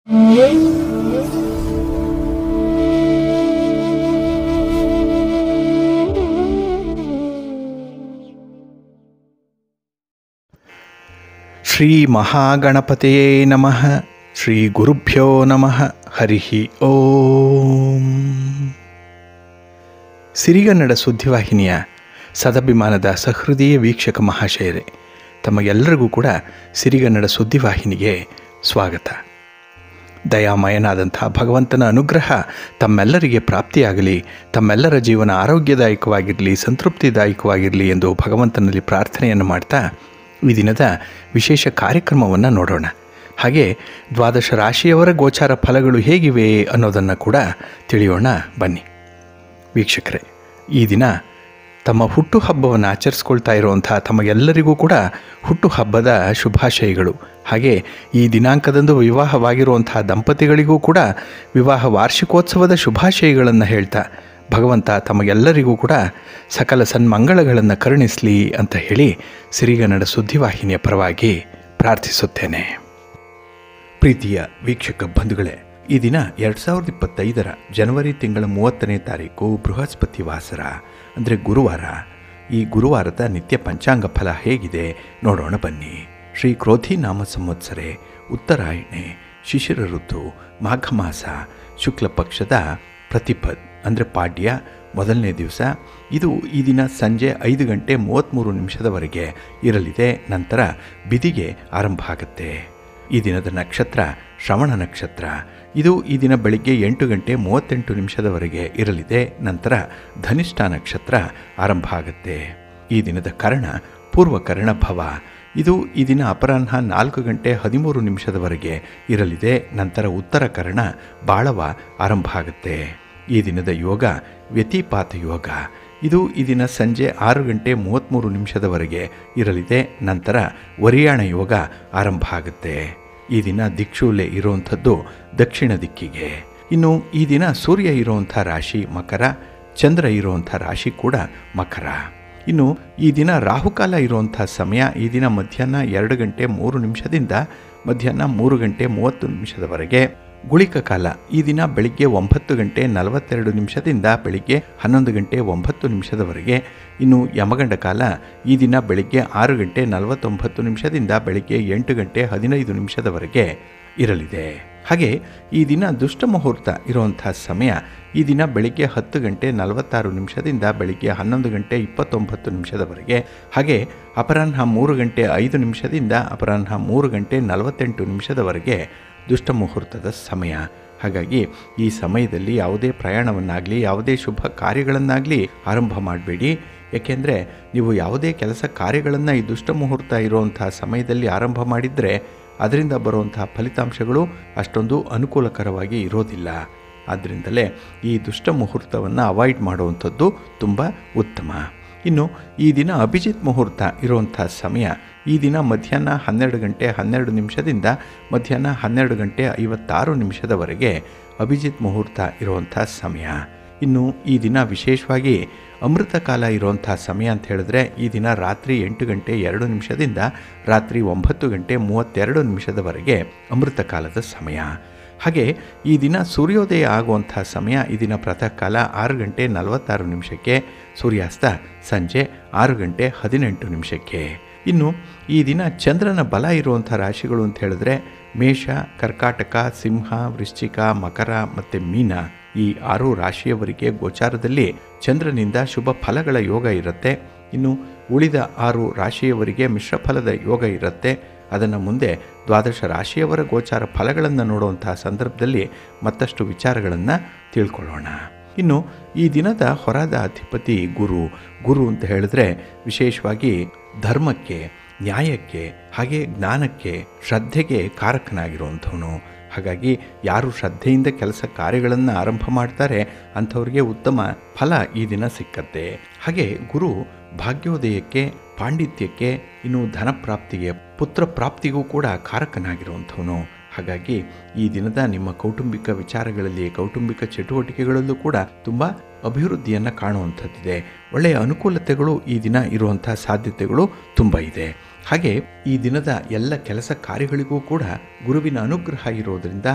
ಶ್ರೀ ಮಹಾಗಣಪತಿಯೇ ನಮಃ. ಶ್ರೀ ಗುರುಭ್ಯೋ ನಮಃ. ಹರಿ ಓಂ. ಸಿರಿಗನ್ನಡ ಸುದ್ದಿವಾಹಿನಿಯ ಸದಭಿಮಾನದ ಸಹೃದಯ ವೀಕ್ಷಕ ಮಹಾಶಯರೇ, ತಮಗೆಲ್ಲರಿಗೂ ಕೂಡ ಸಿರಿಗನ್ನಡ ಸುದ್ದಿವಾಹಿನಿಗೆ ಸ್ವಾಗತ. ದಯಾಮಯನಾದಂಥ ಭಗವಂತನ ಅನುಗ್ರಹ ತಮ್ಮೆಲ್ಲರಿಗೆ ಪ್ರಾಪ್ತಿಯಾಗಲಿ, ತಮ್ಮೆಲ್ಲರ ಜೀವನ ಆರೋಗ್ಯದಾಯಕವಾಗಿರಲಿ, ಸಂತೃಪ್ತಿದಾಯಕವಾಗಿರಲಿ ಎಂದು ಭಗವಂತನಲ್ಲಿ ಪ್ರಾರ್ಥನೆಯನ್ನು ಮಾಡ್ತಾ ಈ ದಿನದ ವಿಶೇಷ ಕಾರ್ಯಕ್ರಮವನ್ನು ನೋಡೋಣ. ಹಾಗೆ ದ್ವಾದಶ ರಾಶಿಯವರ ಗೋಚಾರ ಫಲಗಳು ಹೇಗಿವೆ ಅನ್ನೋದನ್ನು ಕೂಡ ತಿಳಿಯೋಣ ಬನ್ನಿ. ವೀಕ್ಷಕರೇ, ಈ ದಿನ ತಮ್ಮ ಹುಟ್ಟುಹಬ್ಬವನ್ನು ಆಚರಿಸ್ಕೊಳ್ತಾ ಇರುವಂಥ ತಮಗೆಲ್ಲರಿಗೂ ಕೂಡ ಹುಟ್ಟುಹಬ್ಬದ ಶುಭಾಶಯಗಳು. ಹಾಗೆ ಈ ದಿನಾಂಕದಂದು ವಿವಾಹವಾಗಿರುವಂಥ ದಂಪತಿಗಳಿಗೂ ಕೂಡ ವಿವಾಹ ವಾರ್ಷಿಕೋತ್ಸವದ ಶುಭಾಶಯಗಳನ್ನು ಹೇಳ್ತಾ ಭಗವಂತ ತಮಗೆಲ್ಲರಿಗೂ ಕೂಡ ಸಕಲ ಸನ್ಮಂಗಳಗಳನ್ನು ಕರುಣಿಸಲಿ ಅಂತ ಹೇಳಿ ಸಿರಿಗನ್ನಡ ಸುದ್ದಿವಾಹಿನಿಯ ಪರವಾಗಿ ಪ್ರಾರ್ಥಿಸುತ್ತೇನೆ. ಪ್ರೀತಿಯ ವೀಕ್ಷಕ ಬಂಧುಗಳೇ, ಈ ದಿನ 2025 ಜನವರಿ ತಿಂಗಳ 30ನೇ ತಾರೀಕು ಬೃಹಸ್ಪತಿ ವಾಸರ ಅಂದರೆ ಗುರುವಾರ. ಈ ಗುರುವಾರದ ನಿತ್ಯ ಪಂಚಾಂಗ ಫಲ ಹೇಗಿದೆ ನೋಡೋಣ ಬನ್ನಿ. ಶ್ರೀ ಕ್ರೋಧಿ ನಾಮ ಸಂವತ್ಸರೆ, ಉತ್ತರಾಯಣೆ, ಶಿಶಿರ ಋತು, ಮಾಘ ಮಾಸ, ಶುಕ್ಲ ಪಕ್ಷದ ಪ್ರತಿಪದ್ ಅಂದರೆ ಪಾಡ್ಯ ಮೊದಲನೇ ದಿವಸ. ಇದು ಈ ದಿನ ಸಂಜೆ 5:33 ಇರಲಿದೆ. ನಂತರ ಬಿದಿಗೆ ಆರಂಭ ಆಗುತ್ತೆ. ಈ ದಿನದ ನಕ್ಷತ್ರ ಶ್ರವಣ ನಕ್ಷತ್ರ. ಇದು ಈ ದಿನ ಬೆಳಿಗ್ಗೆ 8:38 ಇರಲಿದೆ. ನಂತರ ಧನಿಷ್ಠ ನಕ್ಷತ್ರ ಆರಂಭ ಆಗುತ್ತೆ. ಈ ದಿನದ ಕರ್ಣ ಪೂರ್ವಕರ್ಣ ಭವ. ಇದು ಈ ದಿನ ಅಪರಾಹ್ನ 4:13 ಇರಲಿದೆ. ನಂತರ ಉತ್ತರ ಕರ್ಣ ಬಾಳವ ಆರಂಭ ಆಗುತ್ತೆ. ಈ ದಿನದ ಯೋಗ ವ್ಯತಿಪಾತ ಯೋಗ. ಇದು ಈ ದಿನ ಸಂಜೆ 6:33 ಇರಲಿದೆ. ನಂತರ ವರಿಯಾಣ ಯೋಗ ಆರಂಭ ಆಗುತ್ತೆ. ಈ ದಿನ ದಿಕ್ಷೂಲೆ ಇರುವಂಥದ್ದು ದಕ್ಷಿಣ ದಿಕ್ಕಿಗೆ. ಇನ್ನು ಈ ದಿನ ಸೂರ್ಯ ಇರುವಂಥ ರಾಶಿ ಮಕರ, ಚಂದ್ರ ಇರುವಂಥ ರಾಶಿ ಕೂಡ ಮಕರ. ಇನ್ನು ಈ ದಿನ ರಾಹುಕಾಲ ಇರುವಂಥ ಸಮಯ ಈ ದಿನ ಮಧ್ಯಾಹ್ನ 2:03 ಮಧ್ಯಾಹ್ನ 3:30 ಗುಳಿಕ ಕಾಲ ಈ ದಿನ ಬೆಳಿಗ್ಗೆ 9:42 ಬೆಳಿಗ್ಗೆ 11:09 ಇನ್ನು ಯಮಗಂಡ ಕಾಲ ಈ ದಿನ ಬೆಳಿಗ್ಗೆ 6:49 ಬೆಳಿಗ್ಗೆ 8:15 ಇರಲಿದೆ. ಹಾಗೆ ಈ ದಿನ ದುಷ್ಟ ಮುಹೂರ್ತ ಇರುವಂಥ ಸಮಯ ಈ ದಿನ ಬೆಳಿಗ್ಗೆ 10:46 ಬೆಳಿಗ್ಗೆ 11:29 ಹಾಗೆ ಅಪರಾಹ್ನ 3:05 ಅಪರಾಹ್ನ 3:48 ದುಷ್ಟ ಮುಹೂರ್ತದ ಸಮಯ. ಹಾಗಾಗಿ ಈ ಸಮಯದಲ್ಲಿ ಯಾವುದೇ ಪ್ರಯಾಣವನ್ನಾಗಲಿ ಯಾವುದೇ ಶುಭ ಕಾರ್ಯಗಳನ್ನಾಗಲಿ ಆರಂಭ ಮಾಡಬೇಡಿ. ಏಕೆಂದರೆ ನೀವು ಯಾವುದೇ ಕೆಲಸ ಕಾರ್ಯಗಳನ್ನು ಈ ದುಷ್ಟ ಮುಹೂರ್ತ ಇರುವಂಥ ಸಮಯದಲ್ಲಿ ಆರಂಭ ಮಾಡಿದರೆ ಅದರಿಂದ ಬರುವಂತಹ ಫಲಿತಾಂಶಗಳು ಅಷ್ಟೊಂದು ಅನುಕೂಲಕರವಾಗಿ ಇರೋದಿಲ್ಲ. ಆದ್ದರಿಂದಲೇ ಈ ದುಷ್ಟ ಮುಹೂರ್ತವನ್ನು ಅವಾಯ್ಡ್ ಮಾಡುವಂಥದ್ದು ತುಂಬ ಉತ್ತಮ. ಇನ್ನು ಈ ದಿನ ಅಭಿಜಿತ್ ಮುಹೂರ್ತ ಇರುವಂಥ ಸಮಯ ಈ ದಿನ ಮಧ್ಯಾಹ್ನ 12:12 ಮಧ್ಯಾಹ್ನ 12:56 ಅಭಿಜಿತ್ ಮುಹೂರ್ತ ಇರುವಂಥ ಸಮಯ. ಇನ್ನು ಈ ದಿನ ವಿಶೇಷವಾಗಿ ಅಮೃತ ಕಾಲ ಇರುವಂಥ ಸಮಯ ಅಂತ ಹೇಳಿದ್ರೆ ಈ ದಿನ ರಾತ್ರಿ 8:02 ರಾತ್ರಿ 9:32 ಅಮೃತ ಕಾಲದ ಸಮಯ. ಹಾಗೆ ಈ ದಿನ ಸೂರ್ಯೋದಯ ಆಗುವಂಥ ಸಮಯ ಈ ದಿನ ಪ್ರಾತಃ ಕಾಲ 6:46 ಸೂರ್ಯಾಸ್ತ ಸಂಜೆ 6:18. ಇನ್ನು ಈ ದಿನ ಚಂದ್ರನ ಬಲ ಇರುವಂಥ ರಾಶಿಗಳು ಅಂತ ಹೇಳಿದ್ರೆ ಮೇಷ, ಕರ್ಕಾಟಕ, ಸಿಂಹ, ವೃಶ್ಚಿಕ, ಮಕರ ಮತ್ತು ಮೀನ. ಈ 6 ರಾಶಿಯವರಿಗೆ ಗೋಚಾರದಲ್ಲಿ ಚಂದ್ರನಿಂದ ಶುಭ ಫಲಗಳ ಯೋಗ ಇರುತ್ತೆ. ಇನ್ನು ಉಳಿದ 6 ರಾಶಿಯವರಿಗೆ ಮಿಶ್ರ ಫಲದ ಯೋಗ ಇರುತ್ತೆ. ಅದನ್ನು ಮುಂದೆ ದ್ವಾದಶ ರಾಶಿಯವರ ಗೋಚಾರ ಫಲಗಳನ್ನು ನೋಡುವಂತಹ ಸಂದರ್ಭದಲ್ಲಿ ಮತ್ತಷ್ಟು ವಿಚಾರಗಳನ್ನು ತಿಳ್ಕೊಳ್ಳೋಣ. ಇನ್ನು ಈ ದಿನದ ಹೊರದ ಅಧಿಪತಿ ಗುರು ಅಂತ ಹೇಳಿದ್ರೆ ವಿಶೇಷವಾಗಿ ಧರ್ಮಕ್ಕೆ, ನ್ಯಾಯಕ್ಕೆ, ಹಾಗೆ ಜ್ಞಾನಕ್ಕೆ, ಶ್ರದ್ಧೆಗೆ ಕಾರಕನಾಗಿರುವಂಥವನು. ಹಾಗಾಗಿ ಯಾರು ಶ್ರದ್ಧೆಯಿಂದ ಕೆಲಸ ಕಾರ್ಯಗಳನ್ನು ಆರಂಭ ಮಾಡ್ತಾರೆ ಅಂಥವ್ರಿಗೆ ಉತ್ತಮ ಫಲ ಈ ದಿನ ಸಿಕ್ಕತ್ತೆ. ಹಾಗೆ ಗುರು ಭಾಗ್ಯೋದಯಕ್ಕೆ, ಪಾಂಡಿತ್ಯಕ್ಕೆ, ಇನ್ನು ಧನ ಪ್ರಾಪ್ತಿಗೆ, ಪುತ್ರ ಪ್ರಾಪ್ತಿಗೂ ಕೂಡ ಕಾರಕನಾಗಿರುವಂಥವನು. ಹಾಗಾಗಿ ಈ ದಿನದ ನಿಮ್ಮ ಕೌಟುಂಬಿಕ ವಿಚಾರಗಳಲ್ಲಿ, ಕೌಟುಂಬಿಕ ಚಟುವಟಿಕೆಗಳಲ್ಲೂ ಕೂಡ ತುಂಬ ಅಭಿವೃದ್ಧಿಯನ್ನು ಕಾಣುವಂಥದ್ದಿದೆ. ಒಳ್ಳೆಯ ಅನುಕೂಲತೆಗಳು ಈ ದಿನ ಇರುವಂಥ ಸಾಧ್ಯತೆಗಳು ತುಂಬ ಇದೆ. ಹಾಗೆ ಈ ದಿನದ ಎಲ್ಲ ಕೆಲಸ ಕಾರ್ಯಗಳಿಗೂ ಕೂಡ ಗುರುವಿನ ಅನುಗ್ರಹ ಇರೋದರಿಂದ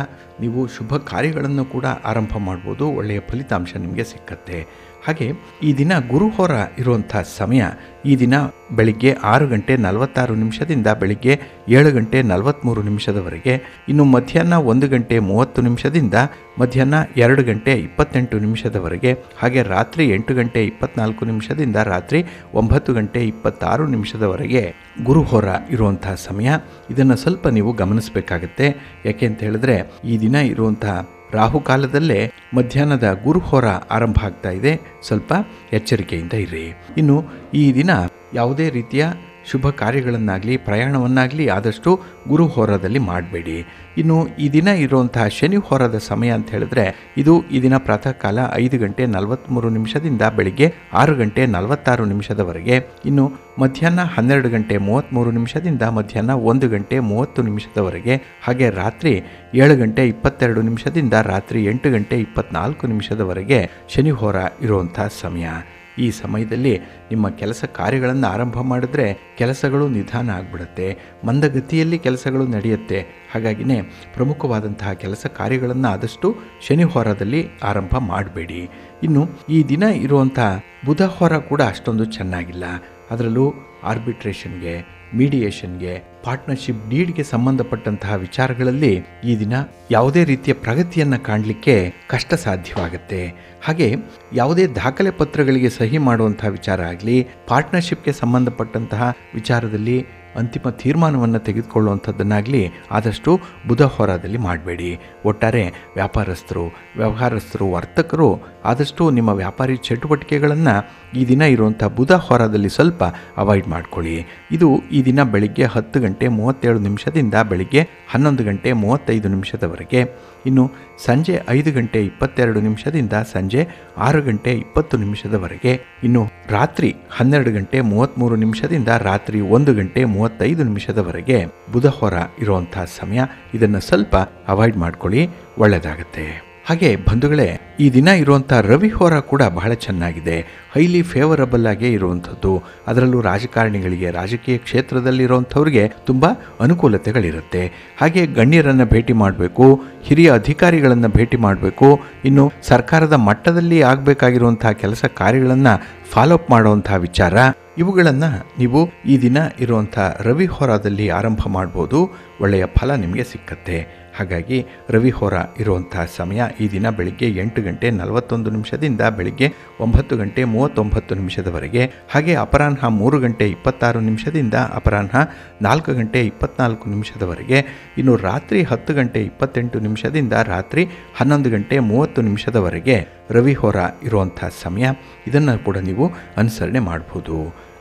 ನೀವು ಶುಭ ಕಾರ್ಯಗಳನ್ನು ಕೂಡ ಆರಂಭ ಮಾಡ್ಬೋದು. ಒಳ್ಳೆಯ ಫಲಿತಾಂಶ ನಿಮಗೆ ಸಿಕ್ಕತ್ತೆ. ಹಾಗೆ ಈ ದಿನ ಗುರುಹೋರ ಇರುವಂಥ ಸಮಯ ಈ ದಿನ ಬೆಳಿಗ್ಗೆ 6:46 ಬೆಳಿಗ್ಗೆ 7:43 ಇನ್ನು ಮಧ್ಯಾಹ್ನ 1:30 ಮಧ್ಯಾಹ್ನ 2:28 ಹಾಗೆ ರಾತ್ರಿ 8:24 ರಾತ್ರಿ 9:26 ಗುರುಹೋರ ಇರುವಂಥ ಸಮಯ. ಇದನ್ನು ಸ್ವಲ್ಪ ನೀವು ಗಮನಿಸಬೇಕಾಗತ್ತೆ. ಯಾಕೆ ಅಂತ ಹೇಳಿದ್ರೆ ಈ ದಿನ ಇರುವಂಥ ರಾಹುಕಾಲದಲ್ಲೇ ಮಧ್ಯಾಹ್ನದ ಗುರುಹೋರ ಆರಂಭ ಆಗ್ತಾ ಇದೆ. ಸ್ವಲ್ಪ ಎಚ್ಚರಿಕೆಯಿಂದ ಇರಿ. ಇನ್ನು ಈ ದಿನ ಯಾವುದೇ ರೀತಿಯ ಶುಭ ಕಾರ್ಯಗಳನ್ನಾಗಲಿ ಪ್ರಯಾಣವನ್ನಾಗಲಿ ಆದಷ್ಟು ಗುರುಹೋರದಲ್ಲಿ ಮಾಡಬೇಡಿ. ಇನ್ನು ಈ ದಿನ ಇರುವಂತಹ ಶನಿ ಹೋರದ ಸಮಯ ಅಂತ ಹೇಳಿದ್ರೆ ಇದು ಈ ದಿನ ಪ್ರಾತಃ ಕಾಲ 5:43 ಬೆಳಿಗ್ಗೆ 6:46 ಇನ್ನು ಮಧ್ಯಾಹ್ನ 12:33 ಮಧ್ಯಾಹ್ನ 1:30 ಹಾಗೆ ರಾತ್ರಿ 7:22 ರಾತ್ರಿ 8:24 ಶನಿ ಹೋರ ಇರುವಂಥ ಸಮಯ. ಈ ಸಮಯದಲ್ಲಿ ನಿಮ್ಮ ಕೆಲಸ ಕಾರ್ಯಗಳನ್ನು ಆರಂಭ ಮಾಡಿದ್ರೆ ಕೆಲಸಗಳು ನಿಧಾನ ಆಗಿಬಿಡುತ್ತೆ, ಮಂದಗತಿಯಲ್ಲಿ ಕೆಲಸಗಳು ನಡೆಯುತ್ತೆ. ಹಾಗಾಗಿನೇ ಪ್ರಮುಖವಾದಂತಹ ಕೆಲಸ ಕಾರ್ಯಗಳನ್ನು ಆದಷ್ಟು ಶನಿ ಹೋರದಲ್ಲಿ ಆರಂಭ ಮಾಡಬೇಡಿ. ಇನ್ನು ಈ ದಿನ ಇರುವಂಥ ಬುಧ ಹೋರ ಕೂಡ ಅಷ್ಟೊಂದು ಚೆನ್ನಾಗಿಲ್ಲ. ಅದರಲ್ಲೂ ಆರ್ಬಿಟ್ರೇಷನ್ಗೆ, ಮೀಡಿಯೇಷನ್ಗೆ, ಪಾರ್ಟ್ನರ್ಶಿಪ್ ಡೀಡ್ಗೆ ಸಂಬಂಧಪಟ್ಟಂತಹ ವಿಚಾರಗಳಲ್ಲಿ ಈ ದಿನ ಯಾವುದೇ ರೀತಿಯ ಪ್ರಗತಿಯನ್ನು ಕಾಣಲಿಕ್ಕೆ ಕಷ್ಟ ಸಾಧ್ಯವಾಗುತ್ತೆ. ಹಾಗೆ ಯಾವುದೇ ದಾಖಲೆ ಪತ್ರಗಳಿಗೆ ಸಹಿ ಮಾಡುವಂತಹ ವಿಚಾರ ಆಗಲಿ, ಪಾರ್ಟ್ನರ್ಶಿಪ್ಗೆ ಸಂಬಂಧಪಟ್ಟಂತಹ ವಿಚಾರದಲ್ಲಿ ಅಂತಿಮ ತೀರ್ಮಾನವನ್ನು ತೆಗೆದುಕೊಳ್ಳುವಂಥದ್ದನ್ನಾಗಲಿ ಆದಷ್ಟು ಬುಧ ಹೋರಾದಲ್ಲಿ ಮಾಡಬೇಡಿ. ಒಟ್ಟಾರೆ ವ್ಯವಹಾರಸ್ಥರು, ವರ್ತಕರು ಆದಷ್ಟು ನಿಮ್ಮ ವ್ಯಾಪಾರಿ ಚಟುವಟಿಕೆಗಳನ್ನು ಈ ದಿನ ಇರುವಂಥ ಬುಧ ಹೋರಾದಲ್ಲಿ ಸ್ವಲ್ಪ ಅವಾಯ್ಡ್ ಮಾಡ್ಕೊಳ್ಳಿ. ಇದು ಈ ದಿನ ಬೆಳಿಗ್ಗೆ 10:37 ಬೆಳಿಗ್ಗೆ 11:35 ಇನ್ನು ಸಂಜೆ 5:22 ಸಂಜೆ 6:20 ಇನ್ನು ರಾತ್ರಿ 12:33 ರಾತ್ರಿ 1:35 ಬುಧ ಹೋರ ಇರುವಂಥ ಸಮಯ. ಇದನ್ನು ಸ್ವಲ್ಪ ಅವಾಯ್ಡ್ ಮಾಡ್ಕೊಳ್ಳಿ, ಒಳ್ಳೆಯದಾಗತ್ತೆ. ಹಾಗೆ ಬಂಧುಗಳೇ, ಈ ದಿನ ಇರುವಂಥ ರವಿ ಹೋರ ಕೂಡ ಬಹಳ ಚೆನ್ನಾಗಿದೆ, ಹೈಲಿ ಫೇವರಬಲ್ ಆಗೇ ಇರುವಂಥದ್ದು. ಅದರಲ್ಲೂ ರಾಜಕಾರಣಿಗಳಿಗೆ, ರಾಜಕೀಯ ಕ್ಷೇತ್ರದಲ್ಲಿರುವಂಥವ್ರಿಗೆ ತುಂಬ ಅನುಕೂಲತೆಗಳಿರುತ್ತೆ. ಹಾಗೆ ಗಣ್ಯರನ್ನು ಭೇಟಿ ಮಾಡಬೇಕು, ಹಿರಿಯ ಅಧಿಕಾರಿಗಳನ್ನು ಭೇಟಿ ಮಾಡಬೇಕು, ಇನ್ನು ಸರ್ಕಾರದ ಮಟ್ಟದಲ್ಲಿ ಆಗಬೇಕಾಗಿರುವಂಥ ಕೆಲಸ ಕಾರ್ಯಗಳನ್ನು ಫಾಲೋಅಪ್ ಮಾಡುವಂಥ ವಿಚಾರ, ಇವುಗಳನ್ನು ನೀವು ಈ ದಿನ ಇರುವಂಥ ರವಿ ಹೋರಾದಲ್ಲಿ ಆರಂಭ ಮಾಡ್ಬೋದು. ಒಳ್ಳೆಯ ಫಲ ನಿಮಗೆ ಸಿಕ್ಕತ್ತೆ. ಹಾಗಾಗಿ ರವಿ ಹೋರ ಇರುವಂಥ ಸಮಯ ಈ ದಿನ ಬೆಳಿಗ್ಗೆ 8:41 ಬೆಳಿಗ್ಗೆ 9:39 ಹಾಗೆ ಅಪರಾಹ್ನ 3:26 ಅಪರಾಹ್ನ 4:24 ಇನ್ನು ರಾತ್ರಿ 10:28 ರಾತ್ರಿ 11:30 ರವಿ ಹೋರ ಇರುವಂಥ ಸಮಯ. ಇದನ್ನು ಕೂಡ ನೀವು ಅನುಸರಣೆ ಮಾಡ್ಬೋದು.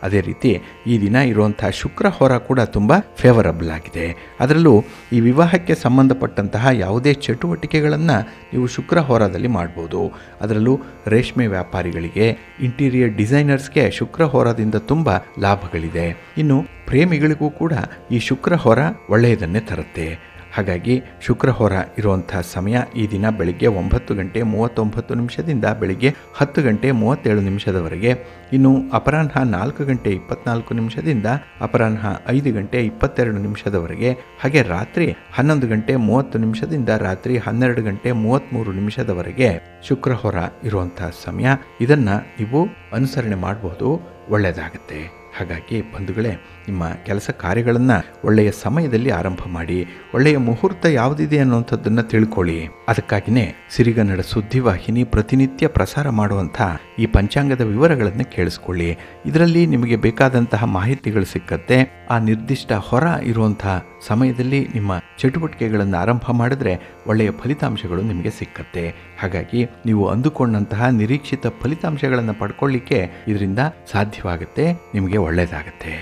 ಅದೇ ರೀತಿ ಈ ದಿನ ಇರುವಂಥ ಶುಕ್ರ ಹೋರ ಕೂಡ ತುಂಬ ಫೇವರಬಲ್ ಆಗಿದೆ. ಅದರಲ್ಲೂ ಈ ವಿವಾಹಕ್ಕೆ ಸಂಬಂಧಪಟ್ಟಂತಹ ಯಾವುದೇ ಚಟುವಟಿಕೆಗಳನ್ನು ನೀವು ಶುಕ್ರ ಹೋರಾದಲ್ಲಿ ಮಾಡ್ಬೋದು. ಅದರಲ್ಲೂ ರೇಷ್ಮೆ ವ್ಯಾಪಾರಿಗಳಿಗೆ, ಇಂಟೀರಿಯರ್ ಡಿಸೈನರ್ಸ್ಗೆ ಶುಕ್ರ ಹೋರಾದಿಂದ ತುಂಬ ಲಾಭಗಳಿದೆ. ಇನ್ನು ಪ್ರೇಮಿಗಳಿಗೂ ಕೂಡ ಈ ಶುಕ್ರ ಹೋರ ಒಳ್ಳೆಯದನ್ನೇ ತರುತ್ತೆ. ಹಾಗಾಗಿ ಶುಕ್ರ ಹೋರ ಇರುವಂಥ ಸಮಯ ಈ ದಿನ ಬೆಳಿಗ್ಗೆ 9:39 ಬೆಳಿಗ್ಗೆ 10:37 ಇನ್ನು ಅಪರಾಹ್ನ 4:24 ಅಪರಾಹ್ನ 5:22 ಹಾಗೆ ರಾತ್ರಿ 11:30 ರಾತ್ರಿ 12:33 ಶುಕ್ರ ಹೋರ ಇರುವಂಥ ಸಮಯ. ಇದನ್ನು ನೀವು ಅನುಸರಣೆ ಮಾಡಬಹುದು, ಒಳ್ಳೆಯದಾಗುತ್ತೆ. ಹಾಗಾಗಿ ಬಂಧುಗಳೇ, ನಿಮ್ಮ ಕೆಲಸ ಕಾರ್ಯಗಳನ್ನು ಒಳ್ಳೆಯ ಸಮಯದಲ್ಲಿ ಆರಂಭ ಮಾಡಿ. ಒಳ್ಳೆಯ ಮುಹೂರ್ತ ಯಾವುದಿದೆ ಅನ್ನುವಂಥದ್ದನ್ನು ತಿಳ್ಕೊಳ್ಳಿ. ಅದಕ್ಕಾಗಿಯೇ ಸಿರಿಗನ್ನಡ ಸುದ್ದಿವಾಹಿನಿ ಪ್ರತಿನಿತ್ಯ ಪ್ರಸಾರ ಮಾಡುವಂಥ ಈ ಪಂಚಾಂಗದ ವಿವರಗಳನ್ನು ಕೇಳಿಸ್ಕೊಳ್ಳಿ. ಇದರಲ್ಲಿ ನಿಮಗೆ ಬೇಕಾದಂತಹ ಮಾಹಿತಿಗಳು ಸಿಕ್ಕತ್ತೆ. ಆ ನಿರ್ದಿಷ್ಟ ಹೊರ ಇರುವಂಥ ಸಮಯದಲ್ಲಿ ನಿಮ್ಮ ಚಟುವಟಿಕೆಗಳನ್ನು ಆರಂಭ ಮಾಡಿದ್ರೆ ಒಳ್ಳೆಯ ಫಲಿತಾಂಶಗಳು ನಿಮಗೆ ಸಿಕ್ಕತ್ತೆ. ಹಾಗಾಗಿ ನೀವು ಅಂದುಕೊಂಡಂತಹ ನಿರೀಕ್ಷಿತ ಫಲಿತಾಂಶಗಳನ್ನು ಪಡ್ಕೊಳ್ಳಿಕ್ಕೆ ಇದರಿಂದ ಸಾಧ್ಯವಾಗುತ್ತೆ, ನಿಮಗೆ ಒಳ್ಳೆಯದಾಗತ್ತೆ.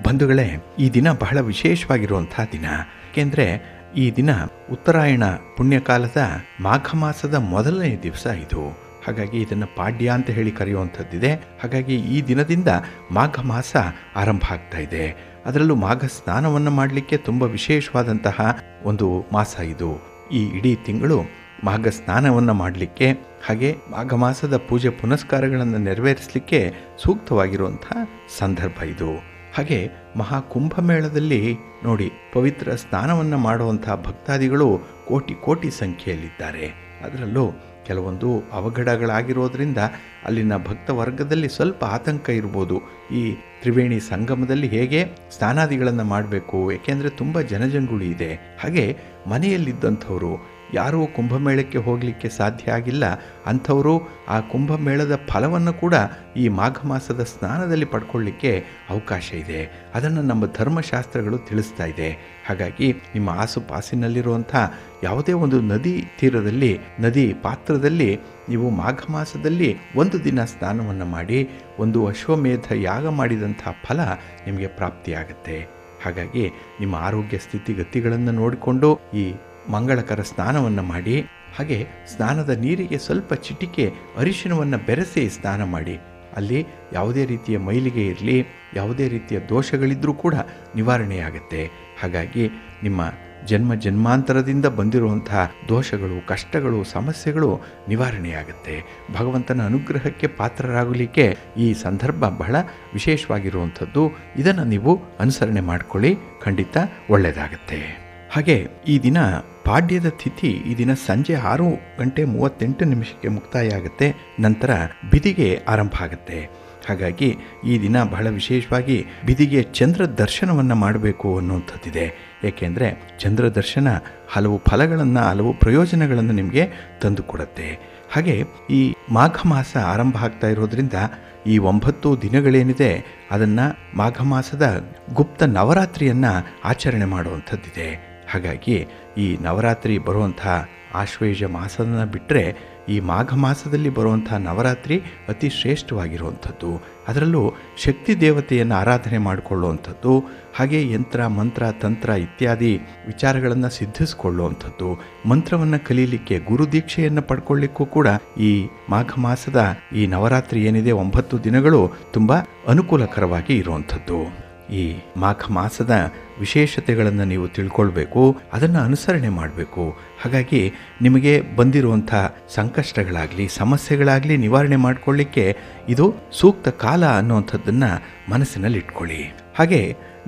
ಬಂಧುಗಳೇ, ಈ ದಿನ ಬಹಳ ವಿಶೇಷವಾಗಿರುವಂಥ ದಿನ. ಏಕೆಂದರೆ ಈ ದಿನ ಉತ್ತರಾಯಣ ಪುಣ್ಯಕಾಲದ ಮಾಘ ಮಾಸದ ಮೊದಲನೇ ದಿವಸ ಇದು. ಹಾಗಾಗಿ ಇದನ್ನು ಪಾಡ್ಯ ಅಂತ ಹೇಳಿ ಕರೆಯುವಂಥದ್ದಿದೆ. ಹಾಗಾಗಿ ಈ ದಿನದಿಂದ ಮಾಘ ಮಾಸ ಆರಂಭ ಆಗ್ತಾ ಇದೆ. ಅದರಲ್ಲೂ ಮಾಘ ಸ್ನಾನವನ್ನು ಮಾಡಲಿಕ್ಕೆ ತುಂಬ ವಿಶೇಷವಾದಂತಹ ಒಂದು ಮಾಸ ಇದು. ಈ ಇಡೀ ತಿಂಗಳು ಮಾಘ ಸ್ನಾನವನ್ನು ಮಾಡಲಿಕ್ಕೆ, ಹಾಗೆ ಮಾಘ ಮಾಸದ ಪೂಜೆ ಪುನಸ್ಕಾರಗಳನ್ನು ನೆರವೇರಿಸಲಿಕ್ಕೆ ಸೂಕ್ತವಾಗಿರುವಂತಹ ಸಂದರ್ಭ ಇದು. ಹಾಗೆ ಮಹಾಕುಂಭಮೇಳದಲ್ಲಿ ನೋಡಿ, ಪವಿತ್ರ ಸ್ನಾನವನ್ನು ಮಾಡುವಂಥ ಭಕ್ತಾದಿಗಳು ಕೋಟಿ ಕೋಟಿ ಸಂಖ್ಯೆಯಲ್ಲಿದ್ದಾರೆ. ಅದರಲ್ಲೂ ಕೆಲವೊಂದು ಅವಘಡಗಳಾಗಿರೋದ್ರಿಂದ ಅಲ್ಲಿನ ಭಕ್ತ ವರ್ಗದಲ್ಲಿ ಸ್ವಲ್ಪ ಆತಂಕ ಇರ್ಬೋದು. ಈ ತ್ರಿವೇಣಿ ಸಂಗಮದಲ್ಲಿ ಹೇಗೆ ಸ್ನಾನಾದಿಗಳನ್ನು ಮಾಡಬೇಕು, ಏಕೆಂದರೆ ತುಂಬ ಜನಜಂಗುಳಿ ಇದೆ. ಹಾಗೆ ಮನೆಯಲ್ಲಿದ್ದಂಥವರು ಯಾರೂ ಕುಂಭಮೇಳಕ್ಕೆ ಹೋಗಲಿಕ್ಕೆ ಸಾಧ್ಯ ಆಗಿಲ್ಲ, ಅಂಥವರು ಆ ಕುಂಭಮೇಳದ ಫಲವನ್ನು ಕೂಡ ಈ ಮಾಘ ಮಾಸದ ಸ್ನಾನದಲ್ಲಿ ಪಡ್ಕೊಳ್ಳಿಕ್ಕೆ ಅವಕಾಶ ಇದೆ. ಅದನ್ನು ನಮ್ಮ ಧರ್ಮಶಾಸ್ತ್ರಗಳು ತಿಳಿಸ್ತಾ ಇದೆ. ಹಾಗಾಗಿ ನಿಮ್ಮ ಆಸುಪಾಸಿನಲ್ಲಿರುವಂಥ ಯಾವುದೇ ಒಂದು ನದಿ ತೀರದಲ್ಲಿ, ನದಿ ಪಾತ್ರದಲ್ಲಿ ನೀವು ಮಾಘ ಮಾಸದಲ್ಲಿ ಒಂದು ದಿನ ಸ್ನಾನವನ್ನು ಮಾಡಿ ಒಂದು ಅಶ್ವಮೇಧ ಯಾಗ ಮಾಡಿದಂಥ ಫಲ ನಿಮಗೆ ಪ್ರಾಪ್ತಿಯಾಗುತ್ತೆ. ಹಾಗಾಗಿ ನಿಮ್ಮ ಆರೋಗ್ಯ ಸ್ಥಿತಿಗತಿಗಳನ್ನು ನೋಡಿಕೊಂಡು ಈ ಮಂಗಳಕರ ಸ್ನಾನವನ್ನು ಮಾಡಿ, ಹಾಗೆ ಸ್ನಾನದ ನೀರಿಗೆ ಸ್ವಲ್ಪ ಚಿಟಿಕೆ ಅರಿಶಿನವನ್ನು ಬೆರೆಸಿ ಸ್ನಾನ ಮಾಡಿ. ಅಲ್ಲಿ ಯಾವುದೇ ರೀತಿಯ ಮೈಲಿಗೆ ಇರಲಿ, ಯಾವುದೇ ರೀತಿಯ ದೋಷಗಳಿದ್ದರೂ ಕೂಡ ನಿವಾರಣೆಯಾಗುತ್ತೆ. ಹಾಗಾಗಿ ನಿಮ್ಮ ಜನ್ಮಾಂತರದಿಂದ ಬಂದಿರುವಂಥ ದೋಷಗಳು, ಕಷ್ಟಗಳು, ಸಮಸ್ಯೆಗಳು ನಿವಾರಣೆಯಾಗುತ್ತೆ. ಭಗವಂತನ ಅನುಗ್ರಹಕ್ಕೆ ಪಾತ್ರರಾಗಲಿಕ್ಕೆ ಈ ಸಂದರ್ಭ ಬಹಳ ವಿಶೇಷವಾಗಿರುವಂಥದ್ದು. ಇದನ್ನು ನೀವು ಅನುಸರಣೆ ಮಾಡಿಕೊಳ್ಳಿ, ಖಂಡಿತ ಒಳ್ಳೆಯದಾಗತ್ತೆ. ಹಾಗೆ ಈ ದಿನ ಪಾಡ್ಯದ ತಿಥಿ ಈ ದಿನ ಸಂಜೆ 6:38 ಮುಕ್ತಾಯ ಆಗುತ್ತೆ. ನಂತರ ಬಿದಿಗೆ ಆರಂಭ ಆಗುತ್ತೆ. ಹಾಗಾಗಿ ಈ ದಿನ ಬಹಳ ವಿಶೇಷವಾಗಿ ಬಿದಿಗೆ ಚಂದ್ರ ದರ್ಶನವನ್ನು ಮಾಡಬೇಕು ಅನ್ನುವಂಥದ್ದಿದೆ. ಏಕೆಂದರೆ ಚಂದ್ರ ದರ್ಶನ ಹಲವು ಫಲಗಳನ್ನು, ಹಲವು ಪ್ರಯೋಜನಗಳನ್ನು ನಿಮಗೆ ತಂದುಕೊಡುತ್ತೆ. ಹಾಗೆ ಈ ಮಾಘ ಮಾಸ ಆರಂಭ ಆಗ್ತಾ ಇರೋದ್ರಿಂದ ಈ 9 ದಿನಗಳೇನಿದೆ ಅದನ್ನು ಮಾಘ ಮಾಸದ ಗುಪ್ತ ನವರಾತ್ರಿಯನ್ನು ಆಚರಣೆ ಮಾಡುವಂಥದ್ದಿದೆ. ಹಾಗಾಗಿ ಈ ನವರಾತ್ರಿ ಬರುವಂಥ ಆಶ್ವೇಜ ಮಾಸವನ್ನು ಬಿಟ್ಟರೆ ಈ ಮಾಘ ಮಾಸದಲ್ಲಿ ಬರುವಂಥ ನವರಾತ್ರಿ ಅತಿ ಶ್ರೇಷ್ಠವಾಗಿರುವಂಥದ್ದು. ಅದರಲ್ಲೂ ಶಕ್ತಿ ದೇವತೆಯನ್ನು ಆರಾಧನೆ ಮಾಡಿಕೊಳ್ಳುವಂಥದ್ದು, ಹಾಗೆ ಯಂತ್ರ ಮಂತ್ರ ತಂತ್ರ ಇತ್ಯಾದಿ ವಿಚಾರಗಳನ್ನು ಸಿದ್ಧಿಸಿಕೊಳ್ಳುವಂಥದ್ದು, ಮಂತ್ರವನ್ನು ಕಲೀಲಿಕ್ಕೆ ಗುರು ದೀಕ್ಷೆಯನ್ನು ಪಡ್ಕೊಳ್ಳಿಕ್ಕೂ ಕೂಡ ಈ ಮಾಘ ಮಾಸದ ಈ ನವರಾತ್ರಿ ಏನಿದೆ 9 ದಿನಗಳು ತುಂಬ ಅನುಕೂಲಕರವಾಗಿ ಇರುವಂಥದ್ದು. ಈ ಮಾಘ ಮಾಸದ ವಿಶೇಷತೆಗಳನ್ನು ನೀವು ತಿಳ್ಕೊಳ್ಬೇಕು, ಅದನ್ನು ಅನುಸರಣೆ ಮಾಡಬೇಕು. ಹಾಗಾಗಿ ನಿಮಗೆ ಬಂದಿರುವಂಥ ಸಂಕಷ್ಟಗಳಾಗಲಿ, ಸಮಸ್ಯೆಗಳಾಗಲಿ ನಿವಾರಣೆ ಮಾಡಿಕೊಳ್ಳಿಕ್ಕೆ ಇದು ಸೂಕ್ತ ಕಾಲ ಅನ್ನುವಂಥದ್ದನ್ನು ಮನಸ್ಸಿನಲ್ಲಿ ಇಟ್ಕೊಳ್ಳಿ. ಹಾಗೆ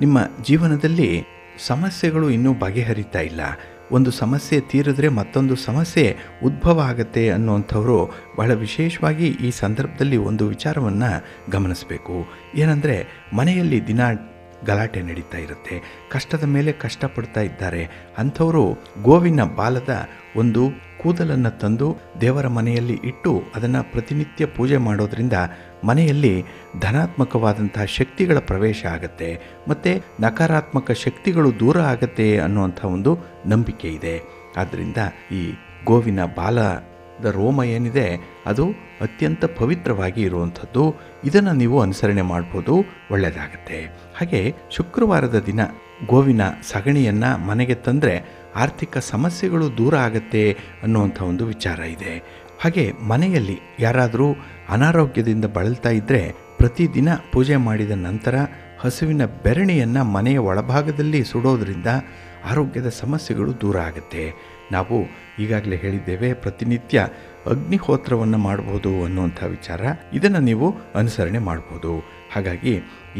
ನಿಮ್ಮ ಜೀವನದಲ್ಲಿ ಸಮಸ್ಯೆಗಳು ಇನ್ನೂ ಬಗೆಹರಿತಾ ಇಲ್ಲ, ಒಂದು ಸಮಸ್ಯೆ ತೀರಿದ್ರೆ ಮತ್ತೊಂದು ಸಮಸ್ಯೆ ಉದ್ಭವ ಆಗುತ್ತೆ ಅನ್ನುವಂಥವರು ಬಹಳ ವಿಶೇಷವಾಗಿ ಈ ಸಂದರ್ಭದಲ್ಲಿ ಒಂದು ವಿಚಾರವನ್ನು ಗಮನಿಸಬೇಕು. ಏನಂದರೆ, ಮನೆಯಲ್ಲಿ ದಿನ ಗಲಾಟೆ ನಡೀತಾ ಇರುತ್ತೆ, ಕಷ್ಟದ ಮೇಲೆ ಕಷ್ಟಪಡ್ತಾ ಇದ್ದಾರೆ. ಅಂಥವರು ಗೋವಿನ ಬಾಲದ ಒಂದು ಕೂದಲನ್ನು ತಂದು ದೇವರ ಮನೆಯಲ್ಲಿ ಇಟ್ಟು ಅದನ್ನು ಪ್ರತಿನಿತ್ಯ ಪೂಜೆ ಮಾಡೋದ್ರಿಂದ ಮನೆಯಲ್ಲಿ ಧನಾತ್ಮಕವಾದಂತಹ ಶಕ್ತಿಗಳ ಪ್ರವೇಶ ಆಗುತ್ತೆ, ಮತ್ತು ನಕಾರಾತ್ಮಕ ಶಕ್ತಿಗಳು ದೂರ ಆಗುತ್ತೆ ಅನ್ನುವಂಥ ಒಂದು ನಂಬಿಕೆ ಇದೆ. ಆದ್ದರಿಂದ ಈ ಗೋವಿನ ಬಾಲದ ರೋಮ ಏನಿದೆ ಅದು ಅತ್ಯಂತ ಪವಿತ್ರವಾಗಿ ಇರುವಂಥದ್ದು. ಇದನ್ನು ನೀವು ಅನುಸರಣೆ ಮಾಡ್ಬೋದು, ಒಳ್ಳೆಯದಾಗತ್ತೆ. ಹಾಗೆ ಶುಕ್ರವಾರದ ದಿನ ಗೋವಿನ ಸಗಣಿಯನ್ನು ಮನೆಗೆ ತಂದರೆ ಆರ್ಥಿಕ ಸಮಸ್ಯೆಗಳು ದೂರ ಆಗುತ್ತೆ ಅನ್ನುವಂಥ ಒಂದು ವಿಚಾರ ಇದೆ. ಹಾಗೆ ಮನೆಯಲ್ಲಿ ಯಾರಾದರೂ ಅನಾರೋಗ್ಯದಿಂದ ಬಳಲ್ತಾ ಇದ್ದರೆ ಪ್ರತಿದಿನ ಪೂಜೆ ಮಾಡಿದ ನಂತರ ಹಸುವಿನ ಬೆರಣಿಯನ್ನು ಮನೆಯ ಒಳಭಾಗದಲ್ಲಿ ಸುಡೋದ್ರಿಂದ ಆರೋಗ್ಯದ ಸಮಸ್ಯೆಗಳು ದೂರ ಆಗುತ್ತೆ. ನಾವು ಈಗಾಗಲೇ ಹೇಳಿದ್ದೇವೆ, ಪ್ರತಿನಿತ್ಯ ಅಗ್ನಿಹೋತ್ರವನ್ನು ಮಾಡ್ಬೋದು ಅನ್ನುವಂಥ ವಿಚಾರ. ಇದನ್ನು ನೀವು ಅನುಸರಣೆ ಮಾಡ್ಬೋದು. ಹಾಗಾಗಿ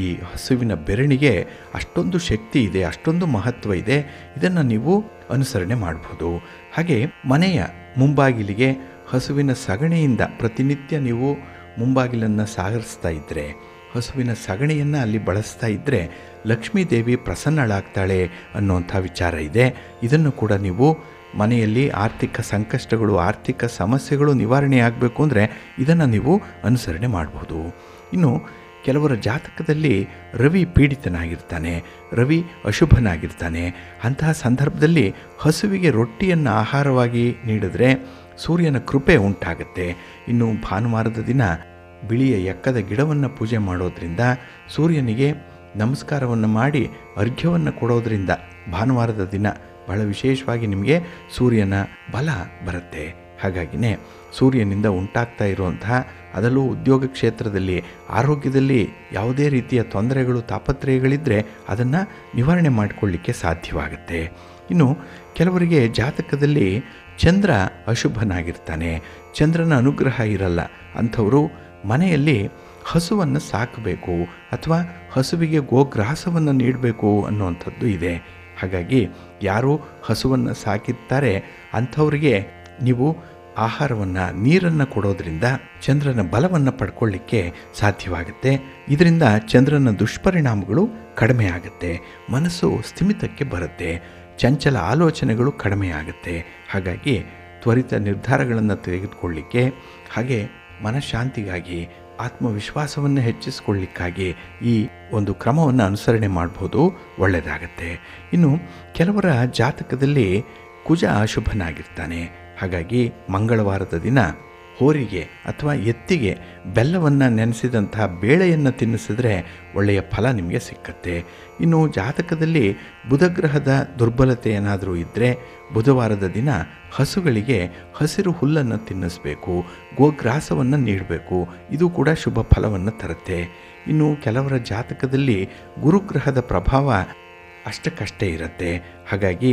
ಈ ಹಸುವಿನ ಬೆರಣಿಗೆ ಅಷ್ಟೊಂದು ಶಕ್ತಿ ಇದೆ, ಅಷ್ಟೊಂದು ಮಹತ್ವ ಇದೆ. ಇದನ್ನು ನೀವು ಅನುಸರಣೆ ಮಾಡ್ಬೋದು. ಹಾಗೆ ಮನೆಯ ಮುಂಬಾಗಿಲಿಗೆ ಹಸುವಿನ ಸಗಣಿಯಿಂದ ಪ್ರತಿನಿತ್ಯ ನೀವು ಮುಂಬಾಗಿಲನ್ನು ಸಾರಿಸ್ತಾ ಇದ್ದರೆ, ಹಸುವಿನ ಸಗಣಿಯನ್ನು ಅಲ್ಲಿ ಬಳಸ್ತಾ ಇದ್ದರೆ ಲಕ್ಷ್ಮೀದೇವಿ ಪ್ರಸನ್ನಳಾಗ್ತಾಳೆ ಅನ್ನುವಂಥ ವಿಚಾರ ಇದೆ. ಇದನ್ನು ಕೂಡ ನೀವು ಮನೆಯಲ್ಲಿ ಆರ್ಥಿಕ ಸಂಕಷ್ಟಗಳು, ಆರ್ಥಿಕ ಸಮಸ್ಯೆಗಳು ನಿವಾರಣೆ ಆಗಬೇಕು ಅಂದರೆ ಇದನ್ನು ನೀವು ಅನುಸರಣೆ ಮಾಡ್ಬೋದು. ಇನ್ನು ಕೆಲವರ ಜಾತಕದಲ್ಲಿ ರವಿ ಪೀಡಿತನಾಗಿರ್ತಾನೆ, ರವಿ ಅಶುಭನಾಗಿರ್ತಾನೆ. ಅಂತಹ ಸಂದರ್ಭದಲ್ಲಿ ಹಸುವಿಗೆ ರೊಟ್ಟಿಯನ್ನು ಆಹಾರವಾಗಿ ನೀಡಿದ್ರೆ ಸೂರ್ಯನ ಕೃಪೆ ಉಂಟಾಗುತ್ತೆ. ಇನ್ನು ಭಾನುವಾರದ ದಿನ ಬಿಳಿಯ ಎಕ್ಕದ ಗಿಡವನ್ನು ಪೂಜೆ ಮಾಡೋದ್ರಿಂದ, ಸೂರ್ಯನಿಗೆ ನಮಸ್ಕಾರವನ್ನು ಮಾಡಿ ಅರ್ಘ್ಯವನ್ನು ಕೊಡೋದ್ರಿಂದ ಭಾನುವಾರದ ದಿನ ಬಹಳ ವಿಶೇಷವಾಗಿ ನಿಮಗೆ ಸೂರ್ಯನ ಬಲ ಬರುತ್ತೆ. ಹಾಗಾಗಿನೇ ಸೂರ್ಯನಿಂದ ಉಂಟಾಗ್ತಾ ಇರುವಂತಹ, ಅದರಲ್ಲೂ ಉದ್ಯೋಗ ಕ್ಷೇತ್ರದಲ್ಲಿ, ಆರೋಗ್ಯದಲ್ಲಿ ಯಾವುದೇ ರೀತಿಯ ತೊಂದರೆಗಳು, ತಾಪತ್ರಯಗಳಿದ್ದರೆ ಅದನ್ನು ನಿವಾರಣೆ ಮಾಡಿಕೊಳ್ಳಿಕ್ಕೆ ಸಾಧ್ಯವಾಗುತ್ತೆ. ಇನ್ನು ಕೆಲವರಿಗೆ ಜಾತಕದಲ್ಲಿ ಚಂದ್ರ ಅಶುಭನಾಗಿರ್ತಾನೆ, ಚಂದ್ರನ ಅನುಗ್ರಹ ಇರಲ್ಲ. ಅಂಥವರು ಮನೆಯಲ್ಲಿ ಹಸುವನ್ನು ಸಾಕಬೇಕು ಅಥವಾ ಹಸುವಿಗೆ ಗೋಗ್ರಾಸವನ್ನು ನೀಡಬೇಕು ಅನ್ನುವಂಥದ್ದು ಇದೆ. ಹಾಗಾಗಿ ಯಾರು ಹಸುವನ್ನು ಸಾಕಿರ್ತಾರೆ ಅಂಥವರಿಗೆ ನೀವು ಆಹಾರವನ್ನು, ನೀರನ್ನು ಕೊಡೋದ್ರಿಂದ ಚಂದ್ರನ ಬಲವನ್ನು ಪಡ್ಕೊಳ್ಳಿಕ್ಕೆ ಸಾಧ್ಯವಾಗುತ್ತೆ. ಇದರಿಂದ ಚಂದ್ರನ ದುಷ್ಪರಿಣಾಮಗಳು ಕಡಿಮೆ ಆಗುತ್ತೆ, ಮನಸ್ಸು ಸ್ಥಿಮಿತಕ್ಕೆ ಬರುತ್ತೆ, ಚಂಚಲ ಆಲೋಚನೆಗಳು ಕಡಿಮೆ ಆಗುತ್ತೆ. ಹಾಗಾಗಿ ತ್ವರಿತ ನಿರ್ಧಾರಗಳನ್ನು ತೆಗೆದುಕೊಳ್ಳಿಕ್ಕೆ, ಹಾಗೆ ಮನಃಶಾಂತಿಗಾಗಿ, ಆತ್ಮವಿಶ್ವಾಸವನ್ನು ಹೆಚ್ಚಿಸಿಕೊಳ್ಳಿಕ್ಕಾಗಿ ಈ ಒಂದು ಕ್ರಮವನ್ನು ಅನುಸರಣೆ ಮಾಡ್ಬೋದು, ಒಳ್ಳೆಯದಾಗತ್ತೆ. ಇನ್ನು ಕೆಲವರ ಜಾತಕದಲ್ಲಿ ಕುಜ ಅಶುಭನಾಗಿರ್ತಾನೆ. ಹಾಗಾಗಿ ಮಂಗಳವಾರದ ದಿನ ಹೋರಿಗೆ ಅಥವಾ ಎತ್ತಿಗೆ ಬೆಲ್ಲವನ್ನು ನೆನೆಸಿದಂತಹ ಬೇಳೆಯನ್ನು ತಿನ್ನಿಸಿದ್ರೆ ಒಳ್ಳೆಯ ಫಲ ನಿಮಗೆ ಸಿಕ್ಕತ್ತೆ. ಇನ್ನು ಜಾತಕದಲ್ಲಿ ಬುಧಗ್ರಹದ ದುರ್ಬಲತೆ ಏನಾದರೂ ಇದ್ದರೆ ಬುಧವಾರದ ದಿನ ಹಸುಗಳಿಗೆ ಹಸಿರು ಹುಲ್ಲನ್ನು ತಿನ್ನಿಸಬೇಕು, ಗೋಗ್ರಾಸವನ್ನು ನೀಡಬೇಕು. ಇದು ಕೂಡ ಶುಭ ಫಲವನ್ನು ತರುತ್ತೆ. ಇನ್ನು ಕೆಲವರ ಜಾತಕದಲ್ಲಿ ಗುರುಗ್ರಹದ ಪ್ರಭಾವ ಅಷ್ಟಕ್ಕಷ್ಟೇ ಇರುತ್ತೆ. ಹಾಗಾಗಿ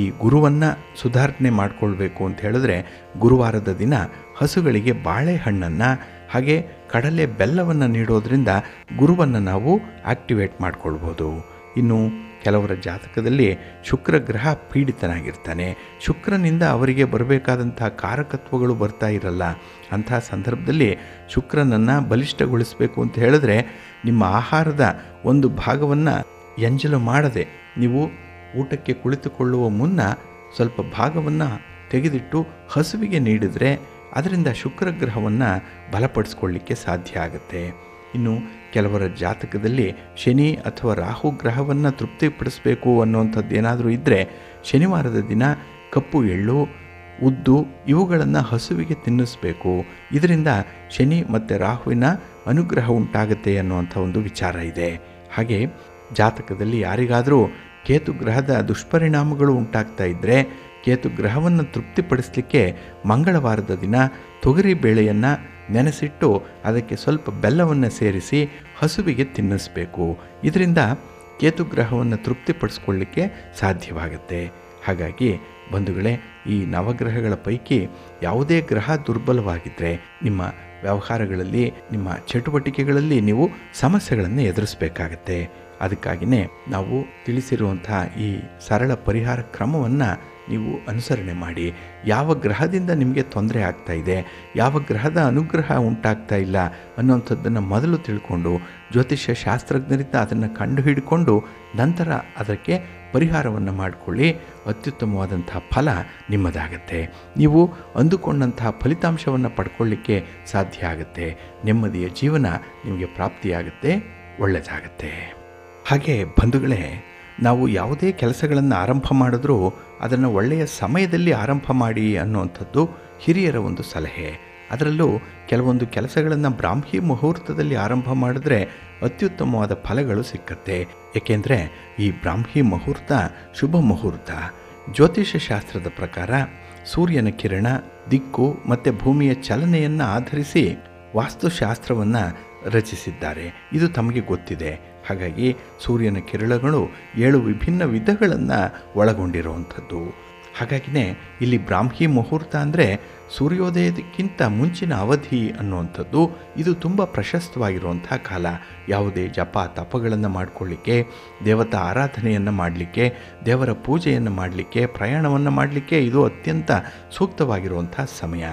ಈ ಗುರುವನ್ನು ಸುಧಾರಣೆ ಮಾಡಿಕೊಳ್ಬೇಕು ಅಂತ ಹೇಳಿದ್ರೆ ಗುರುವಾರದ ದಿನ ಹಸುಗಳಿಗೆ ಬಾಳೆಹಣ್ಣನ್ನು ಹಾಗೆ ಕಡಲೆ ಬೆಲ್ಲವನ್ನು ನೀಡೋದ್ರಿಂದ ಗುರುವನ್ನು ನಾವು ಆಕ್ಟಿವೇಟ್ ಮಾಡಿಕೊಳ್ಬೋದು. ಇನ್ನು ಕೆಲವರ ಜಾತಕದಲ್ಲಿ ಶುಕ್ರ ಗ್ರಹ ಪೀಡಿತನಾಗಿರ್ತಾನೆ. ಶುಕ್ರನಿಂದ ಅವರಿಗೆ ಬರಬೇಕಾದಂಥ ಕಾರಕತ್ವಗಳು ಬರ್ತಾ ಇರಲ್ಲ. ಅಂಥ ಸಂದರ್ಭದಲ್ಲಿ ಶುಕ್ರನನ್ನು ಬಲಿಷ್ಠಗೊಳಿಸಬೇಕು ಅಂತ ಹೇಳಿದ್ರೆ ನಿಮ್ಮ ಆಹಾರದ ಒಂದು ಭಾಗವನ್ನು ಎಂಜಲು ಮಾಡದೆ ನೀವು ಊಟಕ್ಕೆ ಕುಳಿತುಕೊಳ್ಳುವ ಮುನ್ನ ಸ್ವಲ್ಪ ಭಾಗವನ್ನು ತೆಗೆದಿಟ್ಟು ಹಸುವಿಗೆ ನೀಡಿದರೆ ಅದರಿಂದ ಶುಕ್ರಗ್ರಹವನ್ನು ಬಲಪಡಿಸ್ಕೊಳ್ಳಿಕ್ಕೆ ಸಾಧ್ಯ ಆಗುತ್ತೆ. ಇನ್ನು ಕೆಲವರ ಜಾತಕದಲ್ಲಿ ಶನಿ ಅಥವಾ ರಾಹು ಗ್ರಹವನ್ನು ತೃಪ್ತಿಪಡಿಸಬೇಕು ಅನ್ನುವಂಥದ್ದು ಏನಾದರೂ ಇದ್ದರೆ ಶನಿವಾರದ ದಿನ ಕಪ್ಪು ಎಳ್ಳು, ಉದ್ದು ಇವುಗಳನ್ನು ಹಸುವಿಗೆ ತಿನ್ನಿಸಬೇಕು. ಇದರಿಂದ ಶನಿ ಮತ್ತು ರಾಹುವಿನ ಅನುಗ್ರಹ ಉಂಟಾಗುತ್ತೆ ಅನ್ನುವಂಥ ಒಂದು ವಿಚಾರ ಇದೆ. ಹಾಗೆ ಜಾತಕದಲ್ಲಿ ಯಾರಿಗಾದರೂ ಕೇತು ಗ್ರಹದ ದುಷ್ಪರಿಣಾಮಗಳು ಉಂಟಾಗ್ತಾ ಇದ್ದರೆ ಕೇತು ಗ್ರಹವನ್ನು ತೃಪ್ತಿಪಡಿಸಲಿಕ್ಕೆ ಮಂಗಳವಾರದ ದಿನ ತೊಗರಿ ಬೇಳೆಯನ್ನು ನೆನೆಸಿಟ್ಟು ಅದಕ್ಕೆ ಸ್ವಲ್ಪ ಬೆಲ್ಲವನ್ನು ಸೇರಿಸಿ ಹಸುವಿಗೆ ತಿನ್ನಿಸಬೇಕು. ಇದರಿಂದ ಕೇತು ಗ್ರಹವನ್ನು ತೃಪ್ತಿಪಡಿಸ್ಕೊಳ್ಳಿಕ್ಕೆ ಸಾಧ್ಯವಾಗುತ್ತೆ. ಹಾಗಾಗಿ ಬಂಧುಗಳೇ, ಈ ನವಗ್ರಹಗಳ ಪೈಕಿ ಯಾವುದೇ ಗ್ರಹ ದುರ್ಬಲವಾಗಿದ್ದರೆ ನಿಮ್ಮ ವ್ಯವಹಾರಗಳಲ್ಲಿ, ನಿಮ್ಮ ಚಟುವಟಿಕೆಗಳಲ್ಲಿ ನೀವು ಸಮಸ್ಯೆಗಳನ್ನು ಎದುರಿಸಬೇಕಾಗತ್ತೆ. ಅದಕ್ಕಾಗಿಯೇ ನಾವು ತಿಳಿಸಿರುವಂಥ ಈ ಸರಳ ಪರಿಹಾರ ಕ್ರಮವನ್ನು ನೀವು ಅನುಸರಣೆ ಮಾಡಿ. ಯಾವ ಗ್ರಹದಿಂದ ನಿಮಗೆ ತೊಂದರೆ ಆಗ್ತಾ ಇದೆ, ಯಾವ ಗ್ರಹದ ಅನುಗ್ರಹ ಉಂಟಾಗ್ತಾ ಇಲ್ಲ ಅನ್ನೋಂಥದ್ದನ್ನು ಮೊದಲು ತಿಳ್ಕೊಂಡು ಜ್ಯೋತಿಷ್ಯ ಶಾಸ್ತ್ರಜ್ಞರಿಂದ ಅದನ್ನು ಕಂಡುಹಿಡಿಕೊಂಡು ನಂತರ ಅದಕ್ಕೆ ಪರಿಹಾರವನ್ನು ಮಾಡಿಕೊಳ್ಳಿ. ಅತ್ಯುತ್ತಮವಾದಂಥ ಫಲ ನಿಮ್ಮದಾಗತ್ತೆ. ನೀವು ಅಂದುಕೊಂಡಂತಹ ಫಲಿತಾಂಶವನ್ನು ಪಡ್ಕೊಳ್ಳಿಕ್ಕೆ ಸಾಧ್ಯ ಆಗುತ್ತೆ. ನೆಮ್ಮದಿಯ ಜೀವನ ನಿಮಗೆ ಪ್ರಾಪ್ತಿಯಾಗುತ್ತೆ, ಒಳ್ಳೆಯದಾಗತ್ತೆ. ಹಾಗೆ ಬಂಧುಗಳೇ, ನಾವು ಯಾವುದೇ ಕೆಲಸಗಳನ್ನು ಆರಂಭ ಮಾಡಿದ್ರೂ ಅದನ್ನು ಒಳ್ಳೆಯ ಸಮಯದಲ್ಲಿ ಆರಂಭ ಮಾಡಿ ಅನ್ನುವಂಥದ್ದು ಹಿರಿಯರ ಒಂದು ಸಲಹೆ. ಅದರಲ್ಲೂ ಕೆಲವೊಂದು ಕೆಲಸಗಳನ್ನು ಬ್ರಾಹ್ಮಿ ಮುಹೂರ್ತದಲ್ಲಿ ಆರಂಭ ಮಾಡಿದ್ರೆ ಅತ್ಯುತ್ತಮವಾದ ಫಲಗಳು ಸಿಕ್ಕತ್ತೆ. ಏಕೆಂದರೆ ಈ ಬ್ರಾಹ್ಮಿ ಮುಹೂರ್ತ ಶುಭ ಮುಹೂರ್ತ. ಜ್ಯೋತಿಷ್ಯ ಶಾಸ್ತ್ರದ ಪ್ರಕಾರ ಸೂರ್ಯನ ಕಿರಣ, ದಿಕ್ಕು ಮತ್ತು ಭೂಮಿಯ ಚಲನೆಯನ್ನು ಆಧರಿಸಿ ವಾಸ್ತುಶಾಸ್ತ್ರವನ್ನು ರಚಿಸಿದ್ದಾರೆ. ಇದು ತಮಗೆ ಗೊತ್ತಿದೆ. ಹಾಗಾಗಿ ಸೂರ್ಯನ ಕಿರಣಗಳು 7 ವಿಭಿನ್ನ ವಿಧಗಳನ್ನು ಒಳಗೊಂಡಿರುವಂಥದ್ದು. ಹಾಗಾಗಿನೇ ಇಲ್ಲಿ ಬ್ರಾಹ್ಮಿ ಮುಹೂರ್ತ ಅಂದರೆ ಸೂರ್ಯೋದಯಕ್ಕಿಂತ ಮುಂಚಿನ ಅವಧಿ ಅನ್ನುವಂಥದ್ದು. ಇದು ತುಂಬ ಪ್ರಶಸ್ತವಾಗಿರುವಂಥ ಕಾಲ. ಯಾವುದೇ ಜಪ ತಪಗಳನ್ನು ಮಾಡಿಕೊಳ್ಳಿಕ್ಕೆ, ದೇವತಾ ಆರಾಧನೆಯನ್ನು ಮಾಡಲಿಕ್ಕೆ, ದೇವರ ಪೂಜೆಯನ್ನು ಮಾಡಲಿಕ್ಕೆ, ಪ್ರಯಾಣವನ್ನು ಮಾಡಲಿಕ್ಕೆ ಇದು ಅತ್ಯಂತ ಸೂಕ್ತವಾಗಿರುವಂಥ ಸಮಯ.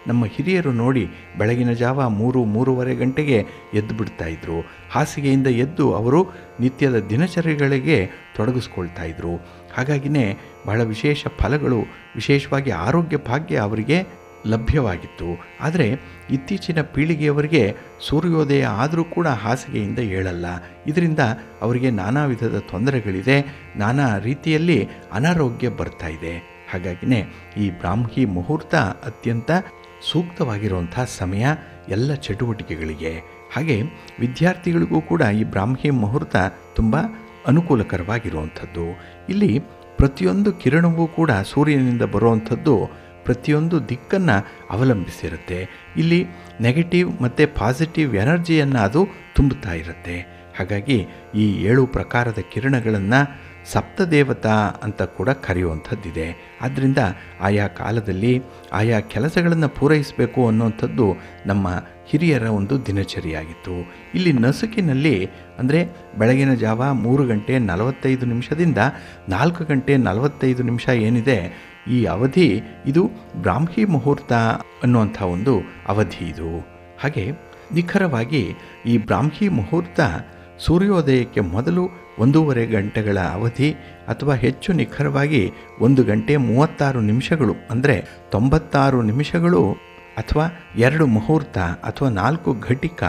ನಮ್ಮ ಹಿರಿಯರು ನೋಡಿ ಬೆಳಗಿನ ಜಾವ 3-3:30 ಗಂಟೆಗೆ ಎದ್ದು ಬಿಡ್ತಾಯಿದ್ರು. ಹಾಸಿಗೆಯಿಂದ ಎದ್ದು ಅವರು ನಿತ್ಯದ ದಿನಚರಿಗಳಿಗೆ ತೊಡಗಿಸ್ಕೊಳ್ತಾ ಇದ್ದರು. ಹಾಗಾಗಿನೇ ಬಹಳ ವಿಶೇಷ ಫಲಗಳು, ವಿಶೇಷವಾಗಿ ಆರೋಗ್ಯ ಭಾಗ್ಯ ಅವರಿಗೆ ಲಭ್ಯವಾಗಿತ್ತು. ಆದರೆ ಇತ್ತೀಚಿನ ಪೀಳಿಗೆಯವರಿಗೆ ಸೂರ್ಯೋದಯ ಆದರೂ ಕೂಡ ಹಾಸಿಗೆಯಿಂದ ಏಳಲ್ಲ. ಇದರಿಂದ ಅವರಿಗೆ ನಾನಾ ವಿಧದ ತೊಂದರೆಗಳಿದೆ, ನಾನಾ ರೀತಿಯಲ್ಲಿ ಅನಾರೋಗ್ಯ ಬರ್ತಾ ಇದೆ. ಹಾಗಾಗಿನೇ ಈ ಬ್ರಾಹ್ಮಿ ಮುಹೂರ್ತ ಅತ್ಯಂತ ಸೂಕ್ತವಾಗಿರುವಂಥ ಸಮಯ ಎಲ್ಲ ಚಟುವಟಿಕೆಗಳಿಗೆ. ಹಾಗೆ ವಿದ್ಯಾರ್ಥಿಗಳಿಗೂ ಕೂಡ ಈ ಬ್ರಾಹ್ಮಿ ಮುಹೂರ್ತ ತುಂಬ ಅನುಕೂಲಕರವಾಗಿರುವಂಥದ್ದು. ಇಲ್ಲಿ ಪ್ರತಿಯೊಂದು ಕಿರಣವೂ ಕೂಡ ಸೂರ್ಯನಿಂದ ಬರುವಂಥದ್ದು ಪ್ರತಿಯೊಂದು ದಿಕ್ಕನ್ನು ಅವಲಂಬಿಸಿರುತ್ತೆ. ಇಲ್ಲಿ ನೆಗೆಟಿವ್ ಮತ್ತು ಪಾಸಿಟಿವ್ ಎನರ್ಜಿಯನ್ನು ಅದು ತುಂಬುತ್ತಾ ಇರುತ್ತೆ. ಹಾಗಾಗಿ ಈ 7 ಪ್ರಕಾರದ ಕಿರಣಗಳನ್ನು ಸಪ್ತದೇವತಾ ಅಂತ ಕೂಡ ಕರೆಯುವಂಥದ್ದಿದೆ. ಆದ್ದರಿಂದ ಆಯಾ ಕಾಲದಲ್ಲಿ ಆಯಾ ಕೆಲಸಗಳನ್ನು ಪೂರೈಸಬೇಕು ಅನ್ನುವಂಥದ್ದು ನಮ್ಮ ಹಿರಿಯರ ಒಂದು ದಿನಚರಿಯಾಗಿತ್ತು. ಇಲ್ಲಿ ನಸುಕಿನಲ್ಲಿ ಅಂದರೆ ಬೆಳಗಿನ ಜಾವ 3 ಗಂಟೆ 45 ನಿಮಿಷದಿಂದ 4 ಗಂಟೆ 45 ನಿಮಿಷ ಏನಿದೆ, ಈ ಅವಧಿ ಇದು ಬ್ರಾಹ್ಮಿ ಮುಹೂರ್ತ ಅನ್ನುವಂಥ ಒಂದು ಅವಧಿ ಇದು. ಹಾಗೆ ನಿಖರವಾಗಿ ಈ ಬ್ರಾಹ್ಮಿ ಮುಹೂರ್ತ ಸೂರ್ಯೋದಯಕ್ಕೆ ಮೊದಲು 1.5 ಗಂಟೆಗಳ ಅವಧಿ ಅಥವಾ ಹೆಚ್ಚು ನಿಖರವಾಗಿ 1 ಗಂಟೆ 36 ನಿಮಿಷಗಳು ಅಂದರೆ 96 ನಿಮಿಷಗಳು ಅಥವಾ 2 ಮುಹೂರ್ತ ಅಥವಾ 4 ಘಟಿಕ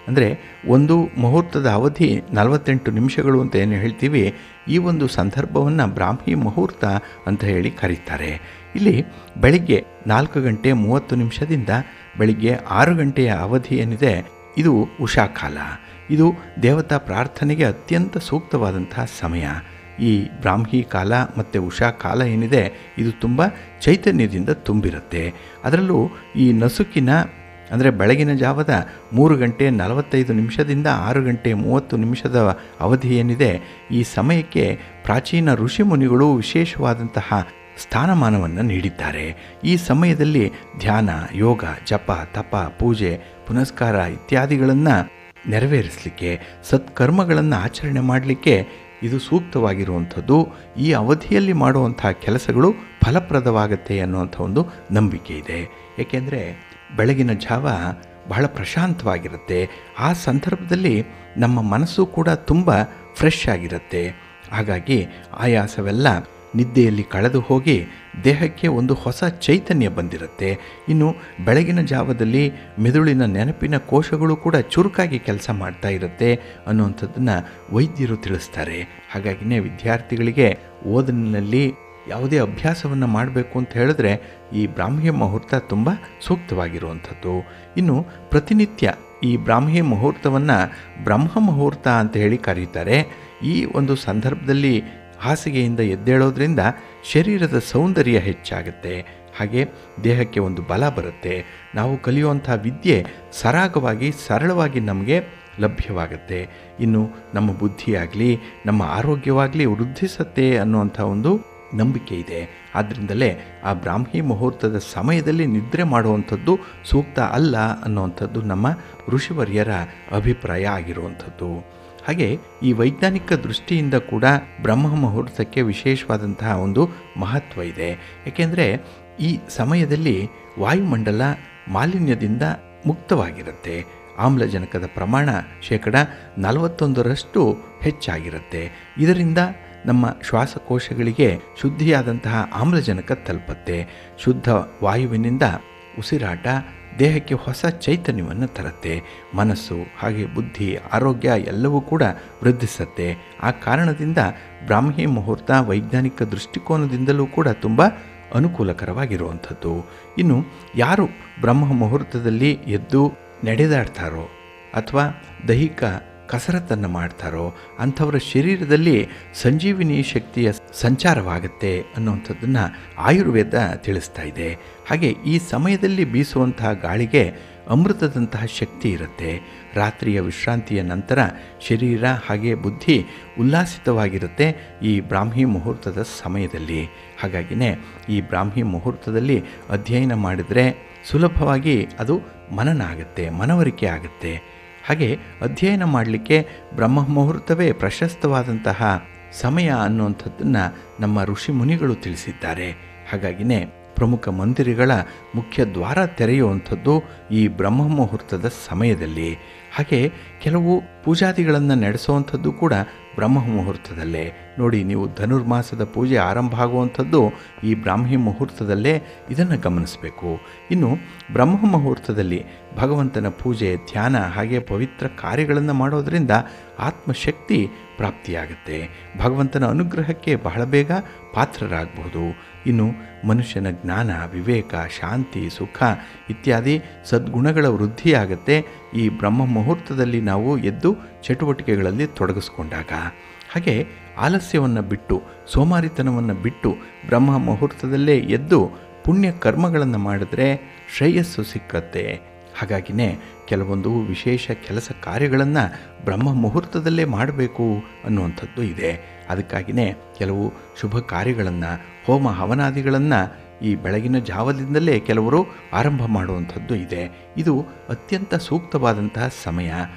ಅಂದರೆ ಒಂದು ಮುಹೂರ್ತದ ಅವಧಿ 48 ನಿಮಿಷಗಳು ಅಂತ ಏನು ಹೇಳ್ತೀವಿ, ಈ ಒಂದು ಸಂದರ್ಭವನ್ನು ಬ್ರಾಹ್ಮಿ ಮುಹೂರ್ತ ಅಂತ ಹೇಳಿ ಕರೀತಾರೆ. ಇಲ್ಲಿ ಬೆಳಿಗ್ಗೆ 4 ಗಂಟೆ 30 ನಿಮಿಷದಿಂದ ಬೆಳಿಗ್ಗೆ 6 ಗಂಟೆಯ ಅವಧಿ ಏನಿದೆ ಇದು ಉಷಾಕಾಲ. ಇದು ದೇವತಾ ಪ್ರಾರ್ಥನೆಗೆ ಅತ್ಯಂತ ಸೂಕ್ತವಾದಂತಹ ಸಮಯ. ಈ ಬ್ರಾಹ್ಮಿ ಕಾಲ ಮತ್ತು ಉಷಾ ಕಾಲ ಏನಿದೆ ಇದು ತುಂಬ ಚೈತನ್ಯದಿಂದ ತುಂಬಿರುತ್ತೆ. ಅದರಲ್ಲೂ ಈ ನಸುಕಿನ ಅಂದರೆ ಬೆಳಗಿನ ಜಾವದ 3 ಗಂಟೆ 45 ನಿಮಿಷದಿಂದ 6 ಗಂಟೆ 30 ನಿಮಿಷದ ಅವಧಿ ಏನಿದೆ, ಈ ಸಮಯಕ್ಕೆ ಪ್ರಾಚೀನ ಋಷಿಮುನಿಗಳು ವಿಶೇಷವಾದಂತಹ ಸ್ಥಾನಮಾನವನ್ನು ನೀಡಿದ್ದಾರೆ. ಈ ಸಮಯದಲ್ಲಿ ಧ್ಯಾನ, ಯೋಗ, ಜಪ, ತಪ, ಪೂಜೆ, ಪುನಸ್ಕಾರ ಇತ್ಯಾದಿಗಳನ್ನು ನೆರವೇರಿಸಲಿಕ್ಕೆ, ಸತ್ಕರ್ಮಗಳನ್ನು ಆಚರಣೆ ಮಾಡಲಿಕ್ಕೆ ಇದು ಸೂಕ್ತವಾಗಿರುವಂಥದ್ದು. ಈ ಅವಧಿಯಲ್ಲಿ ಮಾಡುವಂಥ ಕೆಲಸಗಳು ಫಲಪ್ರದವಾಗುತ್ತೆ ಅನ್ನುವಂಥ ಒಂದು ನಂಬಿಕೆ ಇದೆ. ಏಕೆಂದರೆ ಬೆಳಗಿನ ಜಾವ ಬಹಳ ಪ್ರಶಾಂತವಾಗಿರುತ್ತೆ. ಆ ಸಂದರ್ಭದಲ್ಲಿ ನಮ್ಮ ಮನಸ್ಸು ಕೂಡ ತುಂಬ ಫ್ರೆಶ್ ಆಗಿರುತ್ತೆ. ಹಾಗಾಗಿ ಆಯಾಸವೆಲ್ಲ ನಿದ್ದೆಯಲ್ಲಿ ಕಳೆದು ಹೋಗಿ ದೇಹಕ್ಕೆ ಒಂದು ಹೊಸ ಚೈತನ್ಯ ಬಂದಿರುತ್ತೆ. ಇನ್ನು ಬೆಳಗಿನ ಜಾವದಲ್ಲಿ ಮೆದುಳಿನ ನೆನಪಿನ ಕೋಶಗಳು ಕೂಡ ಚುರುಕಾಗಿ ಕೆಲಸ ಮಾಡ್ತಾ ಇರುತ್ತೆ ಅನ್ನುವಂಥದ್ದನ್ನು ವೈದ್ಯರು ತಿಳಿಸ್ತಾರೆ. ಹಾಗಾಗಿನೇ ವಿದ್ಯಾರ್ಥಿಗಳಿಗೆ ಓದಿನಲ್ಲಿ ಯಾವುದೇ ಅಭ್ಯಾಸವನ್ನು ಮಾಡಬೇಕು ಅಂತ ಹೇಳಿದ್ರೆ ಈ ಬ್ರಾಹ್ಮಿ ಮುಹೂರ್ತ ತುಂಬ ಸೂಕ್ತವಾಗಿರುವಂಥದ್ದು. ಇನ್ನು ಪ್ರತಿನಿತ್ಯ ಈ ಬ್ರಾಹ್ಮಿ ಮುಹೂರ್ತವನ್ನು ಬ್ರಹ್ಮ ಮುಹೂರ್ತ ಅಂತ ಹೇಳಿ ಕರೀತಾರೆ. ಈ ಒಂದು ಸಂದರ್ಭದಲ್ಲಿ ಹಾಸಿಗೆಯಿಂದ ಎದ್ದೇಳೋದ್ರಿಂದ ಶರೀರದ ಸೌಂದರ್ಯ ಹೆಚ್ಚಾಗುತ್ತೆ. ಹಾಗೆ ದೇಹಕ್ಕೆ ಒಂದು ಬಲ ಬರುತ್ತೆ. ನಾವು ಕಲಿಯುವಂಥ ವಿದ್ಯೆ ಸರಾಗವಾಗಿ ಸರಳವಾಗಿ ನಮಗೆ ಲಭ್ಯವಾಗುತ್ತೆ. ಇನ್ನು ನಮ್ಮ ಬುದ್ಧಿಯಾಗಲಿ ನಮ್ಮ ಆರೋಗ್ಯವಾಗಲಿ ವೃದ್ಧಿಸುತ್ತೆ ಅನ್ನುವಂಥ ಒಂದು ನಂಬಿಕೆ ಇದೆ. ಆದ್ದರಿಂದಲೇ ಆ ಬ್ರಾಹ್ಮಿ ಮುಹೂರ್ತದ ಸಮಯದಲ್ಲಿ ನಿದ್ರೆ ಮಾಡುವಂಥದ್ದು ಸೂಕ್ತ ಅಲ್ಲ ಅನ್ನುವಂಥದ್ದು ನಮ್ಮ ಋಷಿವರ್ಯರ ಅಭಿಪ್ರಾಯ ಆಗಿರುವಂಥದ್ದು. ಹಾಗೆ ಈ ವೈಜ್ಞಾನಿಕ ದೃಷ್ಟಿಯಿಂದ ಕೂಡ ಬ್ರಹ್ಮ ಮುಹೂರ್ತಕ್ಕೆ ವಿಶೇಷವಾದಂತಹ ಒಂದು ಮಹತ್ವ ಇದೆ. ಏಕೆಂದರೆ ಈ ಸಮಯದಲ್ಲಿ ವಾಯುಮಂಡಲ ಮಾಲಿನ್ಯದಿಂದ ಮುಕ್ತವಾಗಿರುತ್ತೆ. ಆಮ್ಲಜನಕದ ಪ್ರಮಾಣ 41% ಹೆಚ್ಚಾಗಿರುತ್ತೆ. ಇದರಿಂದ ನಮ್ಮ ಶ್ವಾಸಕೋಶಗಳಿಗೆ ಶುದ್ಧಿಯಾದಂತಹ ಆಮ್ಲಜನಕ ತಲುಪುತ್ತೆ. ಶುದ್ಧ ವಾಯುವಿನಿಂದ ಉಸಿರಾಟ ದೇಹಕ್ಕೆ ಹೊಸ ಚೈತನ್ಯವನ್ನು ತರುತ್ತೆ. ಮನಸ್ಸು ಹಾಗೆ ಬುದ್ಧಿ ಆರೋಗ್ಯ ಎಲ್ಲವೂ ಕೂಡ ವೃದ್ಧಿಸುತ್ತೆ. ಆ ಕಾರಣದಿಂದ ಬ್ರಾಹ್ಮಿ ಮುಹೂರ್ತ ವೈಜ್ಞಾನಿಕ ದೃಷ್ಟಿಕೋನದಿಂದಲೂ ಕೂಡ ತುಂಬ ಅನುಕೂಲಕರವಾಗಿರುವಂಥದ್ದು. ಇನ್ನು ಯಾರು ಬ್ರಹ್ಮ ಮುಹೂರ್ತದಲ್ಲಿ ಎದ್ದು ನಡೆದಾಡ್ತಾರೋ ಅಥವಾ ದೈಹಿಕ ಕಸರತ್ತನ್ನು ಮಾಡ್ತಾರೋ ಅಂಥವರ ಶರೀರದಲ್ಲಿ ಸಂಜೀವಿನಿ ಶಕ್ತಿಯ ಸಂಚಾರವಾಗುತ್ತೆ ಅನ್ನುವಂಥದ್ದನ್ನು ಆಯುರ್ವೇದ ತಿಳಿಸ್ತಾ ಇದೆ. ಹಾಗೆ ಈ ಸಮಯದಲ್ಲಿ ಬೀಸುವಂತಹ ಗಾಳಿಗೆ ಅಮೃತದಂತಹ ಶಕ್ತಿ ಇರುತ್ತೆ. ರಾತ್ರಿಯ ವಿಶ್ರಾಂತಿಯ ನಂತರ ಶರೀರ ಹಾಗೆ ಬುದ್ಧಿ ಉಲ್ಲಾಸಿತವಾಗಿರುತ್ತೆ ಈ ಬ್ರಾಹ್ಮಿ ಮುಹೂರ್ತದ ಸಮಯದಲ್ಲಿ. ಹಾಗಾಗಿನೇ ಈ ಬ್ರಾಹ್ಮಿ ಮುಹೂರ್ತದಲ್ಲಿ ಅಧ್ಯಯನ ಮಾಡಿದರೆ ಸುಲಭವಾಗಿ ಅದು ಮನನ ಆಗುತ್ತೆ, ಮನವರಿಕೆ ಆಗುತ್ತೆ. ಹಾಗೆ ಅಧ್ಯಯನ ಮಾಡಲಿಕ್ಕೆ ಬ್ರಹ್ಮ ಮುಹೂರ್ತವೇ ಪ್ರಶಸ್ತವಾದಂತಹ ಸಮಯ ಅನ್ನುವಂಥದ್ದನ್ನು ನಮ್ಮ ಋಷಿ ಮುನಿಗಳು ತಿಳಿಸಿದ್ದಾರೆ. ಹಾಗಾಗಿನೇ ಪ್ರಮುಖ ಮಂದಿರಗಳ ಮುಖ್ಯ ದ್ವಾರ ತೆರೆಯುವಂಥದ್ದು ಈ ಬ್ರಹ್ಮ ಮುಹೂರ್ತದ ಸಮಯದಲ್ಲಿ. ಹಾಗೆ ಕೆಲವು ಪೂಜಾದಿಗಳನ್ನು ನಡೆಸುವಂಥದ್ದು ಕೂಡ ಬ್ರಹ್ಮ ಮುಹೂರ್ತದಲ್ಲೇ. ನೋಡಿ, ನೀವು ಧನುರ್ಮಾಸದ ಪೂಜೆ ಆರಂಭ ಆಗುವಂಥದ್ದು ಈ ಬ್ರಾಹ್ಮಿ ಮುಹೂರ್ತದಲ್ಲೇ, ಇದನ್ನು ಗಮನಿಸಬೇಕು. ಇನ್ನು ಬ್ರಹ್ಮ ಮುಹೂರ್ತದಲ್ಲಿ ಭಗವಂತನ ಪೂಜೆ, ಧ್ಯಾನ ಹಾಗೆ ಪವಿತ್ರ ಕಾರ್ಯಗಳನ್ನು ಮಾಡೋದರಿಂದ ಆತ್ಮಶಕ್ತಿ ಪ್ರಾಪ್ತಿಯಾಗುತ್ತೆ. ಭಗವಂತನ ಅನುಗ್ರಹಕ್ಕೆ ಬಹಳ ಬೇಗ ಪಾತ್ರರಾಗಬಹುದು. ಇನ್ನು ಮನುಷ್ಯನ ಜ್ಞಾನ, ವಿವೇಕ, ಶಾಂತಿ, ಸುಖ ಇತ್ಯಾದಿ ಸದ್ಗುಣಗಳ ವೃದ್ಧಿಯಾಗುತ್ತೆ ಈ ಬ್ರಹ್ಮ ಮುಹೂರ್ತದಲ್ಲಿ ನಾವು ಎದ್ದು ಚಟುವಟಿಕೆಗಳಲ್ಲಿ ತೊಡಗಿಸ್ಕೊಂಡಾಗ. ಹಾಗೆ ಆಲಸ್ಯವನ್ನು ಬಿಟ್ಟು, ಸೋಮಾರಿತನವನ್ನು ಬಿಟ್ಟು ಬ್ರಹ್ಮ ಮುಹೂರ್ತದಲ್ಲೇ ಎದ್ದು ಪುಣ್ಯ ಕರ್ಮಗಳನ್ನು ಮಾಡಿದ್ರೆ ಶ್ರೇಯಸ್ಸು ಸಿಕ್ಕತ್ತೆ. ಹಾಗಾಗಿನೇ ಕೆಲವೊಂದು ವಿಶೇಷ ಕೆಲಸ ಕಾರ್ಯಗಳನ್ನು ಬ್ರಹ್ಮ ಮುಹೂರ್ತದಲ್ಲೇ ಮಾಡಬೇಕು ಅನ್ನುವಂಥದ್ದು ಇದೆ. ಅದಕ್ಕಾಗಿಯೇ ಕೆಲವು ಶುಭ ಕಾರ್ಯಗಳನ್ನು, ಹೋಮ ಹವನಾದಿಗಳನ್ನು ಈ ಬೆಳಗಿನ ಜಾವದಿಂದಲೇ ಕೆಲವರು ಆರಂಭ ಮಾಡುವಂಥದ್ದು ಇದೆ. ಇದು ಅತ್ಯಂತ ಸೂಕ್ತವಾದಂತಹ ಸಮಯ.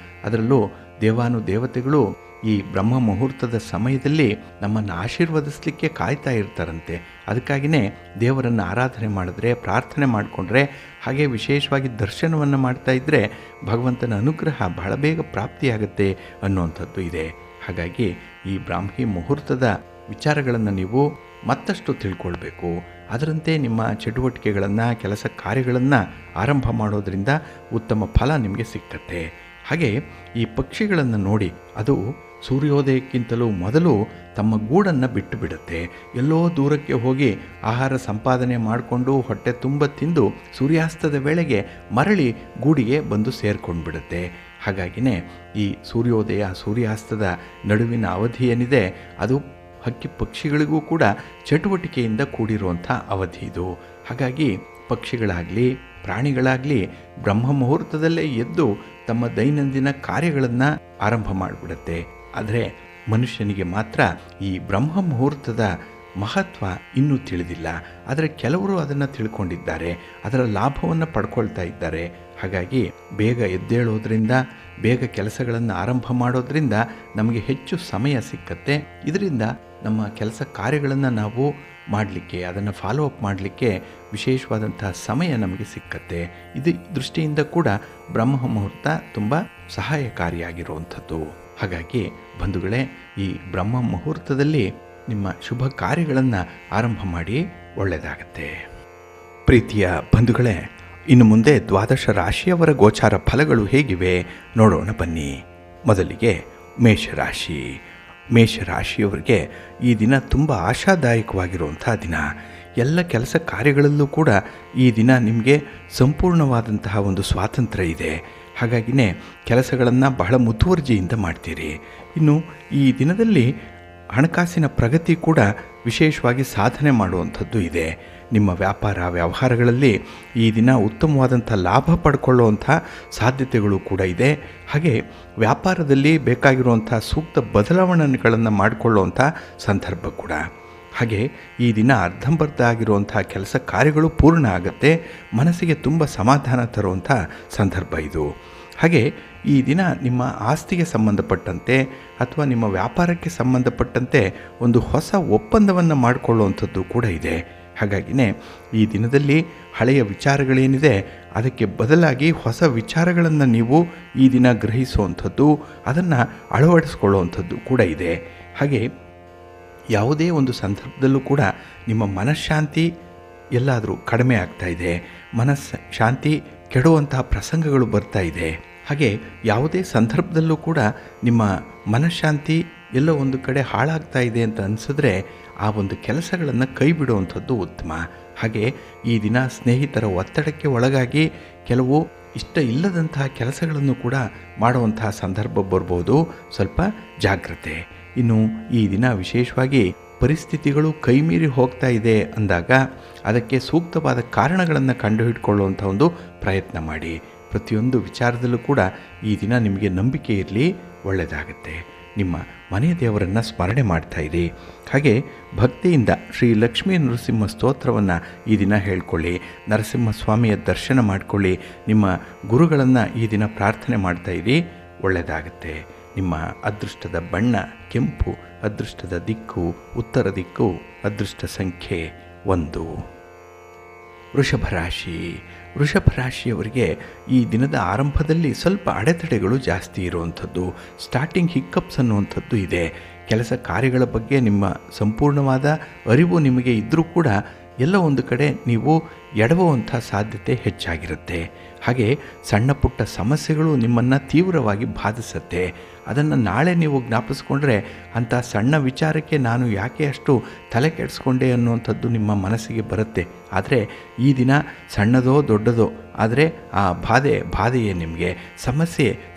ಅದರಲ್ಲೂ ದೇವಾನುದೇವತೆಗಳು ಈ ಬ್ರಹ್ಮ ಮುಹೂರ್ತದ ಸಮಯದಲ್ಲಿ ನಮ್ಮನ್ನು ಆಶೀರ್ವದಿಸಲಿಕ್ಕೆ ಕಾಯ್ತಾ ಇರ್ತಾರಂತೆ. ಅದಕ್ಕಾಗಿಯೇ ದೇವರನ್ನು ಆರಾಧನೆ ಮಾಡಿದ್ರೆ, ಪ್ರಾರ್ಥನೆ ಮಾಡಿಕೊಂಡ್ರೆ, ಹಾಗೆ ವಿಶೇಷವಾಗಿ ದರ್ಶನವನ್ನು ಮಾಡ್ತಾ ಇದ್ದರೆ ಭಗವಂತನ ಅನುಗ್ರಹ ಬಹಳ ಬೇಗ ಪ್ರಾಪ್ತಿಯಾಗುತ್ತೆ ಅನ್ನುವಂಥದ್ದು ಇದೆ. ಹಾಗಾಗಿ ಈ ಬ್ರಾಹ್ಮಿ ಮುಹೂರ್ತದ ವಿಚಾರಗಳನ್ನು ನೀವು ಮತ್ತಷ್ಟು ತಿಳ್ಕೊಳ್ಬೇಕು. ಅದರಂತೆ ನಿಮ್ಮ ಚಟುವಟಿಕೆಗಳನ್ನು, ಕೆಲಸ ಕಾರ್ಯಗಳನ್ನು ಆರಂಭ ಮಾಡೋದರಿಂದ ಉತ್ತಮ ಫಲ ನಿಮಗೆ ಸಿಕ್ಕತ್ತೆ. ಹಾಗೆ ಈ ಪಕ್ಷಿಗಳನ್ನು ನೋಡಿ, ಅದು ಸೂರ್ಯೋದಯಕ್ಕಿಂತಲೂ ಮೊದಲು ತಮ್ಮ ಗೂಡನ್ನು ಬಿಟ್ಟು ಬಿಡುತ್ತೆ. ಎಲ್ಲೋ ದೂರಕ್ಕೆ ಹೋಗಿ ಆಹಾರ ಸಂಪಾದನೆ ಮಾಡಿಕೊಂಡು ಹೊಟ್ಟೆ ತುಂಬ ತಿಂದು ಸೂರ್ಯಾಸ್ತದ ವೇಳೆಗೆ ಮರಳಿ ಗೂಡಿಗೆ ಬಂದು ಸೇರ್ಕೊಂಡು ಬಿಡುತ್ತೆ. ಹಾಗಾಗಿನೇ ಈ ಸೂರ್ಯೋದಯ ಸೂರ್ಯಾಸ್ತದ ನಡುವಿನ ಅವಧಿ ಏನಿದೆ ಅದು ಹಕ್ಕಿ ಪಕ್ಷಿಗಳಿಗೂ ಕೂಡ ಚಟುವಟಿಕೆಯಿಂದ ಕೂಡಿರುವಂಥ ಅವಧಿ ಇದು. ಹಾಗಾಗಿ ಪಕ್ಷಿಗಳಾಗಲಿ ಪ್ರಾಣಿಗಳಾಗಲಿ ಬ್ರಹ್ಮ ಮುಹೂರ್ತದಲ್ಲೇ ಎದ್ದು ತಮ್ಮ ದೈನಂದಿನ ಕಾರ್ಯಗಳನ್ನು ಆರಂಭ ಮಾಡಿಬಿಡುತ್ತೆ. ಆದರೆ ಮನುಷ್ಯನಿಗೆ ಮಾತ್ರ ಈ ಬ್ರಹ್ಮ ಮುಹೂರ್ತದ ಮಹತ್ವ ಇನ್ನೂ ತಿಳಿದಿಲ್ಲ. ಆದರೆ ಕೆಲವರು ಅದನ್ನು ತಿಳ್ಕೊಂಡಿದ್ದಾರೆ, ಅದರ ಲಾಭವನ್ನು ಪಡ್ಕೊಳ್ತಾ ಇದ್ದಾರೆ. ಹಾಗಾಗಿ ಬೇಗ ಎದ್ದೇಳೋದ್ರಿಂದ, ಬೇಗ ಕೆಲಸಗಳನ್ನು ಆರಂಭ ಮಾಡೋದ್ರಿಂದ ನಮಗೆ ಹೆಚ್ಚು ಸಮಯ ಸಿಕ್ಕತ್ತೆ. ಇದರಿಂದ ನಮ್ಮ ಕೆಲಸ ಕಾರ್ಯಗಳನ್ನು ನಾವು ಮಾಡಲಿಕ್ಕೆ, ಅದನ್ನು ಫಾಲೋ ಅಪ್ ಮಾಡಲಿಕ್ಕೆ ವಿಶೇಷವಾದಂತಹ ಸಮಯ ನಮಗೆ ಸಿಕ್ಕತ್ತೆ. ಇದು ದೃಷ್ಟಿಯಿಂದ ಕೂಡ ಬ್ರಹ್ಮ ಮುಹೂರ್ತ ತುಂಬ ಸಹಾಯಕಾರಿಯಾಗಿರುವಂಥದ್ದು. ಹಾಗಾಗಿ ಬಂಧುಗಳೇ, ಈ ಬ್ರಹ್ಮ ಮುಹೂರ್ತದಲ್ಲಿ ನಿಮ್ಮ ಶುಭ ಕಾರ್ಯಗಳನ್ನು ಆರಂಭ ಮಾಡಿ, ಒಳ್ಳೆಯದಾಗತ್ತೆ. ಪ್ರೀತಿಯ ಬಂಧುಗಳೇ, ಇನ್ನು ಮುಂದೆ 12 ರಾಶಿಯವರ ಗೋಚಾರ ಫಲಗಳು ಹೇಗಿವೆ ನೋಡೋಣ ಬನ್ನಿ. ಮೊದಲಿಗೆ ಮೇಷರಾಶಿ. ಮೇಷರಾಶಿಯವರಿಗೆ ಈ ದಿನ ತುಂಬ ಆಶಾದಾಯಕವಾಗಿರುವಂಥ ದಿನ. ಎಲ್ಲ ಕೆಲಸ ಕಾರ್ಯಗಳಲ್ಲೂ ಕೂಡ ಈ ದಿನ ನಿಮಗೆ ಸಂಪೂರ್ಣವಾದಂತಹ ಒಂದು ಸ್ವಾತಂತ್ರ್ಯ ಇದೆ. ಹಾಗಾಗಿನೇ ಕೆಲಸಗಳನ್ನು ಬಹಳ ಮುತುವರ್ಜಿಯಿಂದ ಮಾಡ್ತೀರಿ. ಇನ್ನು ಈ ದಿನದಲ್ಲಿ ಹಣಕಾಸಿನ ಪ್ರಗತಿ ಕೂಡ ವಿಶೇಷವಾಗಿ ಸಾಧನೆ ಮಾಡುವಂಥದ್ದು ಇದೆ. ನಿಮ್ಮ ವ್ಯಾಪಾರ ವ್ಯವಹಾರಗಳಲ್ಲಿ ಈ ದಿನ ಉತ್ತಮವಾದಂಥ ಲಾಭ ಪಡ್ಕೊಳ್ಳುವಂಥ ಸಾಧ್ಯತೆಗಳು ಕೂಡ ಇದೆ. ಹಾಗೆ ವ್ಯಾಪಾರದಲ್ಲಿ ಬೇಕಾಗಿರುವಂಥ ಸೂಕ್ತ ಬದಲಾವಣೆಗಳನ್ನು ಮಾಡಿಕೊಳ್ಳುವಂಥ ಸಂದರ್ಭ ಕೂಡ. ಹಾಗೆ ಈ ದಿನ ಅರ್ಧಂಬರ್ಧ ಆಗಿರುವಂಥ ಕೆಲಸ ಕಾರ್ಯಗಳು ಪೂರ್ಣ ಆಗುತ್ತೆ. ಮನಸ್ಸಿಗೆ ತುಂಬ ಸಮಾಧಾನ ತರುವಂಥ ಸಂದರ್ಭ ಇದು. ಹಾಗೆ ಈ ದಿನ ನಿಮ್ಮ ಆಸ್ತಿಗೆ ಸಂಬಂಧಪಟ್ಟಂತೆ ಅಥವಾ ನಿಮ್ಮ ವ್ಯಾಪಾರಕ್ಕೆ ಸಂಬಂಧಪಟ್ಟಂತೆ ಒಂದು ಹೊಸ ಒಪ್ಪಂದವನ್ನು ಮಾಡಿಕೊಳ್ಳುವಂಥದ್ದು ಕೂಡ ಇದೆ. ಹಾಗಾಗಿನೇ ಈ ದಿನದಲ್ಲಿ ಹಳೆಯ ವಿಚಾರಗಳೇನಿದೆ ಅದಕ್ಕೆ ಬದಲಾಗಿ ಹೊಸ ವಿಚಾರಗಳನ್ನು ನೀವು ಈ ದಿನ ಗ್ರಹಿಸುವಂಥದ್ದು, ಅದನ್ನು ಅಳವಡಿಸ್ಕೊಳ್ಳುವಂಥದ್ದು ಕೂಡ ಇದೆ. ಹಾಗೆ ಯಾವುದೇ ಒಂದು ಸಂದರ್ಭದಲ್ಲೂ ಕೂಡ ನಿಮ್ಮ ಮನಃಶಾಂತಿ ಎಲ್ಲಾದರೂ ಕಡಿಮೆ ಆಗ್ತಾ ಇದೆ, ಮನಃಶಾಂತಿ ಕೆಡುವಂತಹ ಪ್ರಸಂಗಗಳು ಬರ್ತಾ ಇದೆ. ಹಾಗೆ ಯಾವುದೇ ಸಂದರ್ಭದಲ್ಲೂ ಕೂಡ ನಿಮ್ಮ ಮನಃಶಾಂತಿ ಎಲ್ಲೋ ಒಂದು ಕಡೆ ಹಾಳಾಗ್ತಾ ಇದೆ ಅಂತ ಅನಿಸಿದ್ರೆ ಆ ಒಂದು ಕೆಲಸಗಳನ್ನು ಕೈ ಬಿಡುವಂಥದ್ದು ಉತ್ತಮ. ಹಾಗೆ ಈ ದಿನ ಸ್ನೇಹಿತರ ಒತ್ತಡಕ್ಕೆ ಒಳಗಾಗಿ ಕೆಲವು ಇಷ್ಟ ಇಲ್ಲದಂತಹ ಕೆಲಸಗಳನ್ನು ಕೂಡ ಮಾಡುವಂತಹ ಸಂದರ್ಭ ಬರ್ಬೋದು. ಸ್ವಲ್ಪ ಜಾಗ್ರತೆ. ಇನ್ನು ಈ ದಿನ ವಿಶೇಷವಾಗಿ ಪರಿಸ್ಥಿತಿಗಳು ಕೈಮೀರಿ ಹೋಗ್ತಾ ಇದೆ ಅಂದಾಗ ಅದಕ್ಕೆ ಸೂಕ್ತವಾದ ಕಾರಣಗಳನ್ನು ಕಂಡುಹಿಡ್ಕೊಳ್ಳುವಂಥ ಒಂದು ಪ್ರಯತ್ನ ಮಾಡಿ. ಪ್ರತಿಯೊಂದು ವಿಚಾರದಲ್ಲೂ ಕೂಡ ಈ ದಿನ ನಿಮಗೆ ನಂಬಿಕೆ ಇರಲಿ, ಒಳ್ಳೆಯದಾಗುತ್ತೆ. ನಿಮ್ಮ ಮನೆಯ ದೇವರನ್ನು ಸ್ಮರಣೆ ಮಾಡ್ತಾ ಇರಿ. ಹಾಗೆ ಭಕ್ತಿಯಿಂದ ಶ್ರೀ ಲಕ್ಷ್ಮೀ ನರಸಿಂಹ ಸ್ತೋತ್ರವನ್ನು ಈ ದಿನ ಹೇಳ್ಕೊಳ್ಳಿ. ನರಸಿಂಹಸ್ವಾಮಿಯ ದರ್ಶನ ಮಾಡಿಕೊಳ್ಳಿ. ನಿಮ್ಮ ಗುರುಗಳನ್ನು ಈ ದಿನ ಪ್ರಾರ್ಥನೆ ಮಾಡ್ತಾ ಇರಿ, ಒಳ್ಳೆಯದಾಗುತ್ತೆ. ನಿಮ್ಮ ಅದೃಷ್ಟದ ಬಣ್ಣ ಕೆಂಪು, ಅದೃಷ್ಟದ ದಿಕ್ಕು ಉತ್ತರ ದಿಕ್ಕು, ಅದೃಷ್ಟ ಸಂಖ್ಯೆ 1. ವೃಷಭರಾಶಿ. ವೃಷಭರಾಶಿಯವರಿಗೆ ಈ ದಿನದ ಆರಂಭದಲ್ಲಿ ಸ್ವಲ್ಪ ಅಡೆತಡೆಗಳು ಜಾಸ್ತಿ ಇರುವಂಥದ್ದು, ಸ್ಟಾರ್ಟಿಂಗ್ ಹಿಕ್ಕಪ್ಸ್ ಅನ್ನುವಂಥದ್ದು ಇದೆ. ಕೆಲಸ ಕಾರ್ಯಗಳ ಬಗ್ಗೆ ನಿಮ್ಮ ಸಂಪೂರ್ಣವಾದ ಅರಿವು ನಿಮಗೆ ಇದ್ದರೂ ಕೂಡ ಎಲ್ಲ ಒಂದು ಕಡೆ ನೀವು ಎಡವುವಂಥ ಸಾಧ್ಯತೆ ಹೆಚ್ಚಾಗಿರುತ್ತೆ. ಹಾಗೆ ಸಣ್ಣ ಪುಟ್ಟ ಸಮಸ್ಯೆಗಳು ನಿಮ್ಮನ್ನು ತೀವ್ರವಾಗಿ ಬಾಧಿಸುತ್ತೆ. ಅದನ್ನು ನಾಳೆ ನೀವು ಜ್ಞಾಪಿಸ್ಕೊಂಡ್ರೆ ಅಂಥ ಸಣ್ಣ ವಿಚಾರಕ್ಕೆ ನಾನು ಯಾಕೆ ಅಷ್ಟು ತಲೆ ಕೆಡಿಸ್ಕೊಂಡೆ ಅನ್ನುವಂಥದ್ದು ನಿಮ್ಮ ಮನಸ್ಸಿಗೆ ಬರುತ್ತೆ. ಆದರೆ ಈ ದಿನ ಸಣ್ಣದೋ ದೊಡ್ಡದೋ ಆದರೆ ಆ ಬಾಧೆಯೇ ನಿಮಗೆ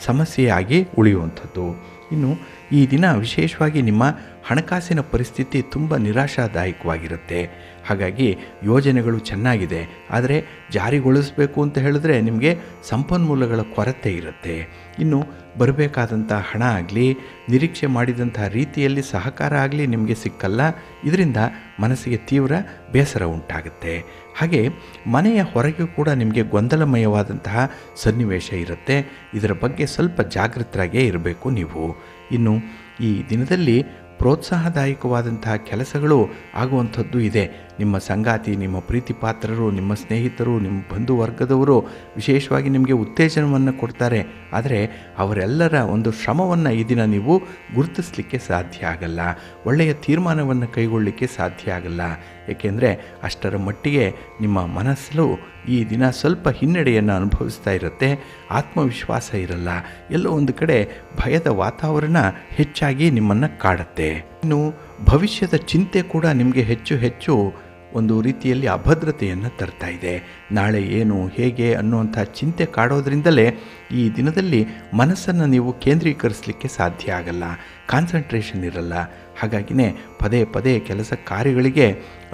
ಸಮಸ್ಯೆಯಾಗಿ ಉಳಿಯುವಂಥದ್ದು. ಇನ್ನು ಈ ದಿನ ವಿಶೇಷವಾಗಿ ನಿಮ್ಮ ಹಣಕಾಸಿನ ಪರಿಸ್ಥಿತಿ ತುಂಬ ನಿರಾಶಾದಾಯಕವಾಗಿರುತ್ತೆ. ಹಾಗಾಗಿ ಯೋಜನೆಗಳು ಚೆನ್ನಾಗಿದೆ, ಆದರೆ ಜಾರಿಗೊಳಿಸಬೇಕು ಅಂತ ಹೇಳಿದ್ರೆ ನಿಮಗೆ ಸಂಪನ್ಮೂಲಗಳ ಕೊರತೆ ಇರುತ್ತೆ. ಇನ್ನು ಬರಬೇಕಾದಂಥ ಹಣ ಆಗಲಿ, ನಿರೀಕ್ಷೆ ಮಾಡಿದಂಥ ರೀತಿಯಲ್ಲಿ ಸಹಕಾರ ಆಗಲಿ ನಿಮಗೆ ಸಿಕ್ಕಲ್ಲ. ಇದರಿಂದ ಮನಸ್ಸಿಗೆ ತೀವ್ರ ಬೇಸರ ಉಂಟಾಗುತ್ತೆ. ಹಾಗೆ ಮನೆಯ ಹೊರಗೆ ಕೂಡ ನಿಮಗೆ ಗೊಂದಲಮಯವಾದಂತಹ ಸನ್ನಿವೇಶ ಇರುತ್ತೆ. ಇದರ ಬಗ್ಗೆ ಸ್ವಲ್ಪ ಜಾಗೃತರಾಗೇ ಇರಬೇಕು ನೀವು. ಇನ್ನು ಈ ದಿನದಲ್ಲಿ ಪ್ರೋತ್ಸಾಹದಾಯಕವಾದಂತಹ ಕೆಲಸಗಳು ಆಗುವಂಥದ್ದು ಇದೆ. ನಿಮ್ಮ ಸಂಗಾತಿ, ನಿಮ್ಮ ಪ್ರೀತಿ ಪಾತ್ರರು, ನಿಮ್ಮ ಸ್ನೇಹಿತರು, ನಿಮ್ಮ ಬಂಧುವರ್ಗದವರು ವಿಶೇಷವಾಗಿ ನಿಮಗೆ ಉತ್ತೇಜನವನ್ನು ಕೊಡ್ತಾರೆ. ಆದರೆ ಅವರೆಲ್ಲರ ಒಂದು ಶ್ರಮವನ್ನು ಈ ದಿನ ನೀವು ಗುರುತಿಸಲಿಕ್ಕೆ ಸಾಧ್ಯ ಆಗಲ್ಲ. ಒಳ್ಳೆಯ ತೀರ್ಮಾನವನ್ನು ಕೈಗೊಳ್ಳಲಿಕ್ಕೆ ಸಾಧ್ಯ ಆಗಲ್ಲ. ಏಕೆಂದರೆ ಅಷ್ಟರ ಮಟ್ಟಿಗೆ ನಿಮ್ಮ ಮನಸ್ಸು ಈ ದಿನ ಸ್ವಲ್ಪ ಹಿನ್ನಡೆಯನ್ನು ಅನುಭವಿಸ್ತಾ ಇರುತ್ತೆ. ಆತ್ಮವಿಶ್ವಾಸ ಇರಲ್ಲ. ಎಲ್ಲೋ ಒಂದು ಕಡೆ ಭಯದ ವಾತಾವರಣ ಹೆಚ್ಚಾಗಿ ನಿಮ್ಮನ್ನು ಕಾಡುತ್ತೆ. ಇನ್ನು ಭವಿಷ್ಯದ ಚಿಂತೆ ಕೂಡ ನಿಮಗೆ ಹೆಚ್ಚು ಹೆಚ್ಚು ಒಂದು ರೀತಿಯಲ್ಲಿ ಅಭದ್ರತೆಯನ್ನು ತರ್ತಾ ಇದೆ. ನಾಳೆ ಏನು ಹೇಗೆ ಅನ್ನುವಂಥ ಚಿಂತೆ ಕಾಡೋದ್ರಿಂದಲೇ ಈ ದಿನದಲ್ಲಿ ಮನಸ್ಸನ್ನು ನೀವು ಕೇಂದ್ರೀಕರಿಸಲಿಕ್ಕೆ ಸಾಧ್ಯ ಆಗಲ್ಲ. ಕಾನ್ಸಂಟ್ರೇಷನ್ ಇರಲ್ಲ. ಹಾಗಾಗಿನೇ ಪದೇ ಪದೇ ಕೆಲಸ ಕಾರ್ಯಗಳಿಗೆ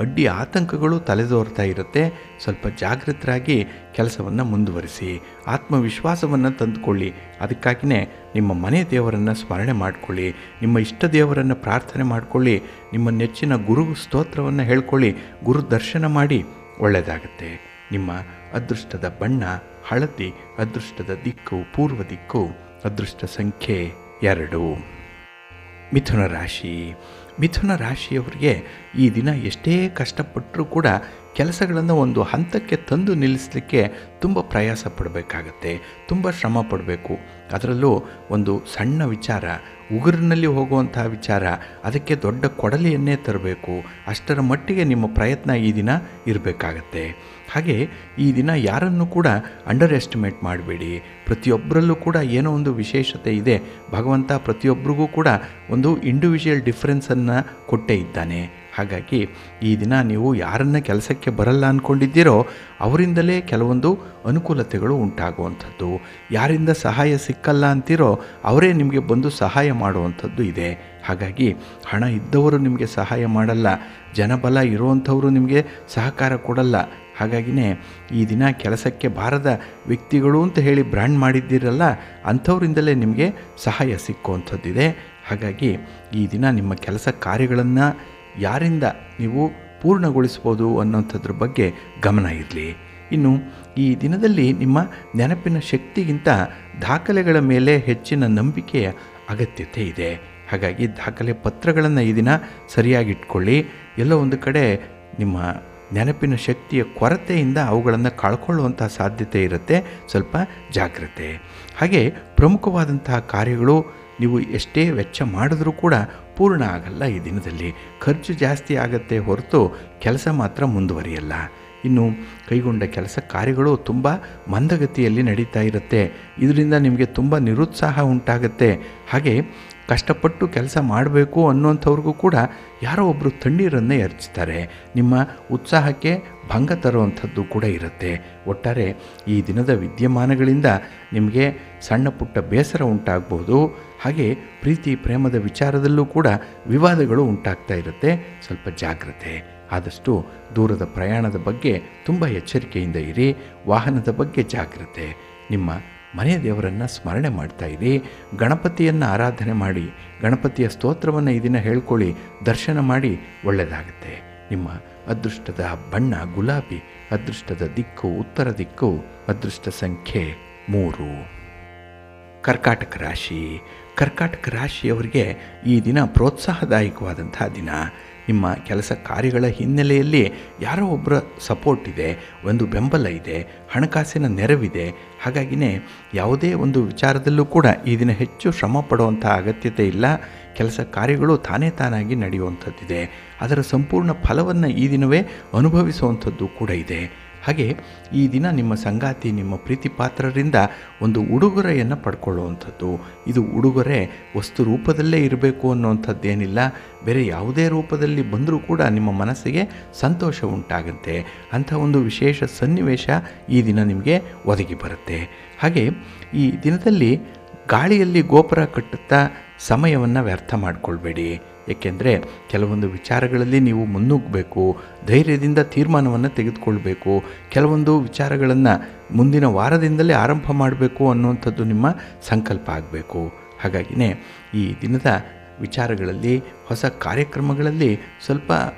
ಅಡ್ಡಿ ಆತಂಕಗಳು ತಲೆದೋರ್ತಾ ಇರುತ್ತೆ. ಸ್ವಲ್ಪ ಜಾಗೃತರಾಗಿ ಕೆಲಸವನ್ನು ಮುಂದುವರಿಸಿ ಆತ್ಮವಿಶ್ವಾಸವನ್ನು ತಂದುಕೊಳ್ಳಿ. ಅದಕ್ಕಾಗಿಯೇ ನಿಮ್ಮ ಮನೆ ದೇವರನ್ನು ಸ್ಮರಣೆ ಮಾಡಿಕೊಳ್ಳಿ, ನಿಮ್ಮ ಇಷ್ಟ ದೇವರನ್ನು ಪ್ರಾರ್ಥನೆ ಮಾಡಿಕೊಳ್ಳಿ, ನಿಮ್ಮ ನೆಚ್ಚಿನ ಗುರು ಸ್ತೋತ್ರವನ್ನು ಹೇಳ್ಕೊಳ್ಳಿ, ಗುರು ದರ್ಶನ ಮಾಡಿ. ಒಳ್ಳೆಯದಾಗುತ್ತೆ. ನಿಮ್ಮ ಅದೃಷ್ಟದ ಬಣ್ಣ ಹಳದಿ, ಅದೃಷ್ಟದ ದಿಕ್ಕು ಪೂರ್ವ ದಿಕ್ಕು, ಅದೃಷ್ಟ ಸಂಖ್ಯೆ 2. ಮಿಥುನ ರಾಶಿ. ಮಿಥುನ ರಾಶಿಯವರಿಗೆ ಈ ದಿನ ಎಷ್ಟೇ ಕಷ್ಟಪಟ್ಟರೂ ಕೂಡ ಕೆಲಸಗಳನ್ನು ಒಂದು ಹಂತಕ್ಕೆ ತಂದು ನಿಲ್ಲಿಸಲಿಕ್ಕೆ ತುಂಬ ಪ್ರಯಾಸ ಪಡಬೇಕಾಗತ್ತೆ, ತುಂಬ ಶ್ರಮ ಪಡಬೇಕು. ಅದರಲ್ಲೂ ಒಂದು ಸಣ್ಣ ವಿಚಾರ, ಉಗುರಿನಲ್ಲಿ ಹೋಗುವಂತಹ ವಿಚಾರ, ಅದಕ್ಕೆ ದೊಡ್ಡ ಕೊಡಲಿಯನ್ನೇ ತರಬೇಕು. ಅಷ್ಟರ ಮಟ್ಟಿಗೆ ನಿಮ್ಮ ಪ್ರಯತ್ನ ಈ ದಿನ ಇರಬೇಕಾಗತ್ತೆ. ಹಾಗೆ ಈ ದಿನ ಯಾರನ್ನು ಕೂಡ ಅಂಡರ್ ಎಸ್ಟಿಮೇಟ್ ಮಾಡಬೇಡಿ. ಪ್ರತಿಯೊಬ್ಬರಲ್ಲೂ ಕೂಡ ಏನೋ ಒಂದು ವಿಶೇಷತೆ ಇದೆ. ಭಗವಂತ ಪ್ರತಿಯೊಬ್ಬರಿಗೂ ಕೂಡ ಒಂದು ಇಂಡಿವಿಜುವಲ್ ಡಿಫ್ರೆನ್ಸನ್ನು ಕೊಟ್ಟೇ ಇದ್ದಾನೆ. ಹಾಗಾಗಿ ಈ ದಿನ ನೀವು ಯಾರನ್ನು ಕೆಲಸಕ್ಕೆ ಬರಲ್ಲ ಅಂದ್ಕೊಂಡಿದ್ದೀರೋ ಅವರಿಂದಲೇ ಕೆಲವೊಂದು ಅನುಕೂಲತೆಗಳು ಉಂಟಾಗುವಂಥದ್ದು. ಯಾರಿಂದ ಸಹಾಯ ಸಿಕ್ಕಲ್ಲ ಅಂತೀರೋ ಅವರೇ ನಿಮಗೆ ಬಂದು ಸಹಾಯ ಮಾಡುವಂಥದ್ದು ಇದೆ. ಹಾಗಾಗಿ ಹಣ ಇದ್ದವರು ನಿಮಗೆ ಸಹಾಯ ಮಾಡಲ್ಲ, ಜನಬಲ ಇರುವಂಥವರು ನಿಮಗೆ ಸಹಕಾರ ಕೊಡಲ್ಲ. ಹಾಗಾಗಿನೇ ಈ ದಿನ ಕೆಲಸಕ್ಕೆ ಬಾರದ ವ್ಯಕ್ತಿಗಳು ಅಂತ ಹೇಳಿ ಬ್ರ್ಯಾಂಡ್ ಮಾಡಿದ್ದೀರಲ್ಲ, ಅಂಥವರಿಂದಲೇ ನಿಮಗೆ ಸಹಾಯ ಸಿಕ್ಕುವಂಥದ್ದಿದೆ. ಹಾಗಾಗಿ ಈ ದಿನ ನಿಮ್ಮ ಕೆಲಸ ಕಾರ್ಯಗಳನ್ನು ಯಾರಿಂದ ನೀವು ಪೂರ್ಣಗೊಳಿಸ್ಬೋದು ಅನ್ನೋಂಥದ್ರ ಬಗ್ಗೆ ಗಮನ ಇರಲಿ. ಇನ್ನು ಈ ದಿನದಲ್ಲಿ ನಿಮ್ಮ ನೆನಪಿನ ಶಕ್ತಿಗಿಂತ ದಾಖಲೆಗಳ ಮೇಲೆ ಹೆಚ್ಚಿನ ನಂಬಿಕೆಯ ಅಗತ್ಯತೆ ಇದೆ. ಹಾಗಾಗಿ ದಾಖಲೆ ಪತ್ರಗಳನ್ನು ಈ ದಿನ ಸರಿಯಾಗಿಟ್ಕೊಳ್ಳಿ. ಎಲ್ಲೋ ಒಂದು ಕಡೆ ನಿಮ್ಮ ನೆನಪಿನ ಶಕ್ತಿಯ ಕೊರತೆಯಿಂದ ಅವುಗಳನ್ನು ಕಳ್ಕೊಳ್ಳುವಂಥ ಸಾಧ್ಯತೆ ಇರುತ್ತೆ. ಸ್ವಲ್ಪ ಜಾಗ್ರತೆ. ಹಾಗೆ ಪ್ರಮುಖವಾದಂತಹ ಕಾರ್ಯಗಳು ನೀವು ಎಷ್ಟೇ ವೆಚ್ಚ ಮಾಡಿದ್ರೂ ಕೂಡ ಪೂರ್ಣ ಆಗಲ್ಲ. ಈ ದಿನದಲ್ಲಿ ಖರ್ಚು ಜಾಸ್ತಿ ಆಗುತ್ತೆ ಹೊರತು ಕೆಲಸ ಮಾತ್ರ ಮುಂದುವರಿಯಲ್ಲ. ಇನ್ನು ಕೈಗೊಂಡ ಕೆಲಸ ಕಾರ್ಯಗಳು ತುಂಬ ಮಂದಗತಿಯಲ್ಲಿ ನಡೀತಾ ಇರುತ್ತೆ. ಇದರಿಂದ ನಿಮಗೆ ತುಂಬ ನಿರುತ್ಸಾಹ ಉಂಟಾಗುತ್ತೆ. ಹಾಗೆ ಕಷ್ಟಪಟ್ಟು ಕೆಲಸ ಮಾಡಬೇಕು ಅನ್ನೋಂಥವ್ರಿಗೂ ಕೂಡ ಯಾರೋ ಒಬ್ಬರು ತಣ್ಣೀರನ್ನೇ ಎರಚ್ತಾರೆ. ನಿಮ್ಮ ಉತ್ಸಾಹಕ್ಕೆ ಭಂಗ ತರುವಂಥದ್ದು ಕೂಡ ಇರುತ್ತೆ. ಒಟ್ಟಾರೆ ಈ ದಿನದ ವಿದ್ಯಮಾನಗಳಿಂದ ನಿಮಗೆ ಸಣ್ಣ ಪುಟ್ಟ ಬೇಸರ ಉಂಟಾಗ್ಬೋದು. ಹಾಗೆ ಪ್ರೀತಿ ಪ್ರೇಮದ ವಿಚಾರದಲ್ಲೂ ಕೂಡ ವಿವಾದಗಳು ಉಂಟಾಗ್ತಾ ಇರುತ್ತೆ. ಸ್ವಲ್ಪ ಜಾಗ್ರತೆ. ಆದಷ್ಟು ದೂರದ ಪ್ರಯಾಣದ ಬಗ್ಗೆ ತುಂಬ ಎಚ್ಚರಿಕೆಯಿಂದ ಇರಿ. ವಾಹನದ ಬಗ್ಗೆ ಜಾಗ್ರತೆ. ನಿಮ್ಮ ಮನೆಯ ದೇವರನ್ನು ಸ್ಮರಣೆ ಮಾಡ್ತಾ ಇರಿ. ಗಣಪತಿಯನ್ನು ಆರಾಧನೆ ಮಾಡಿ, ಗಣಪತಿಯ ಸ್ತೋತ್ರವನ್ನು ಈ ದಿನ ಹೇಳ್ಕೊಳ್ಳಿ, ದರ್ಶನ ಮಾಡಿ. ಒಳ್ಳೆಯದಾಗುತ್ತೆ. ನಿಮ್ಮ ಅದೃಷ್ಟದ ಬಣ್ಣ ಗುಲಾಬಿ, ಅದೃಷ್ಟದ ದಿಕ್ಕು ಉತ್ತರ ದಿಕ್ಕು, ಅದೃಷ್ಟ ಸಂಖ್ಯೆ 3. ಕರ್ಕಾಟಕ ರಾಶಿ. ಕರ್ಕಾಟಕ ರಾಶಿಯವರಿಗೆ ಈ ದಿನ ಪ್ರೋತ್ಸಾಹದಾಯಕವಾದಂಥ ದಿನ. ನಿಮ್ಮ ಕೆಲಸ ಕಾರ್ಯಗಳ ಹಿನ್ನೆಲೆಯಲ್ಲಿ ಯಾರೋ ಒಬ್ಬರ ಸಪೋರ್ಟ್ ಇದೆ, ಒಂದು ಬೆಂಬಲ ಇದೆ, ಹಣಕಾಸಿನ ನೆರವಿದೆ. ಹಾಗಾಗಿನೇ ಯಾವುದೇ ಒಂದು ವಿಚಾರದಲ್ಲೂ ಕೂಡ ಈ ದಿನ ಹೆಚ್ಚು ಶ್ರಮ ಪಡುವಂಥ ಅಗತ್ಯತೆ ಇಲ್ಲ. ಕೆಲಸ ಕಾರ್ಯಗಳು ತಾನಾಗಿ ನಡೆಯುವಂಥದ್ದಿದೆ. ಅದರ ಸಂಪೂರ್ಣ ಫಲವನ್ನು ಈ ದಿನವೇ ಅನುಭವಿಸುವಂಥದ್ದು ಕೂಡ ಇದೆ. ಹಾಗೆ ಈ ದಿನ ನಿಮ್ಮ ಸಂಗಾತಿ, ನಿಮ್ಮ ಪ್ರೀತಿ ಪಾತ್ರರಿಂದ ಒಂದು ಉಡುಗೊರೆಯನ್ನು ಪಡ್ಕೊಳ್ಳುವಂಥದ್ದು. ಇದು ಉಡುಗೊರೆ ವಸ್ತು ರೂಪದಲ್ಲೇ ಇರಬೇಕು ಅನ್ನುವಂಥದ್ದೇನಿಲ್ಲ. ಬೇರೆ ಯಾವುದೇ ರೂಪದಲ್ಲಿ ಬಂದರೂ ಕೂಡ ನಿಮ್ಮ ಮನಸ್ಸಿಗೆ ಸಂತೋಷ ಉಂಟಾಗುತ್ತೆ. ಅಂಥ ಒಂದು ವಿಶೇಷ ಸನ್ನಿವೇಶ ಈ ದಿನ ನಿಮಗೆ ಒದಗಿ ಬರುತ್ತೆ. ಹಾಗೆ ಈ ದಿನದಲ್ಲಿ ಗಾಳಿಯಲ್ಲಿ ಗೋಪುರ ಕಟ್ಟುತ್ತಾ ಸಮಯವನ್ನು ವ್ಯರ್ಥ ಮಾಡಿಕೊಳ್ಬೇಡಿ. ಏಕೆಂದರೆ ಕೆಲವೊಂದು ವಿಚಾರಗಳಲ್ಲಿ ನೀವು ಮುನ್ನುಗ್ಗಬೇಕು, ಧೈರ್ಯದಿಂದ ತೀರ್ಮಾನವನ್ನು ತೆಗೆದುಕೊಳ್ಬೇಕು. ಕೆಲವೊಂದು ವಿಚಾರಗಳನ್ನು ಮುಂದಿನ ವಾರದಿಂದಲೇ ಆರಂಭ ಮಾಡಬೇಕು ಅನ್ನುವಂಥದ್ದು ನಿಮ್ಮ ಸಂಕಲ್ಪ ಆಗಬೇಕು. ಹಾಗಾಗಿಯೇ ಈ ದಿನದ ವಿಚಾರಗಳಲ್ಲಿ, ಹೊಸ ಕಾರ್ಯಕ್ರಮಗಳಲ್ಲಿ ಸ್ವಲ್ಪ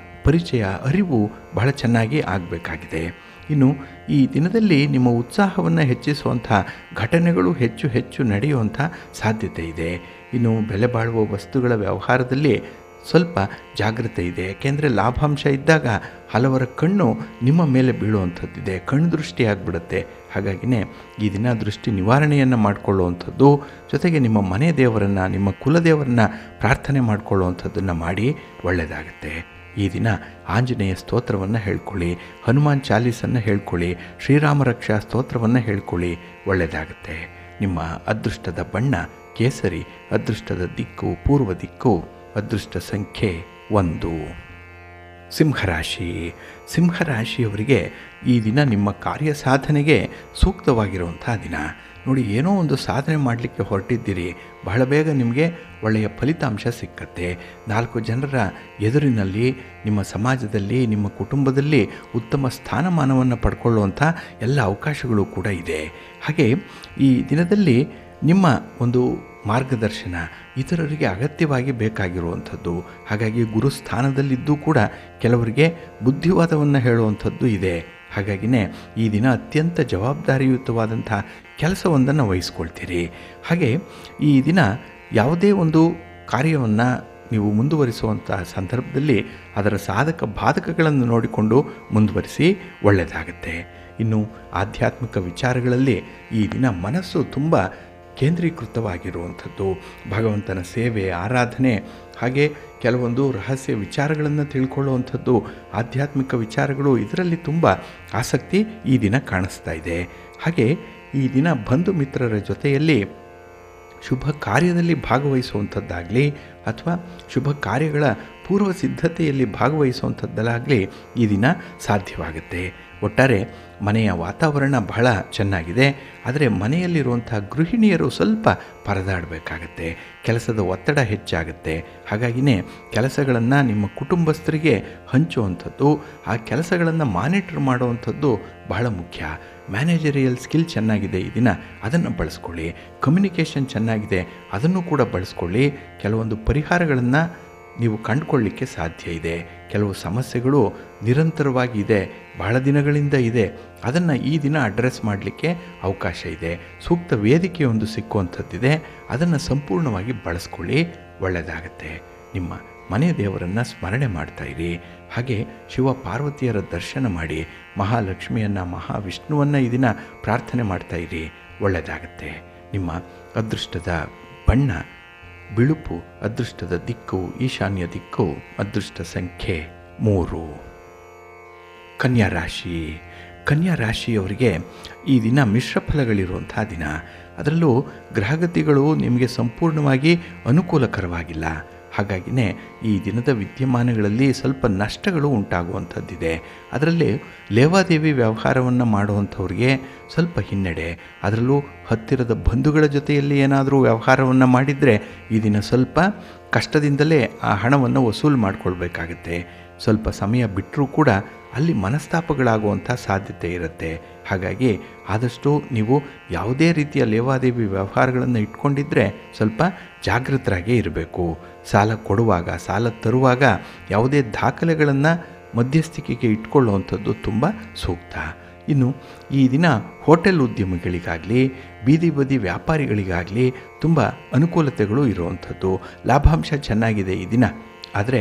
ಪರಿಚಯ, ಅರಿವು ಬಹಳ ಚೆನ್ನಾಗಿ ಆಗಬೇಕಾಗಿದೆ. ಇನ್ನು ಈ ದಿನದಲ್ಲಿ ನಿಮ್ಮ ಉತ್ಸಾಹವನ್ನು ಹೆಚ್ಚಿಸುವಂಥ ಘಟನೆಗಳು ಹೆಚ್ಚು ಹೆಚ್ಚು ನಡೆಯುವಂಥ ಸಾಧ್ಯತೆ ಇದೆ. ಇನ್ನು ಬೆಲೆ ಬಾಳುವ ವಸ್ತುಗಳ ವ್ಯವಹಾರದಲ್ಲಿ ಸ್ವಲ್ಪ ಜಾಗ್ರತೆ ಇದೆ. ಯಾಕೆಂದರೆ ಲಾಭಾಂಶ ಇದ್ದಾಗ ಹಲವರ ಕಣ್ಣು ನಿಮ್ಮ ಮೇಲೆ ಬೀಳುವಂಥದ್ದಿದೆ, ಕಣ್ಣು ದೃಷ್ಟಿ ಆಗಿಬಿಡುತ್ತೆ. ಹಾಗಾಗಿಯೇ ಈ ದಿನ ದೃಷ್ಟಿ ನಿವಾರಣೆಯನ್ನು ಮಾಡಿಕೊಳ್ಳುವಂಥದ್ದು, ಜೊತೆಗೆ ನಿಮ್ಮ ಮನೆ ದೇವರನ್ನು, ನಿಮ್ಮ ಕುಲದೇವರನ್ನು ಪ್ರಾರ್ಥನೆ ಮಾಡಿಕೊಳ್ಳುವಂಥದ್ದನ್ನು ಮಾಡಿ ಒಳ್ಳೆಯದಾಗುತ್ತೆ. ಈ ದಿನ ಆಂಜನೇಯ ಸ್ತೋತ್ರವನ್ನು ಹೇಳ್ಕೊಳ್ಳಿ, ಹನುಮಾನ್ ಚಾಲೀಸನ್ನು ಹೇಳ್ಕೊಳ್ಳಿ, ಶ್ರೀರಾಮ ರಕ್ಷಾ ಸ್ತೋತ್ರವನ್ನು ಹೇಳ್ಕೊಳ್ಳಿ, ಒಳ್ಳೆಯದಾಗುತ್ತೆ. ನಿಮ್ಮ ಅದೃಷ್ಟದ ಬಣ್ಣ ಕೇಸರಿ, ಅದೃಷ್ಟದ ದಿಕ್ಕು ಪೂರ್ವ ದಿಕ್ಕು, ಅದೃಷ್ಟ ಸಂಖ್ಯೆ 1. ಸಿಂಹರಾಶಿ. ಸಿಂಹರಾಶಿಯವರಿಗೆ ಈ ದಿನ ನಿಮ್ಮ ಕಾರ್ಯ ಸಾಧನೆಗೆ ಸೂಕ್ತವಾಗಿರುವಂಥ ದಿನ. ನೋಡಿ, ಏನೋ ಒಂದು ಸಾಧನೆ ಮಾಡಲಿಕ್ಕೆ ಹೊರಟಿದ್ದೀರಿ, ಬಹಳ ಬೇಗ ನಿಮಗೆ ಒಳ್ಳೆಯ ಫಲಿತಾಂಶ ಸಿಕ್ಕತ್ತೆ. 4 ಜನರ ಎದುರಿನಲ್ಲಿ, ನಿಮ್ಮ ಸಮಾಜದಲ್ಲಿ, ನಿಮ್ಮ ಕುಟುಂಬದಲ್ಲಿ ಉತ್ತಮ ಸ್ಥಾನಮಾನವನ್ನು ಪಡ್ಕೊಳ್ಳುವಂಥ ಎಲ್ಲ ಅವಕಾಶಗಳು ಕೂಡ ಇದೆ. ಹಾಗೆ ಈ ದಿನದಲ್ಲಿ ನಿಮ್ಮ ಒಂದು ಮಾರ್ಗದರ್ಶನ ಇತರರಿಗೆ ಅಗತ್ಯವಾಗಿ ಬೇಕಾಗಿರುವಂಥದ್ದು. ಹಾಗಾಗಿ ಗುರುಸ್ಥಾನದಲ್ಲಿದ್ದು ಕೂಡ ಕೆಲವರಿಗೆ ಬುದ್ಧಿವಾದವನ್ನು ಹೇಳುವಂಥದ್ದು ಇದೆ. ಹಾಗಾಗಿಯೇ ಈ ದಿನ ಅತ್ಯಂತ ಜವಾಬ್ದಾರಿಯುತವಾದಂಥ ಕೆಲಸವೊಂದನ್ನು ವಹಿಸ್ಕೊಳ್ತೀರಿ. ಹಾಗೆ ಈ ದಿನ ಯಾವುದೇ ಒಂದು ಕಾರ್ಯವನ್ನು ನೀವು ಮುಂದುವರಿಸುವಂಥ ಸಂದರ್ಭದಲ್ಲಿ ಅದರ ಸಾಧಕ ಬಾಧಕಗಳನ್ನು ನೋಡಿಕೊಂಡು ಮುಂದುವರಿಸಿ, ಒಳ್ಳೆಯದಾಗುತ್ತೆ. ಇನ್ನು ಆಧ್ಯಾತ್ಮಿಕ ವಿಚಾರಗಳಲ್ಲಿ ಈ ದಿನ ಮನಸ್ಸು ತುಂಬ ಕೇಂದ್ರೀಕೃತವಾಗಿರುವಂಥದ್ದು. ಭಗವಂತನ ಸೇವೆ, ಆರಾಧನೆ, ಹಾಗೆ ಕೆಲವೊಂದು ರಹಸ್ಯ ವಿಚಾರಗಳನ್ನು ತಿಳ್ಕೊಳ್ಳುವಂಥದ್ದು, ಆಧ್ಯಾತ್ಮಿಕ ವಿಚಾರಗಳು, ಇದರಲ್ಲಿ ತುಂಬ ಆಸಕ್ತಿ ಈ ದಿನ ಕಾಣಿಸ್ತಾ ಇದೆ. ಹಾಗೆ ಈ ದಿನ ಬಂಧು ಮಿತ್ರರ ಜೊತೆಯಲ್ಲಿ ಶುಭ ಕಾರ್ಯದಲ್ಲಿ ಭಾಗವಹಿಸುವಂಥದ್ದಾಗಲಿ ಅಥವಾ ಶುಭ ಕಾರ್ಯಗಳ ಪೂರ್ವ ಸಿದ್ಧತೆಯಲ್ಲಿ ಭಾಗವಹಿಸುವಂಥದ್ದಲ್ಲಾಗಲಿ ಈ ದಿನ ಸಾಧ್ಯವಾಗುತ್ತೆ. ಒಟ್ಟಾರೆ ಮನೆಯ ವಾತಾವರಣ ಬಹಳ ಚೆನ್ನಾಗಿದೆ. ಆದರೆ ಮನೆಯಲ್ಲಿರುವಂಥ ಗೃಹಿಣಿಯರು ಸ್ವಲ್ಪ ಪರದಾಡಬೇಕಾಗತ್ತೆ. ಕೆಲಸದ ಒತ್ತಡ ಹೆಚ್ಚಾಗುತ್ತೆ. ಹಾಗಾಗಿಯೇ ಕೆಲಸಗಳನ್ನು ನಿಮ್ಮ ಕುಟುಂಬಸ್ಥರಿಗೆ ಹಂಚುವಂಥದ್ದು, ಆ ಕೆಲಸಗಳನ್ನು ಮಾನಿಟರ್ ಮಾಡುವಂಥದ್ದು ಬಹಳ ಮುಖ್ಯ. ಮ್ಯಾನೇಜರಿಯಲ್ ಸ್ಕಿಲ್ ಚೆನ್ನಾಗಿದೆ ಈ ದಿನ, ಅದನ್ನು ಬಳಸ್ಕೊಳ್ಳಿ. ಕಮ್ಯುನಿಕೇಷನ್ ಚೆನ್ನಾಗಿದೆ, ಅದನ್ನು ಕೂಡ ಬಳಸ್ಕೊಳ್ಳಿ. ಕೆಲವೊಂದು ಪರಿಹಾರಗಳನ್ನು ನೀವು ಕಂಡುಕೊಳ್ಳಿಕ್ಕೆ ಸಾಧ್ಯ ಇದೆ. ಕೆಲವು ಸಮಸ್ಯೆಗಳು ನಿರಂತರವಾಗಿ ಇದೆ, ಬಹಳ ದಿನಗಳಿಂದ ಇದೆ, ಅದನ್ನು ಈ ದಿನ ಅಡ್ರೆಸ್ ಮಾಡಲಿಕ್ಕೆ ಅವಕಾಶ ಇದೆ. ಸೂಕ್ತ ವೇದಿಕೆಯೊಂದು ಸಿಕ್ಕುವಂಥದ್ದಿದೆ, ಅದನ್ನು ಸಂಪೂರ್ಣವಾಗಿ ಬಳಸ್ಕೊಳ್ಳಿ, ಒಳ್ಳೆಯದಾಗತ್ತೆ. ನಿಮ್ಮ ಮನೆ ದೇವರನ್ನು ಸ್ಮರಣೆ ಮಾಡ್ತಾಯಿರಿ. ಹಾಗೆ ಶಿವ ಪಾರ್ವತಿಯರ ದರ್ಶನ ಮಾಡಿ, ಮಹಾಲಕ್ಷ್ಮಿಯನ್ನು, ಮಹಾವಿಷ್ಣುವನ್ನು ಈ ದಿನ ಪ್ರಾರ್ಥನೆ ಮಾಡ್ತಾಯಿರಿ, ಒಳ್ಳೆಯದಾಗತ್ತೆ. ನಿಮ್ಮ ಅದೃಷ್ಟದ ಬಣ್ಣ ಬಿಳುಪು, ಅದೃಷ್ಟದ ದಿಕ್ಕು ಈಶಾನ್ಯ ದಿಕ್ಕು, ಅದೃಷ್ಟ ಸಂಖ್ಯೆ 3. ಕನ್ಯಾ ರಾಶಿ. ಕನ್ಯಾ ರಾಶಿಯವರಿಗೆ ಈ ದಿನ ಮಿಶ್ರ ಫಲಗಳಿರುವಂಥ ದಿನ. ಅದರಲ್ಲೂ ಗ್ರಹಗತಿಗಳು ನಿಮಗೆ ಸಂಪೂರ್ಣವಾಗಿ ಅನುಕೂಲಕರವಾಗಿಲ್ಲ. ಹಾಗಾಗಿಯೇ ಈ ದಿನದ ವಿದ್ಯಮಾನಗಳಲ್ಲಿ ಸ್ವಲ್ಪ ನಷ್ಟಗಳು ಉಂಟಾಗುವಂಥದ್ದಿದೆ. ಅದರಲ್ಲಿ ಲೇವಾದೇವಿ ವ್ಯವಹಾರವನ್ನು ಮಾಡುವಂಥವ್ರಿಗೆ ಸ್ವಲ್ಪ ಹಿನ್ನಡೆ. ಅದರಲ್ಲೂ ಹತ್ತಿರದ ಬಂಧುಗಳ ಜೊತೆಯಲ್ಲಿ ಏನಾದರೂ ವ್ಯವಹಾರವನ್ನು ಮಾಡಿದರೆ ಈ ದಿನ ಸ್ವಲ್ಪ ಕಷ್ಟದಿಂದಲೇ ಆ ಹಣವನ್ನು ವಸೂಲು ಮಾಡಿಕೊಳ್ಬೇಕಾಗತ್ತೆ. ಸ್ವಲ್ಪ ಸಮಯ ಬಿಟ್ಟರೂ ಕೂಡ ಅಲ್ಲಿ ಮನಸ್ತಾಪಗಳಾಗುವಂಥ ಸಾಧ್ಯತೆ ಇರುತ್ತೆ. ಹಾಗಾಗಿ ಆದಷ್ಟು ನೀವು ಯಾವುದೇ ರೀತಿಯ ಲೇವಾದೇವಿ ವ್ಯವಹಾರಗಳನ್ನು ಇಟ್ಕೊಂಡಿದ್ದರೆ ಸ್ವಲ್ಪ ಜಾಗೃತರಾಗೇ ಇರಬೇಕು. ಸಾಲ ಕೊಡುವಾಗ, ಸಾಲ ತರುವಾಗ ಯಾವುದೇ ದಾಖಲೆಗಳನ್ನು ಮಧ್ಯಸ್ಥಿಕೆಗೆ ಇಟ್ಕೊಳ್ಳುವಂಥದ್ದು ತುಂಬ ಸೂಕ್ತ. ಇನ್ನು ಈ ದಿನ ಹೋಟೆಲ್ ಉದ್ಯಮಿಗಳಿಗಾಗಲಿ, ಬೀದಿ ಬದಿ ವ್ಯಾಪಾರಿಗಳಿಗಾಗಲಿ ತುಂಬ ಅನುಕೂಲತೆಗಳು ಇರುವಂಥದ್ದು. ಲಾಭಾಂಶ ಚೆನ್ನಾಗಿದೆ ಈ ದಿನ. ಆದರೆ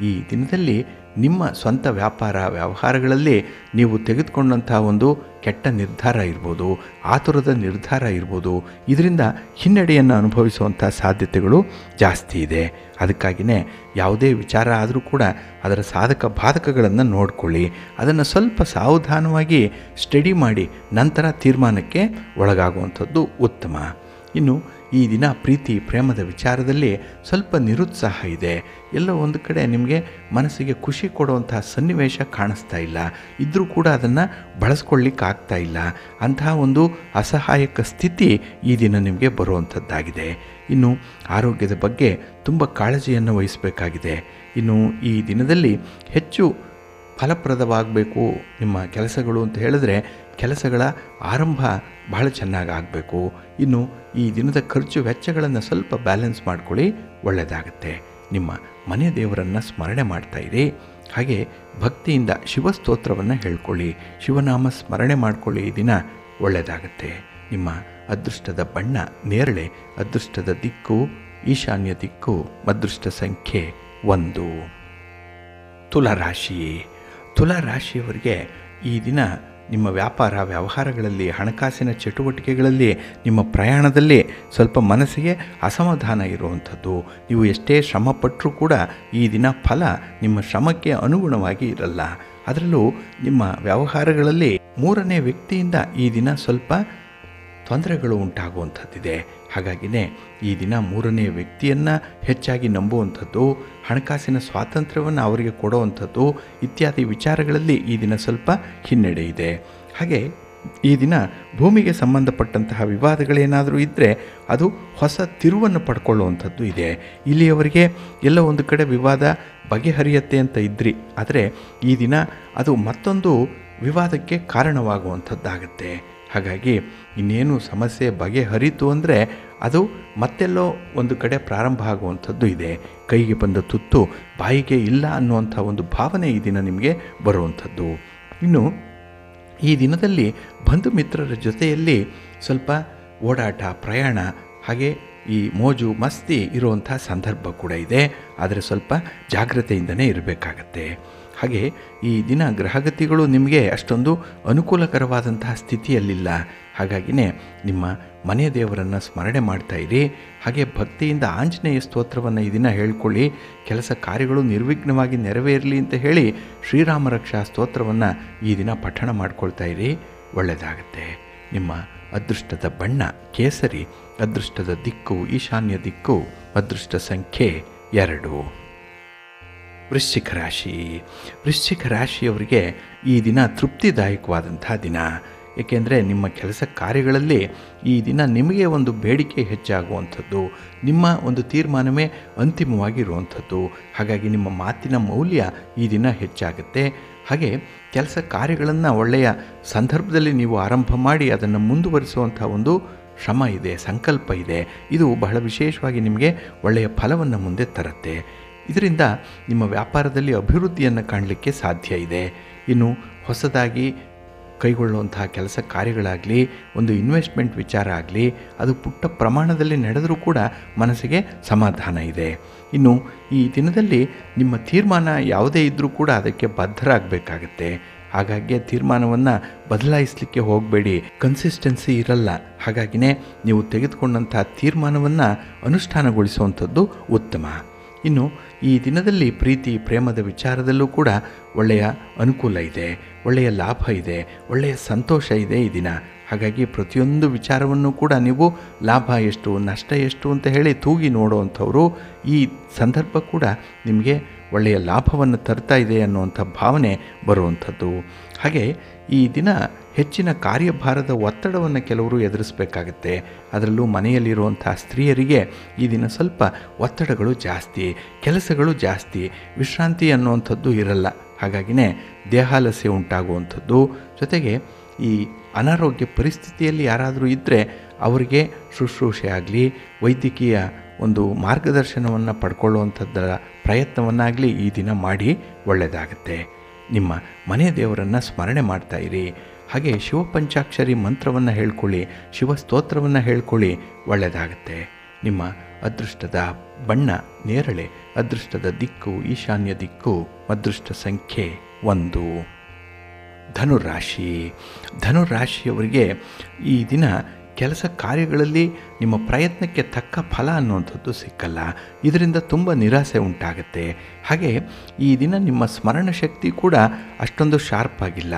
ಈ ದಿನದಲ್ಲಿ ನಿಮ್ಮ ಸ್ವಂತ ವ್ಯವಹಾರಗಳಲ್ಲಿ ನೀವು ತೆಗೆದುಕೊಂಡಂಥ ಒಂದು ಕೆಟ್ಟ ನಿರ್ಧಾರ ಇರ್ಬೋದು, ಆತುರದ ನಿರ್ಧಾರ ಇರ್ಬೋದು, ಇದರಿಂದ ಹಿನ್ನಡೆಯನ್ನು ಅನುಭವಿಸುವಂಥ ಸಾಧ್ಯತೆಗಳು ಜಾಸ್ತಿ ಇದೆ. ಅದಕ್ಕಾಗಿಯೇ ಯಾವುದೇ ವಿಚಾರ ಆದರೂ ಕೂಡ ಅದರ ಸಾಧಕ ಬಾಧಕಗಳನ್ನು ನೋಡಿಕೊಳ್ಳಿ. ಅದನ್ನು ಸ್ವಲ್ಪ ಸಾವಧಾನವಾಗಿ ಸ್ಟಡಿ ಮಾಡಿ ನಂತರ ತೀರ್ಮಾನಕ್ಕೆ ಒಳಗಾಗುವಂಥದ್ದು ಉತ್ತಮ. ಇನ್ನು ಈ ದಿನ ಪ್ರೀತಿ ಪ್ರೇಮದ ವಿಚಾರದಲ್ಲಿ ಸ್ವಲ್ಪ ನಿರುತ್ಸಾಹ ಇದೆ. ಎಲ್ಲೋ ಒಂದು ಕಡೆ ನಿಮಗೆ ಮನಸ್ಸಿಗೆ ಖುಷಿ ಕೊಡುವಂತಹ ಸನ್ನಿವೇಶ ಕಾಣಿಸ್ತಾ ಇಲ್ಲ, ಇದ್ದರೂ ಕೂಡ ಅದನ್ನು ಬಳಸ್ಕೊಳ್ಳಿಕ್ಕಾಗ್ತಾ ಇಲ್ಲ. ಅಂತಹ ಒಂದು ಅಸಹಾಯಕ ಸ್ಥಿತಿ ಈ ದಿನ ನಿಮಗೆ ಬರುವಂಥದ್ದಾಗಿದೆ. ಇನ್ನು ಆರೋಗ್ಯದ ಬಗ್ಗೆ ತುಂಬ ಕಾಳಜಿಯನ್ನು ವಹಿಸಬೇಕಾಗಿದೆ. ಇನ್ನು ಈ ದಿನದಲ್ಲಿ ಹೆಚ್ಚು ಫಲಪ್ರದವಾಗಬೇಕು ನಿಮ್ಮ ಕೆಲಸಗಳು ಅಂತ ಹೇಳಿದ್ರೆ ಕೆಲಸಗಳ ಆರಂಭ ಬಹಳ ಚೆನ್ನಾಗಿ ಆಗಬೇಕು. ಇನ್ನು ಈ ದಿನದ ಖರ್ಚು ವೆಚ್ಚಗಳನ್ನು ಸ್ವಲ್ಪ ಬ್ಯಾಲೆನ್ಸ್ ಮಾಡ್ಕೊಳ್ಳಿ, ಒಳ್ಳೆಯದಾಗುತ್ತೆ. ನಿಮ್ಮ ಮನೆ ದೇವರನ್ನು ಸ್ಮರಣೆ ಮಾಡ್ತಾಯಿರಿ. ಹಾಗೆ ಭಕ್ತಿಯಿಂದ ಶಿವಸ್ತೋತ್ರವನ್ನು ಹೇಳ್ಕೊಳ್ಳಿ, ಶಿವನಾಮ ಸ್ಮರಣೆ ಮಾಡ್ಕೊಳ್ಳಿ. ಈ ದಿನ ಒಳ್ಳೆಯದಾಗುತ್ತೆ. ನಿಮ್ಮ ಅದೃಷ್ಟದ ಬಣ್ಣ ನೇರಳೆ, ಅದೃಷ್ಟದ ದಿಕ್ಕು ಈಶಾನ್ಯ ದಿಕ್ಕು, ಅದೃಷ್ಟ ಸಂಖ್ಯೆ 1. ತುಲಾರಾಶಿ. ತುಲಾರಾಶಿಯವರಿಗೆ ಈ ದಿನ ನಿಮ್ಮ ವ್ಯಾಪಾರ ವ್ಯವಹಾರಗಳಲ್ಲಿ, ಹಣಕಾಸಿನ ಚಟುವಟಿಕೆಗಳಲ್ಲಿ, ನಿಮ್ಮ ಪ್ರಯಾಣದಲ್ಲಿ ಸ್ವಲ್ಪ ಮನಸ್ಸಿಗೆ ಅಸಮಾಧಾನ ಇರುವಂಥದ್ದು. ನೀವು ಎಷ್ಟೇ ಶ್ರಮಪಟ್ಟರೂ ಕೂಡ ಈ ದಿನ ಫಲ ನಿಮ್ಮ ಶ್ರಮಕ್ಕೆ ಅನುಗುಣವಾಗಿ ಇರಲ್ಲ. ಅದರಲ್ಲೂ ನಿಮ್ಮ ವ್ಯವಹಾರಗಳಲ್ಲಿ 3ನೇ ವ್ಯಕ್ತಿಯಿಂದ ಈ ದಿನ ಸ್ವಲ್ಪ ತೊಂದರೆಗಳು ಉಂಟಾಗುವಂಥದ್ದಿದೆ. ಹಾಗಾಗಿಯೇ ಈ ದಿನ 3ನೇ ವ್ಯಕ್ತಿಯನ್ನು ಹೆಚ್ಚಾಗಿ ನಂಬುವಂಥದ್ದು, ಹಣಕಾಸಿನ ಸ್ವಾತಂತ್ರ್ಯವನ್ನು ಅವರಿಗೆ ಕೊಡುವಂಥದ್ದು ಇತ್ಯಾದಿ ವಿಚಾರಗಳಲ್ಲಿ ಈ ದಿನ ಸ್ವಲ್ಪ ಹಿನ್ನಡೆ ಇದೆ. ಹಾಗೆ ಈ ದಿನ ಭೂಮಿಗೆ ಸಂಬಂಧಪಟ್ಟಂತಹ ವಿವಾದಗಳೇನಾದರೂ ಇದ್ದರೆ ಅದು ಹೊಸ ತಿರುವನ್ನು ಪಡ್ಕೊಳ್ಳುವಂಥದ್ದು ಇದೆ. ಇಲ್ಲಿಯವರೆಗೆ ಎಲ್ಲ ಒಂದು ಕಡೆ ವಿವಾದ ಬಗೆಹರಿಯುತ್ತೆ ಅಂತ ಇದ್ರಿ, ಆದರೆ ಈ ದಿನ ಅದು ಮತ್ತೊಂದು ವಿವಾದಕ್ಕೆ ಕಾರಣವಾಗುವಂಥದ್ದಾಗುತ್ತೆ. ಹಾಗಾಗಿ ಇನ್ನೇನು ಸಮಸ್ಯೆ ಬಗೆಹರಿತು ಅಂದರೆ ಅದು ಮತ್ತೆಲ್ಲೋ ಒಂದು ಕಡೆ ಪ್ರಾರಂಭ ಆಗುವಂಥದ್ದು ಇದೆ. ಕೈಗೆ ಬಂದ ತುತ್ತು ಬಾಯಿಗೆ ಇಲ್ಲ ಅನ್ನುವಂಥ ಒಂದು ಭಾವನೆ ಈ ದಿನ ನಿಮಗೆ ಬರುವಂಥದ್ದು. ಇನ್ನು ಈ ದಿನದಲ್ಲಿ ಬಂಧು ಮಿತ್ರರ ಜೊತೆಯಲ್ಲಿ ಸ್ವಲ್ಪ ಓಡಾಟ, ಪ್ರಯಾಣ, ಹಾಗೆ ಈ ಮೋಜು ಮಸ್ತಿ ಇರುವಂಥ ಸಂದರ್ಭ ಕೂಡ ಇದೆ. ಆದರೆ ಸ್ವಲ್ಪ ಜಾಗ್ರತೆಯಿಂದನೇ ಇರಬೇಕಾಗತ್ತೆ. ಹಾಗೆ ಈ ದಿನ ಗ್ರಹಗತಿಗಳು ನಿಮಗೆ ಅಷ್ಟೊಂದು ಅನುಕೂಲಕರವಾದಂತಹ ಸ್ಥಿತಿಯಲ್ಲಿಲ್ಲ. ಹಾಗಾಗಿಯೇ ನಿಮ್ಮ ಮನೆ ದೇವರನ್ನು ಸ್ಮರಣೆ ಮಾಡ್ತಾಯಿರಿ. ಹಾಗೆ ಭಕ್ತಿಯಿಂದ ಆಂಜನೇಯ ಸ್ತೋತ್ರವನ್ನು ಈ ದಿನ ಹೇಳ್ಕೊಳ್ಳಿ. ಕೆಲಸ ಕಾರ್ಯಗಳು ನಿರ್ವಿಘ್ನವಾಗಿ ನೆರವೇರಲಿ ಅಂತ ಹೇಳಿ ಶ್ರೀರಾಮ ರಕ್ಷಾ ಸ್ತೋತ್ರವನ್ನು ಈ ದಿನ ಪಠಣ ಮಾಡ್ಕೊಳ್ತಾಯಿರಿ, ಒಳ್ಳೆಯದಾಗತ್ತೆ. ನಿಮ್ಮ ಅದೃಷ್ಟದ ಬಣ್ಣ ಕೇಸರಿ, ಅದೃಷ್ಟದ ದಿಕ್ಕು ಈಶಾನ್ಯ ದಿಕ್ಕು, ಅದೃಷ್ಟ ಸಂಖ್ಯೆ 2. ವೃಶ್ಚಿಕ ರಾಶಿ. ವೃಶ್ಚಿಕ ರಾಶಿಯವರಿಗೆ ಈ ದಿನ ತೃಪ್ತಿದಾಯಕವಾದಂಥ ದಿನ. ಏಕೆಂದರೆ ನಿಮ್ಮ ಕೆಲಸ ಕಾರ್ಯಗಳಲ್ಲಿ ಈ ದಿನ ನಿಮಗೆ ಒಂದು ಬೇಡಿಕೆ ಹೆಚ್ಚಾಗುವಂಥದ್ದು, ನಿಮ್ಮ ಒಂದು ತೀರ್ಮಾನವೇ ಅಂತಿಮವಾಗಿರುವಂಥದ್ದು. ಹಾಗಾಗಿ ನಿಮ್ಮ ಮಾತಿನ ಮೌಲ್ಯ ಈ ದಿನ ಹೆಚ್ಚಾಗುತ್ತೆ. ಹಾಗೆ ಕೆಲಸ ಕಾರ್ಯಗಳನ್ನು ಒಳ್ಳೆಯ ಸಂದರ್ಭದಲ್ಲಿ ನೀವು ಆರಂಭ ಮಾಡಿ ಅದನ್ನು ಮುಂದುವರಿಸುವಂಥ ಒಂದು ಶ್ರಮ ಇದೆ, ಸಂಕಲ್ಪ ಇದೆ. ಇದು ಬಹಳ ವಿಶೇಷವಾಗಿ ನಿಮಗೆ ಒಳ್ಳೆಯ ಫಲವನ್ನು ಮುಂದೆ ತರುತ್ತೆ. ಇದರಿಂದ ನಿಮ್ಮ ವ್ಯಾಪಾರದಲ್ಲಿ ಅಭಿವೃದ್ಧಿಯನ್ನು ಕಾಣಲಿಕ್ಕೆ ಸಾಧ್ಯ ಇದೆ. ಇನ್ನು ಹೊಸದಾಗಿ ಕೈಗೊಳ್ಳುವಂತಹ ಕೆಲಸ ಕಾರ್ಯಗಳಾಗಲಿ, ಒಂದು ಇನ್ವೆಸ್ಟ್ಮೆಂಟ್ ವಿಚಾರ ಆಗಲಿ, ಅದು ಪುಟ್ಟ ಪ್ರಮಾಣದಲ್ಲಿ ನಡೆದರೂ ಕೂಡ ಮನಸ್ಸಿಗೆ ಸಮಾಧಾನ ಇದೆ. ಇನ್ನು ಈ ದಿನದಲ್ಲಿ ನಿಮ್ಮ ತೀರ್ಮಾನ ಯಾವುದೇ ಇದ್ದರೂ ಕೂಡ ಅದಕ್ಕೆ ಬದ್ಧರಾಗಬೇಕಾಗತ್ತೆ. ಹಾಗಾಗಿ ತೀರ್ಮಾನವನ್ನು ಬದಲಾಯಿಸಲಿಕ್ಕೆ ಹೋಗಬೇಡಿ, ಕನ್ಸಿಸ್ಟೆನ್ಸಿ ಇರಲ್ಲ. ಹಾಗಾಗಿಯೇ ನೀವು ತೆಗೆದುಕೊಂಡಂಥ ತೀರ್ಮಾನವನ್ನು ಅನುಷ್ಠಾನಗೊಳಿಸುವಂಥದ್ದು ಉತ್ತಮ. ಇನ್ನು ಈ ದಿನದಲ್ಲಿ ಪ್ರೀತಿ ಪ್ರೇಮದ ವಿಚಾರದಲ್ಲೂ ಕೂಡ ಒಳ್ಳೆಯ ಅನುಕೂಲ ಇದೆ, ಒಳ್ಳೆಯ ಲಾಭ ಇದೆ, ಒಳ್ಳೆಯ ಸಂತೋಷ ಇದೆ ಈ ದಿನ. ಹಾಗಾಗಿ ಪ್ರತಿಯೊಂದು ವಿಚಾರವನ್ನು ಕೂಡ ನೀವು ಲಾಭ ಎಷ್ಟು ನಷ್ಟ ಎಷ್ಟು ಅಂತ ಹೇಳಿ ತೂಗಿ ನೋಡುವಂಥವರು. ಈ ಸಂದರ್ಭ ಕೂಡ ನಿಮಗೆ ಒಳ್ಳೆಯ ಲಾಭವನ್ನು ತರ್ತಾ ಇದೆ ಅನ್ನುವಂಥ ಭಾವನೆ ಬರುವಂಥದ್ದು. ಹಾಗೆ ಈ ದಿನ ಹೆಚ್ಚಿನ ಕಾರ್ಯಭಾರದ ಒತ್ತಡವನ್ನು ಕೆಲವರು ಎದುರಿಸಬೇಕಾಗತ್ತೆ. ಅದರಲ್ಲೂ ಮನೆಯಲ್ಲಿರುವಂಥ ಸ್ತ್ರೀಯರಿಗೆ ಈ ದಿನ ಸ್ವಲ್ಪ ಒತ್ತಡಗಳು ಜಾಸ್ತಿ, ಕೆಲಸಗಳು ಜಾಸ್ತಿ, ವಿಶ್ರಾಂತಿ ಅನ್ನುವಂಥದ್ದು ಇರಲ್ಲ. ಹಾಗಾಗಿಯೇ ದೇಹಾಲಸ್ಯ ಉಂಟಾಗುವಂಥದ್ದು. ಜೊತೆಗೆ ಈ ಅನಾರೋಗ್ಯ ಪರಿಸ್ಥಿತಿಯಲ್ಲಿ ಯಾರಾದರೂ ಇದ್ದರೆ ಅವರಿಗೆ ಶುಶ್ರೂಷೆ ಆಗಲಿ, ವೈದ್ಯಕೀಯ ಒಂದು ಮಾರ್ಗದರ್ಶನವನ್ನು ಪಡ್ಕೊಳ್ಳುವಂಥದ್ದರ ಪ್ರಯತ್ನವನ್ನಾಗಲಿ ಈ ದಿನ ಮಾಡಿ, ಒಳ್ಳೆಯದಾಗತ್ತೆ. ನಿಮ್ಮ ಮನೆ ದೇವರನ್ನು ಸ್ಮರಣೆ ಮಾಡ್ತಾಯಿರಿ. ಹಾಗೆ ಶಿವಪಂಚಾಕ್ಷರಿ ಮಂತ್ರವನ್ನು ಹೇಳ್ಕೊಳ್ಳಿ, ಶಿವಸ್ತೋತ್ರವನ್ನು ಹೇಳ್ಕೊಳ್ಳಿ, ಒಳ್ಳೆಯದಾಗತ್ತೆ. ನಿಮ್ಮ ಅದೃಷ್ಟದ ಬಣ್ಣ ನೇರಳೆ, ಅದೃಷ್ಟದ ದಿಕ್ಕು ಈಶಾನ್ಯ ದಿಕ್ಕು, ಅದೃಷ್ಟ ಸಂಖ್ಯೆ 1. ಧನುರಾಶಿ. ಧನುರಾಶಿಯವರಿಗೆ ಈ ದಿನ ಕೆಲಸ ಕಾರ್ಯಗಳಲ್ಲಿ ನಿಮ್ಮ ಪ್ರಯತ್ನಕ್ಕೆ ತಕ್ಕ ಫಲ ಅನ್ನುವಂಥದ್ದು ಸಿಕ್ಕಲ್ಲ. ಇದರಿಂದ ತುಂಬ ನಿರಾಸೆ ಉಂಟಾಗುತ್ತೆ. ಹಾಗೆ ಈ ದಿನ ನಿಮ್ಮ ಸ್ಮರಣ ಶಕ್ತಿ ಕೂಡ ಅಷ್ಟೊಂದು ಶಾರ್ಪ್ ಆಗಿಲ್ಲ.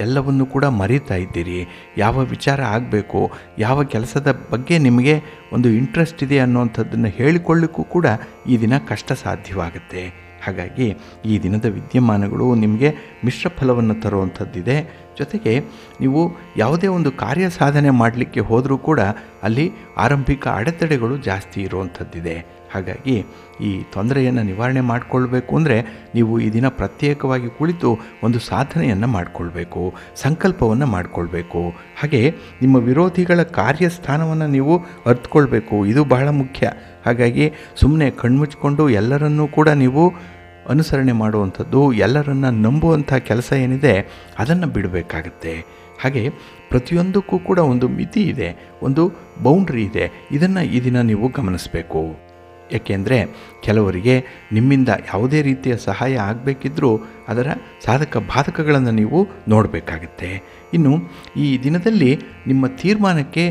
ಎಲ್ಲವನ್ನು ಕೂಡ ಮರೀತಾ ಇದ್ದೀರಿ. ಯಾವ ವಿಚಾರ ಆಗಬೇಕು, ಯಾವ ಕೆಲಸದ ಬಗ್ಗೆ ನಿಮಗೆ ಒಂದು ಇಂಟ್ರೆಸ್ಟ್ ಇದೆ ಅನ್ನುವಂಥದ್ದನ್ನು ಹೇಳಿಕೊಳ್ಳಿಕ್ಕೂ ಕೂಡ ಈ ದಿನ ಕಷ್ಟ ಸಾಧ್ಯವಾಗುತ್ತೆ. ಹಾಗಾಗಿ ಈ ದಿನದ ವಿದ್ಯಮಾನಗಳು ನಿಮಗೆ ಮಿಶ್ರ ಫಲವನ್ನು ತರುವಂಥದ್ದಿದೆ. ಜೊತೆಗೆ ನೀವು ಯಾವುದೇ ಒಂದು ಕಾರ್ಯ ಸಾಧನೆ ಮಾಡಲಿಕ್ಕೆ ಹೋದರೂ ಕೂಡ ಅಲ್ಲಿ ಆರಂಭಿಕ ಅಡೆತಡೆಗಳು ಜಾಸ್ತಿ ಇರುವಂಥದ್ದಿದೆ. ಹಾಗಾಗಿ ಈ ತೊಂದರೆಯನ್ನು ನಿವಾರಣೆ ಮಾಡಿಕೊಳ್ಬೇಕು ಅಂದರೆ ನೀವು ಈ ದಿನ ಪ್ರತ್ಯೇಕವಾಗಿ ಕುಳಿತು ಒಂದು ಸಾಧನೆಯನ್ನು ಮಾಡಿಕೊಳ್ಬೇಕು, ಸಂಕಲ್ಪವನ್ನು ಮಾಡಿಕೊಳ್ಬೇಕು. ಹಾಗೆ ನಿಮ್ಮ ವಿರೋಧಿಗಳ ಕಾರ್ಯಸ್ಥಾನವನ್ನು ನೀವು ಅರ್ಥಕೊಳ್ಬೇಕು, ಇದು ಬಹಳ ಮುಖ್ಯ. ಹಾಗಾಗಿ ಸುಮ್ಮನೆ ಕಣ್ಮುಚ್ಕೊಂಡು ಎಲ್ಲರನ್ನೂ ಕೂಡ ನೀವು ಅನುಸರಣೆ ಮಾಡುವಂಥದ್ದು, ಎಲ್ಲರನ್ನು ನಂಬುವಂಥ ಕೆಲಸ ಏನಿದೆ ಅದನ್ನು ಬಿಡಬೇಕಾಗತ್ತೆ. ಹಾಗೆ ಪ್ರತಿಯೊಂದಕ್ಕೂ ಕೂಡ ಒಂದು ಮಿತಿ ಇದೆ, ಒಂದು ಬೌಂಡ್ರಿ ಇದೆ. ಇದನ್ನು ಈ ದಿನ ನೀವು ಗಮನಿಸಬೇಕು. ಏಕೆಂದರೆ ಕೆಲವರಿಗೆ ನಿಮ್ಮಿಂದ ಯಾವುದೇ ರೀತಿಯ ಸಹಾಯ ಆಗಬೇಕಿದ್ರೂ ಅದರ ಸಾಧಕ ಬಾಧಕಗಳನ್ನು ನೀವು ನೋಡಬೇಕಾಗತ್ತೆ. ಇನ್ನು ಈ ದಿನದಲ್ಲಿ ನಿಮ್ಮ ತೀರ್ಮಾನಕ್ಕೆ